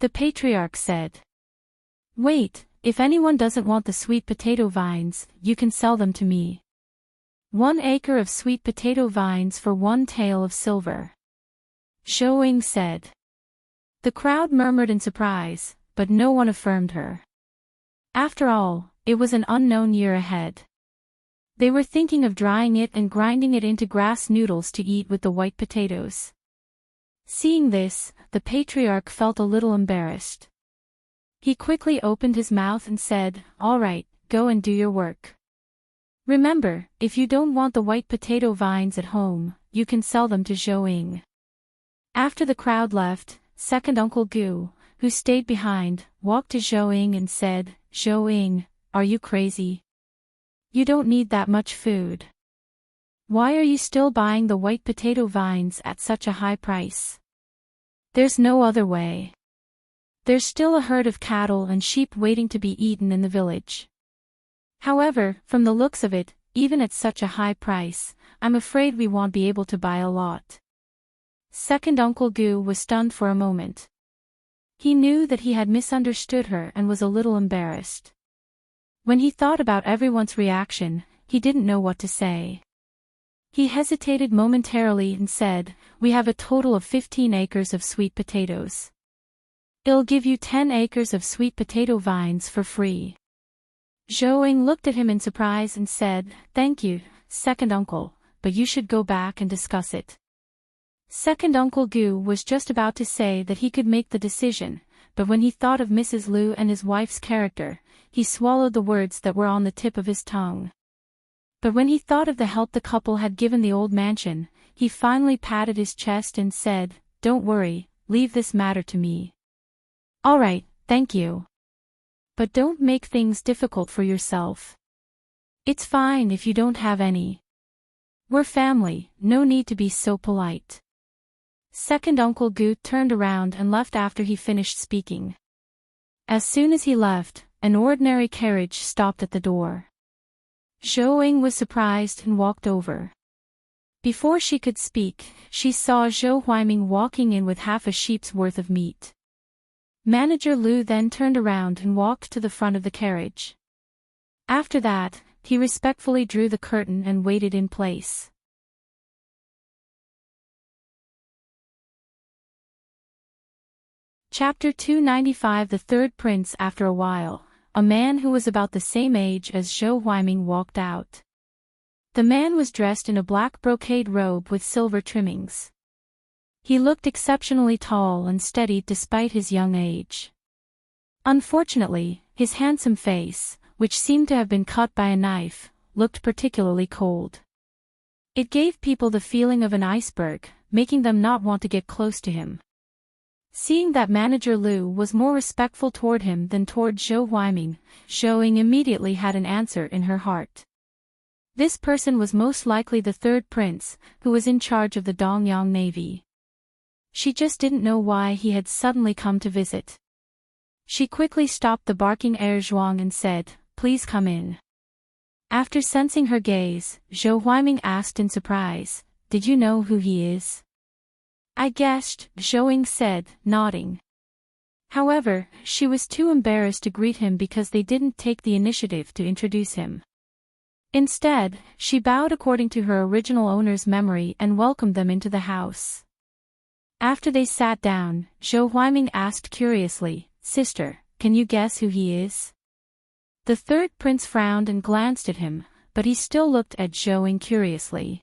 The patriarch said. Wait, if anyone doesn't want the sweet potato vines, you can sell them to me. 1 acre of sweet potato vines for 1 tael of silver. Zhou said. The crowd murmured in surprise, but no one affirmed her. After all, it was an unknown year ahead. They were thinking of drying it and grinding it into grass noodles to eat with the white potatoes. Seeing this, the patriarch felt a little embarrassed. He quickly opened his mouth and said, All right, go and do your work. Remember, if you don't want the white potato vines at home, you can sell them to Zhou. After the crowd left, second Uncle Gu, who stayed behind, walked to Zhou and said, Zhou, are you crazy? You don't need that much food. Why are you still buying the white potato vines at such a high price? There's no other way. There's still a herd of cattle and sheep waiting to be eaten in the village. However, from the looks of it, even at such a high price, I'm afraid we won't be able to buy a lot. Second Uncle Gu was stunned for a moment. He knew that he had misunderstood her and was a little embarrassed. When he thought about everyone's reaction, he didn't know what to say. He hesitated momentarily and said, We have a total of 15 acres of sweet potatoes. I'll give you 10 acres of sweet potato vines for free. Zhou looked at him in surprise and said, Thank you, second uncle, but you should go back and discuss it. Second Uncle Gu was just about to say that he could make the decision, but when he thought of Mrs. Liu and his wife's character, he swallowed the words that were on the tip of his tongue. But when he thought of the help the couple had given the old mansion, he finally patted his chest and said, Don't worry, leave this matter to me. All right, thank you. But don't make things difficult for yourself. It's fine if you don't have any. We're family, no need to be so polite. Second Uncle Gu turned around and left after he finished speaking. As soon as he left, an ordinary carriage stopped at the door. Zhou was surprised and walked over. Before she could speak, she saw Heartwarming walking in with half a sheep's worth of meat. Manager Liu then turned around and walked to the front of the carriage. After that, he respectfully drew the curtain and waited in place. Chapter 295 The Third Prince. After a while, a man who was about the same age as Heartwarming walked out. The man was dressed in a black brocade robe with silver trimmings. He looked exceptionally tall and steady despite his young age. Unfortunately, his handsome face, which seemed to have been cut by a knife, looked particularly cold. It gave people the feeling of an iceberg, making them not want to get close to him. Seeing that Manager Liu was more respectful toward him than toward Heartwarming, Zhou immediately had an answer in her heart. This person was most likely the third prince, who was in charge of the Dongyang Navy. She just didn't know why he had suddenly come to visit. She quickly stopped the barking Zhuang and said, Please come in. After sensing her gaze, Heartwarming asked in surprise, Did you know who he is? I guessed, Zhou said, nodding. However, she was too embarrassed to greet him because they didn't take the initiative to introduce him. Instead, she bowed according to her original owner's memory and welcomed them into the house. After they sat down, Heartwarming asked curiously, Sister, can you guess who he is? The third prince frowned and glanced at him, but he still looked at Zhou curiously.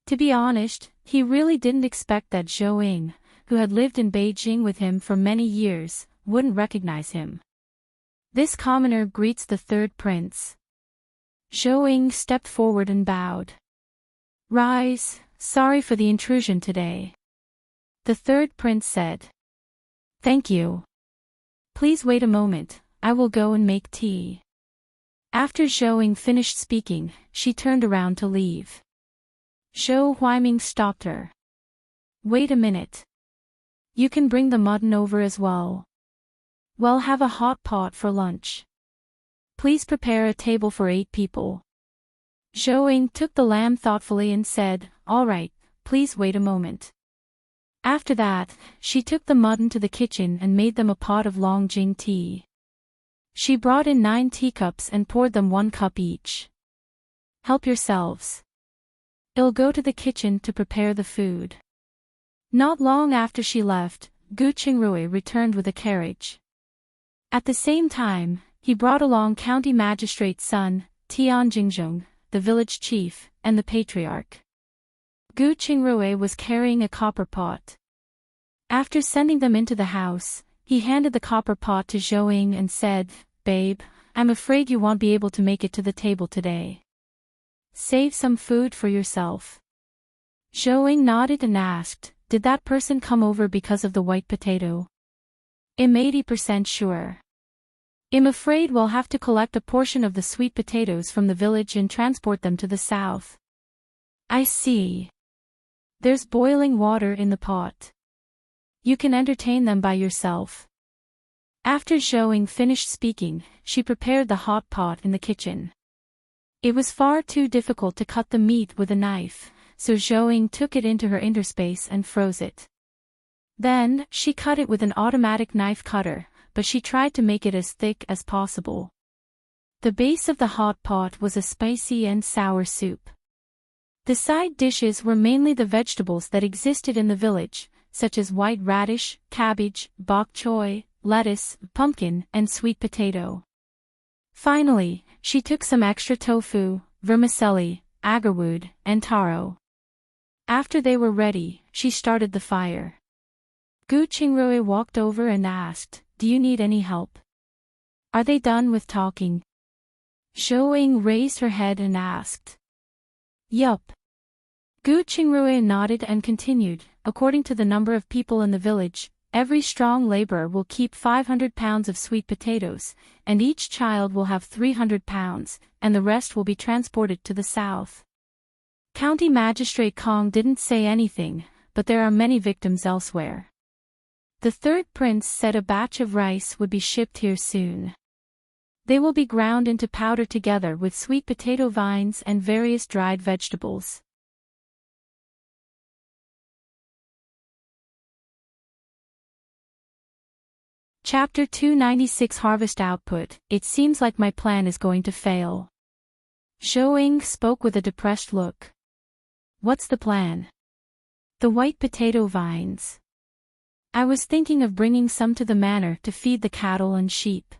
To be honest, he really didn't expect that Zhou, who had lived in Beijing with him for many years, wouldn't recognize him. This commoner greets the third prince. Zhou stepped forward and bowed. Rise, sorry for the intrusion today. The third prince said. Thank you. Please wait a moment, I will go and make tea. After Zhou finished speaking, she turned around to leave. Heartwarming stopped her. Wait a minute. You can bring the mutton over as well. We'll have a hot pot for lunch. Please prepare a table for 8 people. Zhou took the lamb thoughtfully and said, "All right, please wait a moment." After that, she took the mutton to the kitchen and made them a pot of long jing tea. She brought in 9 teacups and poured them 1 cup each. "Help yourselves. I'll go to the kitchen to prepare the food." Not long after she left, Gu Qingrui returned with a carriage. At the same time, he brought along County Magistrate's son, Tian Jingzhong, the village chief, and the patriarch. Gu Qingrui was carrying a copper pot. After sending them into the house, he handed the copper pot to Zhou and said, "Babe, I'm afraid you won't be able to make it to the table today. Save some food for yourself." Zhou nodded and asked, "Did that person come over because of the white potato?" "I'm 80% sure. I'm afraid we'll have to collect a portion of the sweet potatoes from the village and transport them to the south." "I see. There's boiling water in the pot. You can entertain them by yourself." After Zhou finished speaking, she prepared the hot pot in the kitchen. It was far too difficult to cut the meat with a knife, so Zhou took it into her interspace and froze it. Then, she cut it with an automatic knife cutter, but she tried to make it as thick as possible. The base of the hot pot was a spicy and sour soup. The side dishes were mainly the vegetables that existed in the village, such as white radish, cabbage, bok choy, lettuce, pumpkin, and sweet potato. Finally, she took some extra tofu, vermicelli, agarwood, and taro. After they were ready, she started the fire. Gu Qingrui walked over and asked, "Do you need any help? Are they done with talking?" Zhou raised her head and asked. "Yup." Gu Qingrui nodded and continued, "According to the number of people in the village, every strong laborer will keep 500 pounds of sweet potatoes, and each child will have 300 pounds, and the rest will be transported to the south." County Magistrate Kong didn't say anything, but there are many victims elsewhere. The third prince said a batch of rice would be shipped here soon. They will be ground into powder together with sweet potato vines and various dried vegetables. Chapter 296 Harvest Output. It seems like my plan is going to fail. Zhou spoke with a depressed look. "What's the plan?" "The white potato vines. I was thinking of bringing some to the manor to feed the cattle and sheep.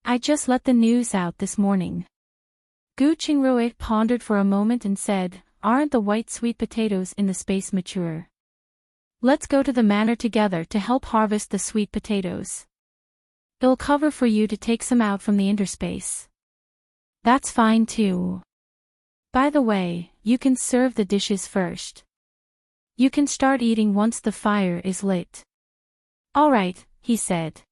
I just let the news out this morning." Gu Qingrui pondered for a moment and said, "Aren't the white sweet potatoes in the space mature? Let's go to the manor together to help harvest the sweet potatoes. It'll cover for you to take some out from the interspace." "That's fine too. By the way, you can serve the dishes first. You can start eating once the fire is lit." "All right," he said.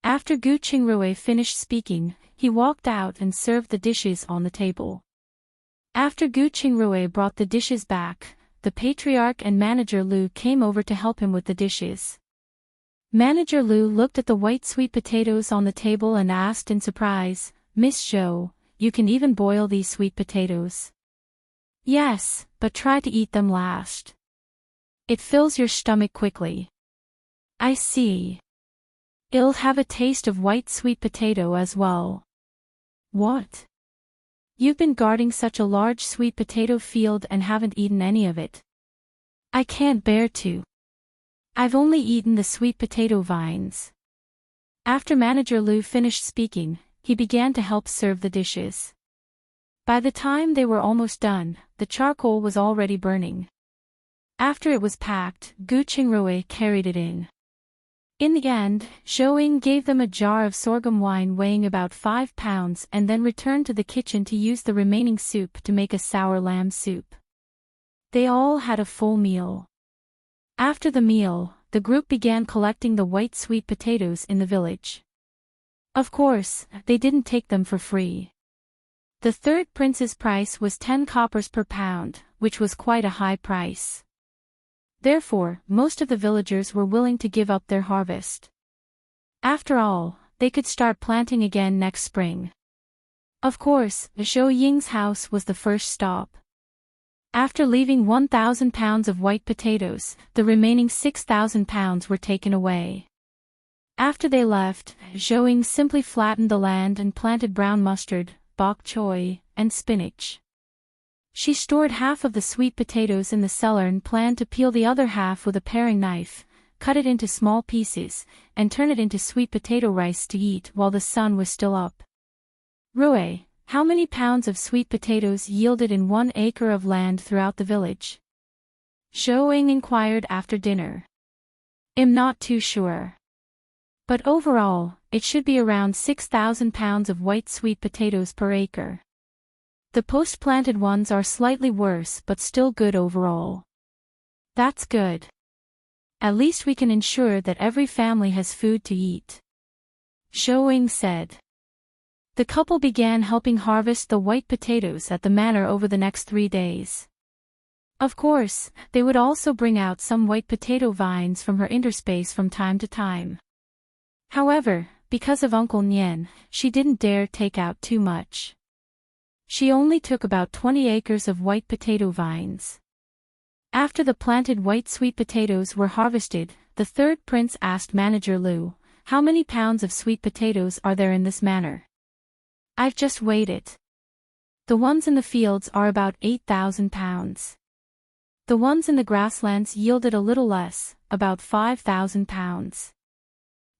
After Gu Qingrui finished speaking, he walked out and served the dishes on the table. After Gu Qingrui brought the dishes back, the patriarch and Manager Lu came over to help him with the dishes. Manager Lu looked at the white sweet potatoes on the table and asked in surprise, "Miss Zhou, you can even boil these sweet potatoes?" "Yes, but try to eat them last. It fills your stomach quickly." "I see. It'll have a taste of white sweet potato as well." "What? You've been guarding such a large sweet potato field and haven't eaten any of it?" "I can't bear to. I've only eaten the sweet potato vines." After Manager Lu finished speaking, he began to help serve the dishes. By the time they were almost done, the charcoal was already burning. After it was packed, Gu Qingrui carried it in. In the end, Zhou gave them a jar of sorghum wine weighing about 5 pounds and then returned to the kitchen to use the remaining soup to make a sour lamb soup. They all had a full meal. After the meal, the group began collecting the white sweet potatoes in the village. Of course, they didn't take them for free. The third prince's price was 10 coppers per pound, which was quite a high price. Therefore, most of the villagers were willing to give up their harvest. After all, they could start planting again next spring. Of course, Zhou Ying's house was the first stop. After leaving 1,000 pounds of white potatoes, the remaining 6,000 pounds were taken away. After they left, Zhou Ying simply flattened the land and planted brown mustard, bok choy, and spinach. She stored half of the sweet potatoes in the cellar and planned to peel the other half with a paring knife, cut it into small pieces, and turn it into sweet potato rice to eat while the sun was still up. Rue, how many pounds of sweet potatoes yielded in 1 acre of land throughout the village? Zhou Ying inquired after dinner. I'm not too sure. But overall, it should be around 6,000 pounds of white sweet potatoes per acre. The post-planted ones are slightly worse but still good overall. That's good. At least we can ensure that every family has food to eat. Zhou Ying said. The couple began helping harvest the white potatoes at the manor over the next 3 days. Of course, they would also bring out some white potato vines from her interspace from time to time. However, because of Uncle Nian, she didn't dare take out too much. She only took about 20 acres of white potato vines. After the planted white sweet potatoes were harvested, the third prince asked Manager Lu, "How many pounds of sweet potatoes are there in this manor?" "I've just weighed it. The ones in the fields are about 8,000 pounds. The ones in the grasslands yielded a little less, about 5,000 pounds.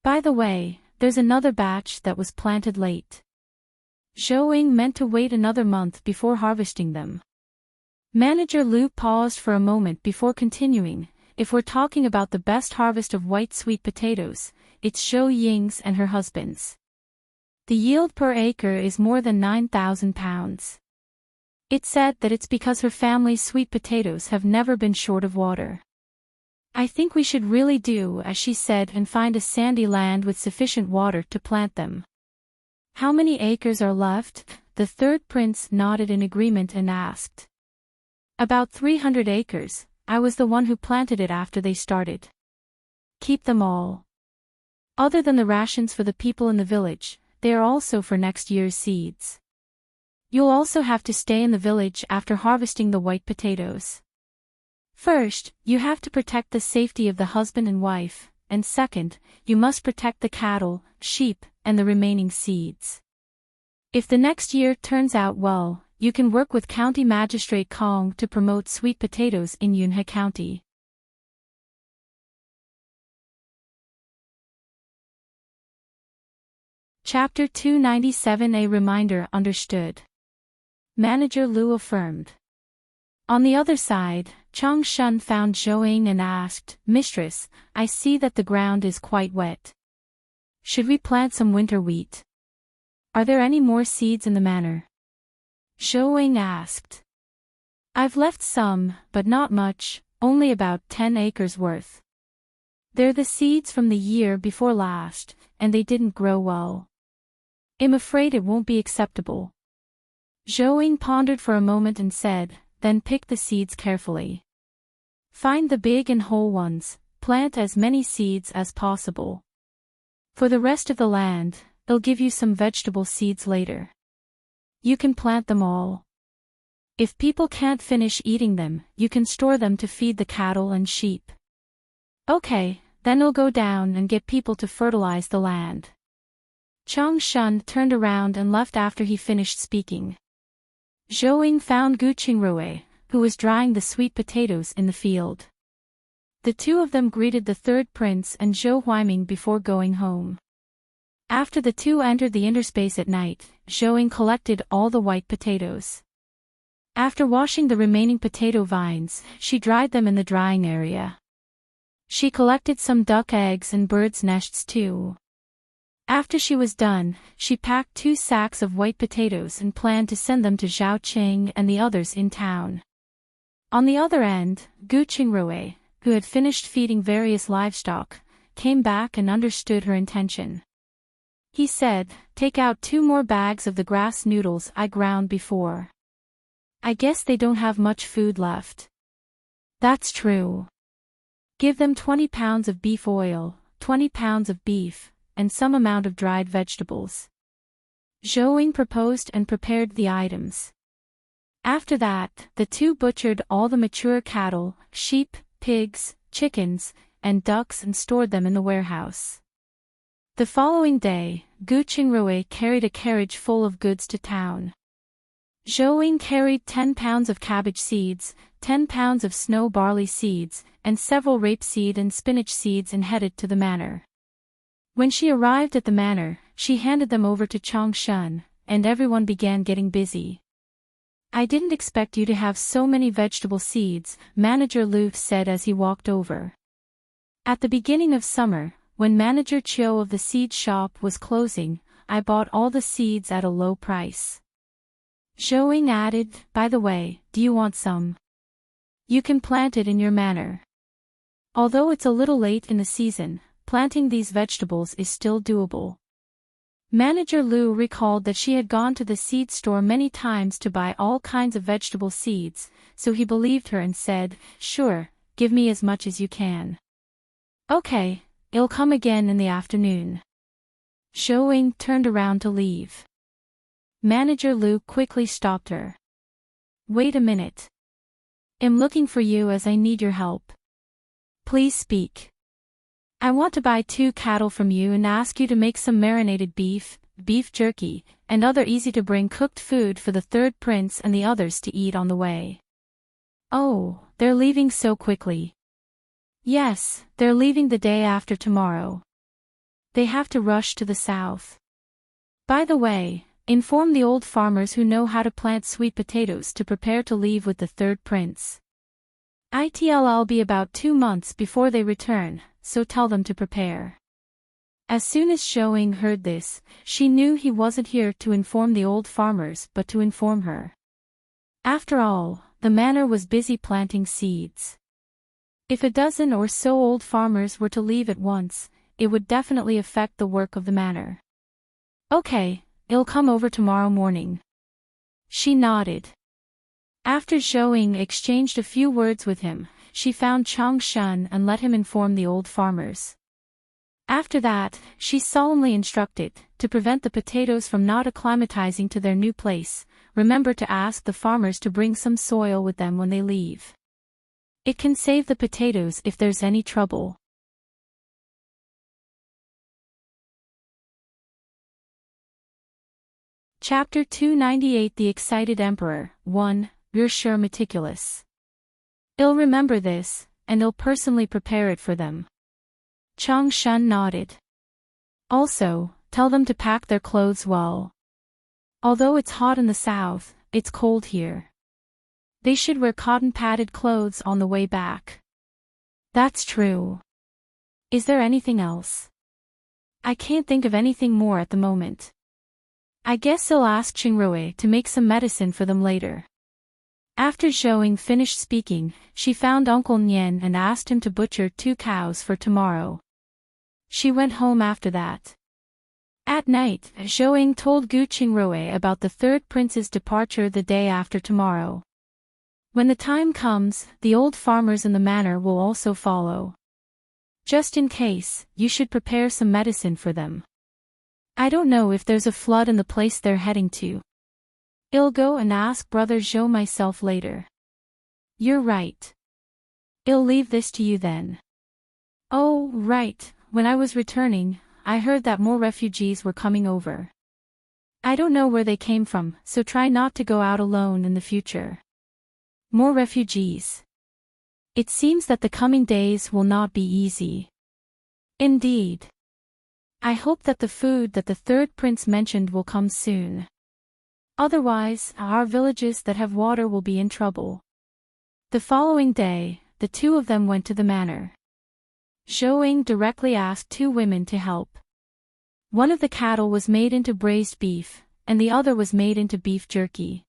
By the way, there's another batch that was planted late." Zhou Ying meant to wait another month before harvesting them. Manager Lu paused for a moment before continuing. "If we're talking about the best harvest of white sweet potatoes, it's Zhou Ying's and her husband's. The yield per acre is more than 9,000 pounds. It's said that it's because her family's sweet potatoes have never been short of water. I think we should really do as she said and find a sandy land with sufficient water to plant them." "How many acres are left?" The third prince nodded in agreement and asked. "About 300 acres, I was the one who planted it after they started." "Keep them all. Other than the rations for the people in the village, they are also for next year's seeds. You'll also have to stay in the village after harvesting the white potatoes. First, you have to protect the safety of the husband and wife, and second, you must protect the cattle, sheep, and the remaining seeds. If the next year turns out well, you can work with County Magistrate Kong to promote sweet potatoes in Yunhe County." Chapter 297 A Reminder Understood. Manager Lu affirmed. On the other side, Chang Shun found Zhou Ying and asked, "Mistress, I see that the ground is quite wet. Should we plant some winter wheat? Are there any more seeds in the manor?" Zhou Ying asked. "I've left some, but not much, only about 10 acres worth. They're the seeds from the year before last, and they didn't grow well. I'm afraid it won't be acceptable." Zhou Ying pondered for a moment and said, "Then pick the seeds carefully. Find the big and whole ones, plant as many seeds as possible. For the rest of the land, I'll give you some vegetable seeds later. You can plant them all. If people can't finish eating them, you can store them to feed the cattle and sheep." "Okay, then I'll go down and get people to fertilize the land." Chang Shun turned around and left after he finished speaking. Zhou Ying found Gu Qingrui, who was drying the sweet potatoes in the field. The two of them greeted the third prince and Zhou Huaiming before going home. After the two entered the interspace at night, Zhou Ying collected all the white potatoes. After washing the remaining potato vines, she dried them in the drying area. She collected some duck eggs and birds' nests too. After she was done, she packed 2 sacks of white potatoes and planned to send them to Zhao Qing and the others in town. On the other end, Gu Qingrui, who had finished feeding various livestock, came back and understood her intention. He said, "Take out 2 more bags of the grass noodles I ground before. I guess they don't have much food left." "That's true. Give them 20 pounds of beef oil, 20 pounds of beef, and some amount of dried vegetables." Zhou proposed and prepared the items. After that, the two butchered all the mature cattle, sheep, pigs, chickens, and ducks and stored them in the warehouse. The following day, Gu Qingrui carried a carriage full of goods to town. Zhou carried 10 pounds of cabbage seeds, 10 pounds of snow barley seeds, and several rapeseed and spinach seeds and headed to the manor. When she arrived at the manor, she handed them over to Changshan, and everyone began getting busy. "I didn't expect you to have so many vegetable seeds," Manager Lu said as he walked over. "At the beginning of summer, when Manager Chiu of the seed shop was closing, I bought all the seeds at a low price." Zhou added, "By the way, do you want some? You can plant it in your manor. Although it's a little late in the season, planting these vegetables is still doable." Manager Lu recalled that she had gone to the seed store many times to buy all kinds of vegetable seeds, so he believed her and said, "Sure, give me as much as you can." "Okay, it'll come again in the afternoon." Zhou turned around to leave. Manager Lu quickly stopped her. "Wait a minute. I'm looking for you as I need your help. Please speak. I want to buy 2 cattle from you and ask you to make some marinated beef, beef jerky, and other easy-to-bring cooked food for the third prince and the others to eat on the way." "Oh, they're leaving so quickly." "Yes, they're leaving the day after tomorrow. They have to rush to the south. By the way, inform the old farmers who know how to plant sweet potatoes to prepare to leave with the third prince. It'll be about 2 months before they return, so tell them to prepare." As soon as Zhou heard this, she knew he wasn't here to inform the old farmers but to inform her. After all, the manor was busy planting seeds. If a dozen or so old farmers were to leave at once, it would definitely affect the work of the manor. "Okay, it'll come over tomorrow morning." She nodded. After Zhou exchanged a few words with him, she found Changshan and let him inform the old farmers. After that, she solemnly instructed, to prevent the potatoes from not acclimatizing to their new place, remember to ask the farmers to bring some soil with them when they leave. It can save the potatoes if there's any trouble. Chapter 298 The Excited Emperor 1. You're sure meticulous. I'll remember this, and I'll personally prepare it for them. Changshan nodded. Also, tell them to pack their clothes well. Although it's hot in the south, it's cold here. They should wear cotton-padded clothes on the way back. That's true. Is there anything else? I can't think of anything more at the moment. I guess I'll ask Qingrui to make some medicine for them later. After Zhou finished speaking, she found Uncle Nian and asked him to butcher 2 cows for tomorrow. She went home after that. At night, Zhou told Gu Qingrui about the third prince's departure the day after tomorrow. When the time comes, the old farmers in the manor will also follow. Just in case, you should prepare some medicine for them. I don't know if there's a flood in the place they're heading to. I'll go and ask Brother Zhou myself later. You're right. I'll leave this to you then. Oh, right, when I was returning, I heard that more refugees were coming over. I don't know where they came from, so try not to go out alone in the future. More refugees. It seems that the coming days will not be easy. Indeed. I hope that the food that the third prince mentioned will come soon. Otherwise, our villages that have water will be in trouble. The following day, the two of them went to the manor. Zhou directly asked 2 women to help. One of the cattle was made into braised beef, and the other was made into beef jerky.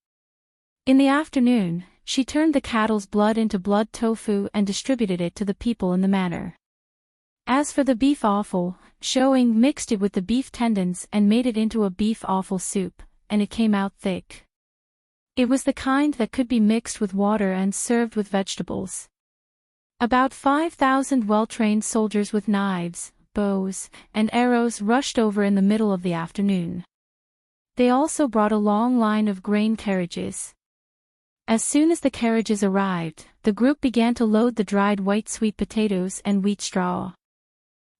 In the afternoon, she turned the cattle's blood into blood tofu and distributed it to the people in the manor. As for the beef offal, Zhou mixed it with the beef tendons and made it into a beef offal soup, and it came out thick. It was the kind that could be mixed with water and served with vegetables. About 5,000 well-trained soldiers with knives, bows, and arrows rushed over in the middle of the afternoon. They also brought a long line of grain carriages. As soon as the carriages arrived, the group began to load the dried white sweet potatoes and wheat straw.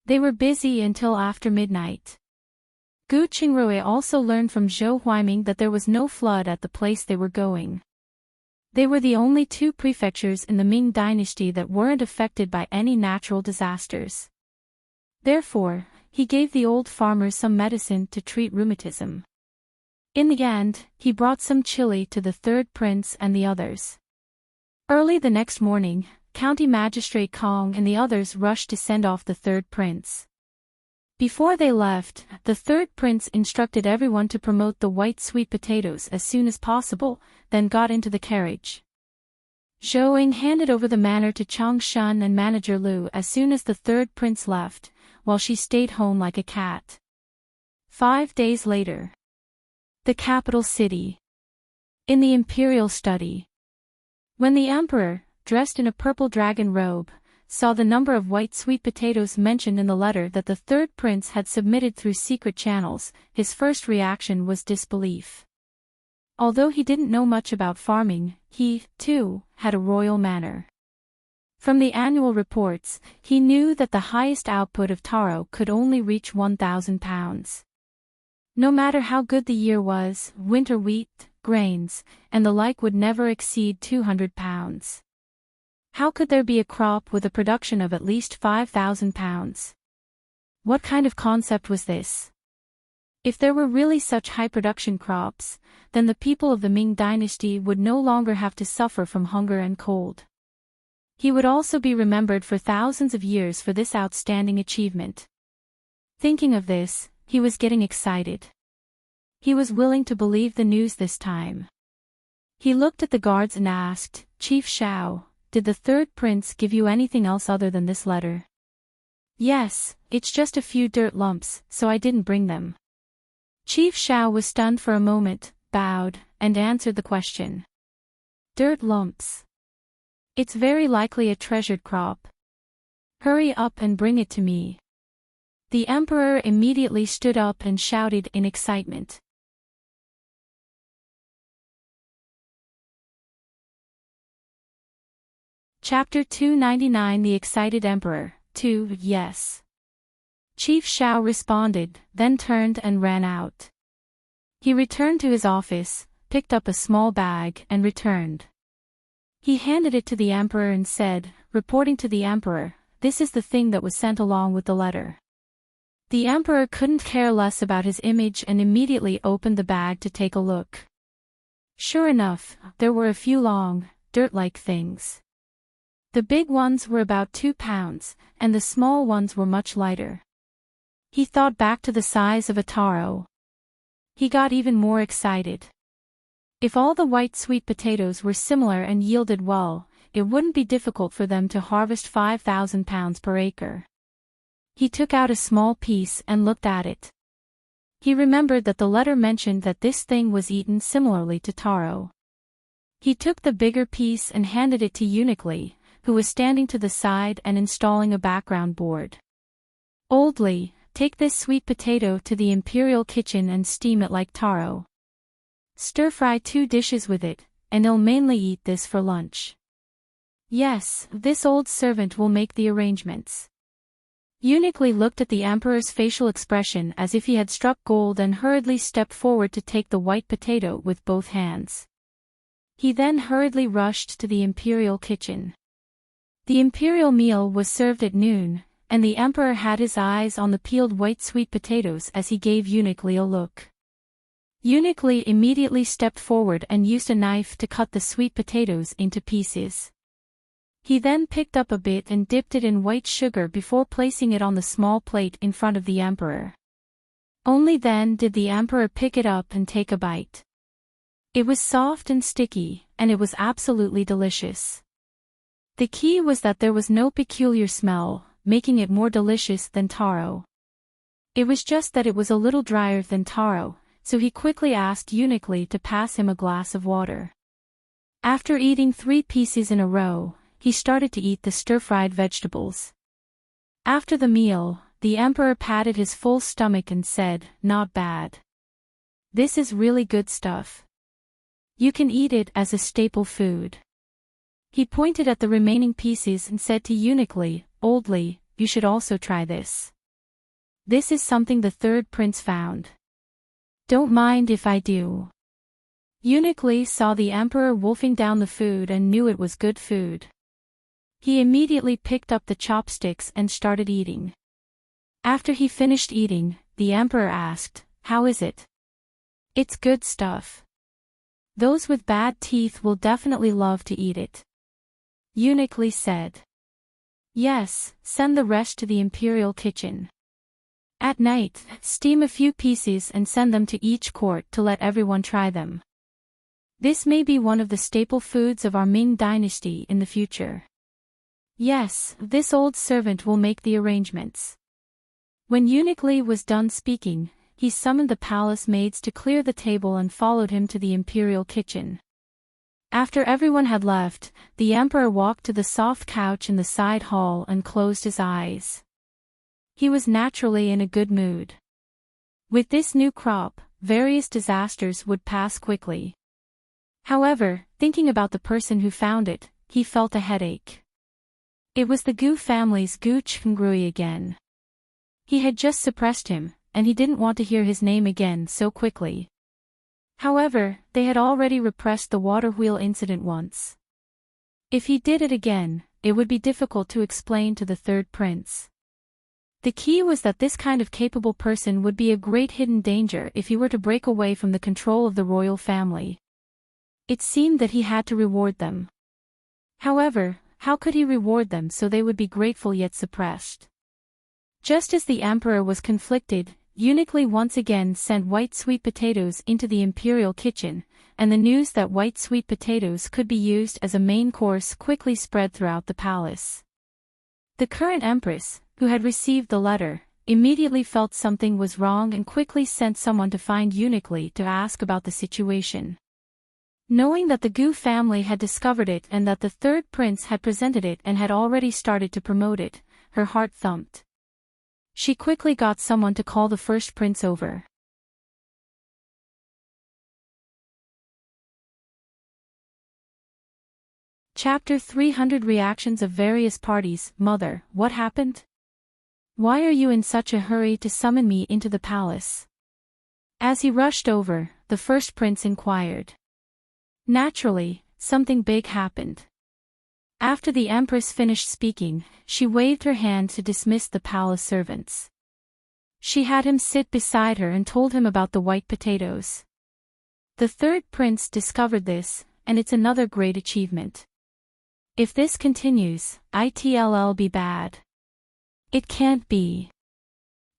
They were busy until after midnight. Gu Qingrui also learned from Zhou Huaiming that there was no flood at the place they were going. They were the only two prefectures in the Ming dynasty that weren't affected by any natural disasters. Therefore, he gave the old farmers some medicine to treat rheumatism. In the end, he brought some chili to the third prince and the others. Early the next morning, County Magistrate Kong and the others rushed to send off the third prince. Before they left, the third prince instructed everyone to promote the white sweet potatoes as soon as possible, then got into the carriage. Zhou Ying handed over the manor to Chang Shun and manager Lu as soon as the third prince left, while she stayed home like a cat. 5 days later. The capital city. In the imperial study. When the emperor, dressed in a purple dragon robe, saw the number of white sweet potatoes mentioned in the letter that the third prince had submitted through secret channels, his first reaction was disbelief. Although he didn't know much about farming, he, too, had a royal manor. From the annual reports, he knew that the highest output of taro could only reach 1,000 pounds. No matter how good the year was, winter wheat, grains, and the like would never exceed 200 pounds. How could there be a crop with a production of at least 5,000 pounds? What kind of concept was this? If there were really such high production crops, then the people of the Ming dynasty would no longer have to suffer from hunger and cold. He would also be remembered for thousands of years for this outstanding achievement. Thinking of this, he was getting excited. He was willing to believe the news this time. He looked at the guards and asked, "Chief Shao, did the third prince give you anything else other than this letter?" "Yes, it's just a few dirt lumps, so I didn't bring them." Chief Shao was stunned for a moment, bowed, and answered the question. "Dirt lumps. It's very likely a treasured crop. Hurry up and bring it to me." The emperor immediately stood up and shouted in excitement. Chapter 299 The Excited Emperor, 2 Yes. Chief Shao responded, then turned and ran out. He returned to his office, picked up a small bag and returned. He handed it to the emperor and said, reporting to the emperor, "This is the thing that was sent along with the letter." The emperor couldn't care less about his image and immediately opened the bag to take a look. Sure enough, there were a few long, dirt-like things. The big ones were about 2 pounds, and the small ones were much lighter. He thought back to the size of a taro. He got even more excited. If all the white sweet potatoes were similar and yielded well, it wouldn't be difficult for them to harvest 5,000 pounds per acre. He took out a small piece and looked at it. He remembered that the letter mentioned that this thing was eaten similarly to taro. He took the bigger piece and handed it to Uniquely, who was standing to the side and installing a background board. "Old Li, take this sweet potato to the imperial kitchen and steam it like taro. Stir-fry 2 dishes with it, and he'll mainly eat this for lunch." "Yes, this old servant will make the arrangements." Uniquely looked at the emperor's facial expression as if he had struck gold and hurriedly stepped forward to take the white potato with both hands. He then hurriedly rushed to the imperial kitchen. The imperial meal was served at noon, and the emperor had his eyes on the peeled white sweet potatoes as he gave Uniquely a look. Uniquely immediately stepped forward and used a knife to cut the sweet potatoes into pieces. He then picked up a bit and dipped it in white sugar before placing it on the small plate in front of the emperor. Only then did the emperor pick it up and take a bite. It was soft and sticky, and it was absolutely delicious. The key was that there was no peculiar smell, making it more delicious than taro. It was just that it was a little drier than taro, so he quickly asked Uniquely to pass him a glass of water. After eating 3 pieces in a row, he started to eat the stir-fried vegetables. After the meal, the emperor patted his full stomach and said, "Not bad. This is really good stuff. You can eat it as a staple food. He pointed at the remaining pieces and said to Uniquely, Oldly, you should also try this. This is something the third prince found. Don't mind if I do. Uniquely saw the emperor wolfing down the food and knew it was good food. He immediately picked up the chopsticks and started eating. After he finished eating, the emperor asked, How is it? It's good stuff. Those with bad teeth will definitely love to eat it. Uniquely said. Yes, send the rest to the imperial kitchen. At night, steam a few pieces and send them to each court to let everyone try them. This may be one of the staple foods of our Ming dynasty in the future. Yes, this old servant will make the arrangements. When Uniquely was done speaking, he summoned the palace maids to clear the table and followed him to the imperial kitchen. After everyone had left, the emperor walked to the soft couch in the side hall and closed his eyes. He was naturally in a good mood. With this new crop, various disasters would pass quickly. However, thinking about the person who found it, he felt a headache. It was the Gu family's Gu Chengrui again. He had just suppressed him, and he didn't want to hear his name again so quickly. However, they had already repressed the water wheel incident once. If he did it again, it would be difficult to explain to the third prince. The key was that this kind of capable person would be a great hidden danger if he were to break away from the control of the royal family. It seemed that he had to reward them. However, how could he reward them so they would be grateful yet suppressed? Just as the emperor was conflicted, Uniquely once again sent white sweet potatoes into the imperial kitchen, and the news that white sweet potatoes could be used as a main course quickly spread throughout the palace. The current empress, who had received the letter, immediately felt something was wrong and quickly sent someone to find Uniquely to ask about the situation. Knowing that the Gu family had discovered it and that the third prince had presented it and had already started to promote it, her heart thumped. She quickly got someone to call the first prince over. Chapter 300 Reactions of Various Parties. Mother, what happened? Why are you in such a hurry to summon me into the palace? As he rushed over, the first prince inquired. Naturally, something big happened. After the empress finished speaking, she waved her hand to dismiss the palace servants. She had him sit beside her and told him about the white potatoes. The third prince discovered this, and it's another great achievement. If this continues, it'll be bad. It can't be.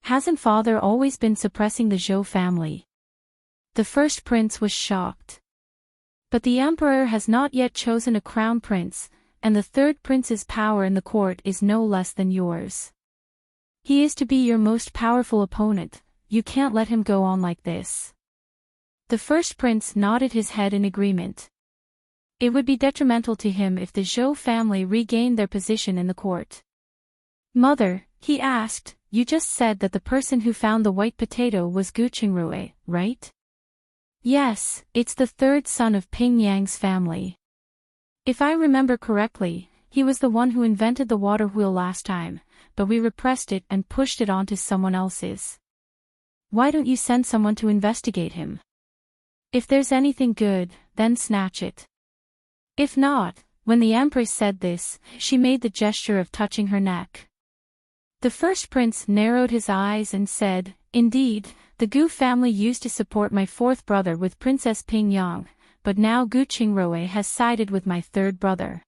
Hasn't father always been suppressing the Zhou family? The first prince was shocked. But the emperor has not yet chosen a crown prince, and the third prince's power in the court is no less than yours. He is to be your most powerful opponent, you can't let him go on like this. The first prince nodded his head in agreement. It would be detrimental to him if the Zhou family regained their position in the court. Mother, he asked, you just said that the person who found the white potato was Gu Chengrui, right? Yes, it's the third son of Ping Yang's family. If I remember correctly, he was the one who invented the water wheel last time, but we repressed it and pushed it onto someone else's. Why don't you send someone to investigate him? If there's anything good, then snatch it. If not, when the empress said this, she made the gesture of touching her neck. The first prince narrowed his eyes and said, Indeed, the Gu family used to support my fourth brother with Princess Ping Yang, but now Gu Chengrui has sided with my third brother.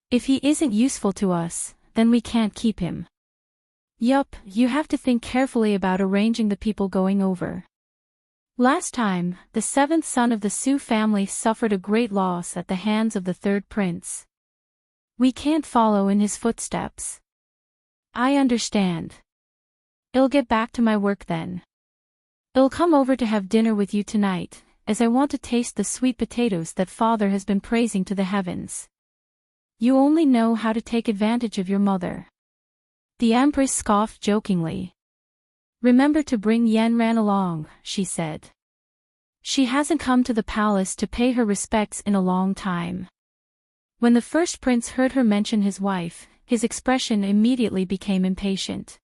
If he isn't useful to us, then we can't keep him. Yup, you have to think carefully about arranging the people going over. Last time, the seventh son of the Su family suffered a great loss at the hands of the third prince. We can't follow in his footsteps. I understand. I'll get back to my work then. I'll come over to have dinner with you tonight, as I want to taste the sweet potatoes that father has been praising to the heavens. You only know how to take advantage of your mother. The empress scoffed jokingly. Remember to bring Yanran along, she said. She hasn't come to the palace to pay her respects in a long time. When the first prince heard her mention his wife, his expression immediately became impatient.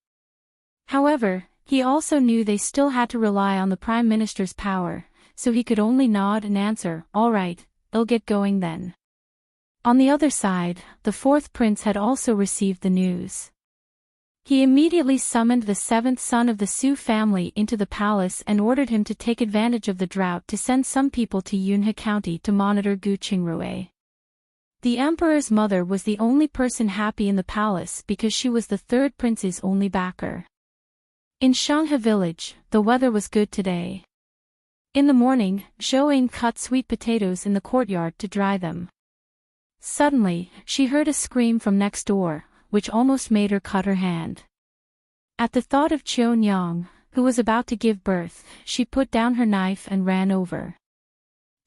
However, he also knew they still had to rely on the prime minister's power, so he could only nod and answer, "All right, they'll get going then." On the other side, the fourth prince had also received the news. He immediately summoned the seventh son of the Su family into the palace and ordered him to take advantage of the drought to send some people to Yunhe County to monitor Gu Qingrui. The emperor's mother was the only person happy in the palace because she was the third prince's only backer. In Shanghe village, the weather was good today. In the morning, Zhou cut sweet potatoes in the courtyard to dry them. Suddenly, she heard a scream from next door, which almost made her cut her hand. At the thought of Qianyang, who was about to give birth, she put down her knife and ran over.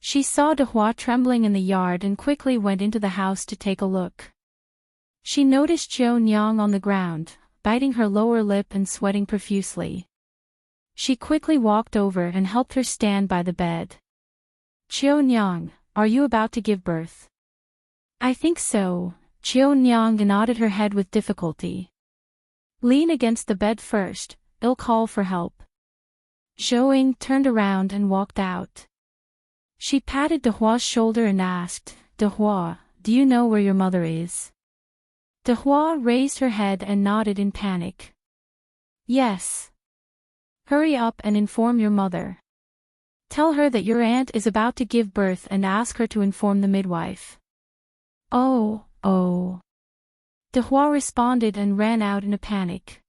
She saw Dehua trembling in the yard and quickly went into the house to take a look. She noticed Qianyang on the ground, biting her lower lip and sweating profusely. She quickly walked over and helped her stand by the bed. "Qianyang, are you about to give birth?" "I think so." Qianyang nodded her head with difficulty. "Lean against the bed first, I'll call for help." Zhou turned around and walked out. She patted Dehua's shoulder and asked, "Dehua, do you know where your mother is?" Dehua raised her head and nodded in panic. "Yes. Hurry up and inform your mother. Tell her that your aunt is about to give birth and ask her to inform the midwife." Oh. Dehua responded and ran out in a panic.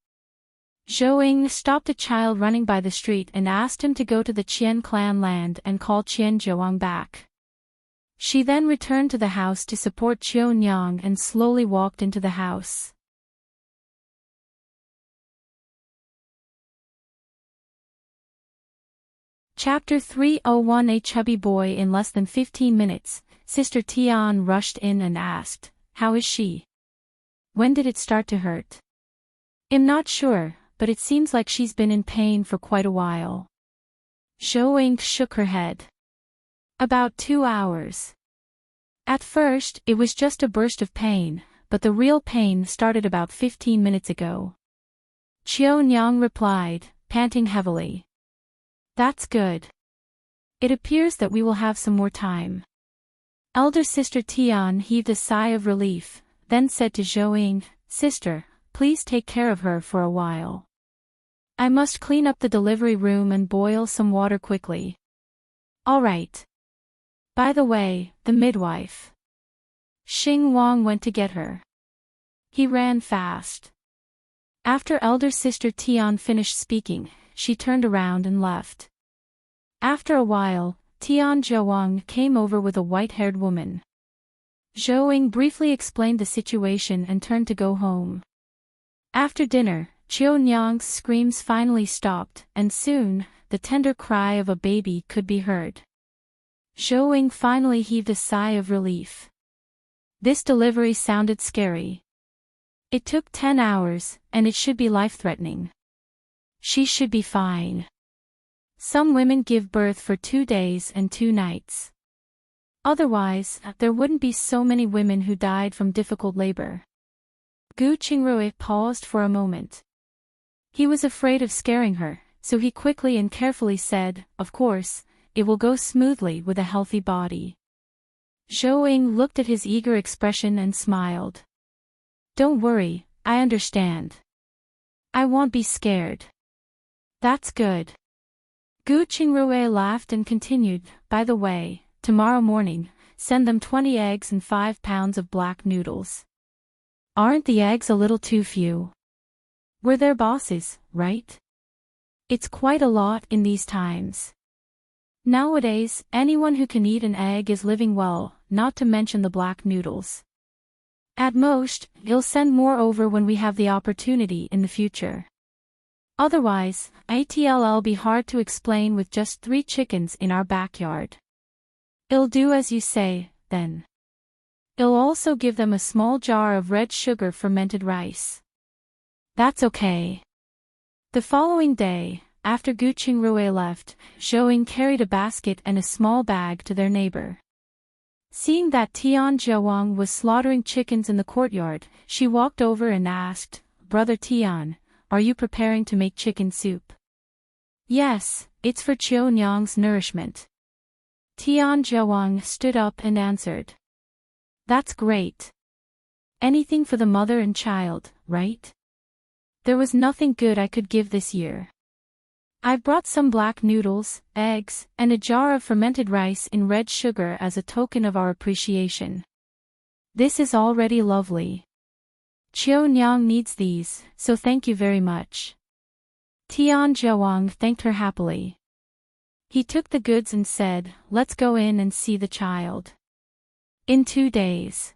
Zhou stopped a child running by the street and asked him to go to the Qian clan land and call Qianzhuang back. She then returned to the house to support Qianyang and slowly walked into the house. Chapter 301. A chubby boy. In less than 15 minutes, Sister Tian rushed in and asked, "How is she? When did it start to hurt?" "I'm not sure, but it seems like she's been in pain for quite a while." Zhou shook her head. "About 2 hours. At first, it was just a burst of pain, but the real pain started about 15 minutes ago." Qianyang replied, panting heavily. "That's good. It appears that we will have some more time." Elder Sister Tian heaved a sigh of relief, then said to Zhou, "Sister, please take care of her for a while. I must clean up the delivery room and boil some water quickly." "All right. By the way, the midwife." Xing Wang went to get her. He ran fast. After Elder Sister Tian finished speaking, she turned around and left. After a while, Tianzhuang came over with a white-haired woman. Zhou briefly explained the situation and turned to go home. After dinner, Qianyang's screams finally stopped, and soon, the tender cry of a baby could be heard. Zhou finally heaved a sigh of relief. This delivery sounded scary. It took 10 hours, and it should be life-threatening. She should be fine. Some women give birth for 2 days and 2 nights. Otherwise, there wouldn't be so many women who died from difficult labor. Gu Qingrui paused for a moment. He was afraid of scaring her, so he quickly and carefully said, "Of course, it will go smoothly with a healthy body." Zhou looked at his eager expression and smiled. "Don't worry, I understand. I won't be scared." "That's good." Gu Qingrui laughed and continued, "By the way, tomorrow morning, send them 20 eggs and 5 pounds of black noodles. Aren't the eggs a little too few? We're their bosses, right? It's quite a lot in these times. Nowadays, anyone who can eat an egg is living well, not to mention the black noodles. At most, you'll send more over when we have the opportunity in the future. Otherwise, it'll be hard to explain with just 3 chickens in our backyard." "I'll do as you say, then. I'll also give them a small jar of red sugar fermented rice." "That's okay." The following day, after Gu Qingrui left, Zhou carried a basket and a small bag to their neighbor. Seeing that Tian Zhuang was slaughtering chickens in the courtyard, she walked over and asked, "Brother Tian, are you preparing to make chicken soup?" "Yes, it's for Qiu Nyang's nourishment." Tian Zhuang stood up and answered. "That's great. Anything for the mother and child, right? There was nothing good I could give this year. I've brought some black noodles, eggs, and a jar of fermented rice in red sugar as a token of our appreciation. This is already lovely. Qiu Nyang needs these, so thank you very much." Tian Zhuang thanked her happily. He took the goods and said, "Let's go in and see the child. In 2 days.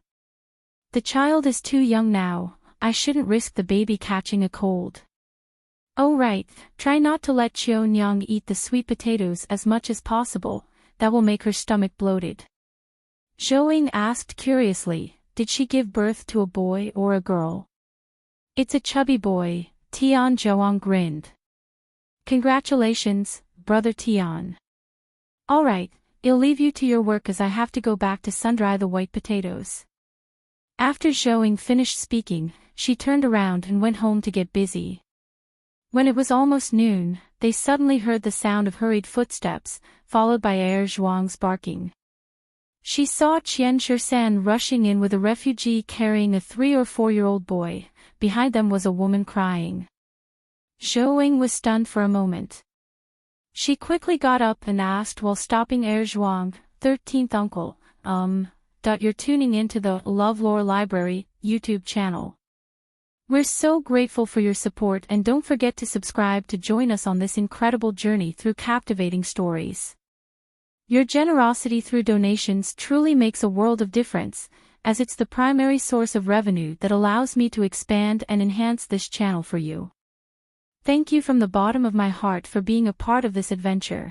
The child is too young now, I shouldn't risk the baby catching a cold. Oh right, try not to let Qiu Nyang eat the sweet potatoes as much as possible, that will make her stomach bloated." Zhou asked curiously, "Did she give birth to a boy or a girl?" "It's a chubby boy," Tian Zhuang grinned. "Congratulations, Brother Tian. Alright, I'll leave you to your work as I have to go back to sun-dry the white potatoes." After Zhou finished speaking, she turned around and went home to get busy. When it was almost noon, they suddenly heard the sound of hurried footsteps, followed by Zhuang's barking. She saw Qian Shishan rushing in with a refugee carrying a 3 or 4-year-old boy. Behind them was a woman crying. Zhou was stunned for a moment. She quickly got up and asked while stopping Zhuang, "13th uncle, you're tuning into the LoveLore Library YouTube channel. We're so grateful for your support and don't forget to subscribe to join us on this incredible journey through captivating stories. Your generosity through donations truly makes a world of difference, as it's the primary source of revenue that allows me to expand and enhance this channel for you. Thank you from the bottom of my heart for being a part of this adventure."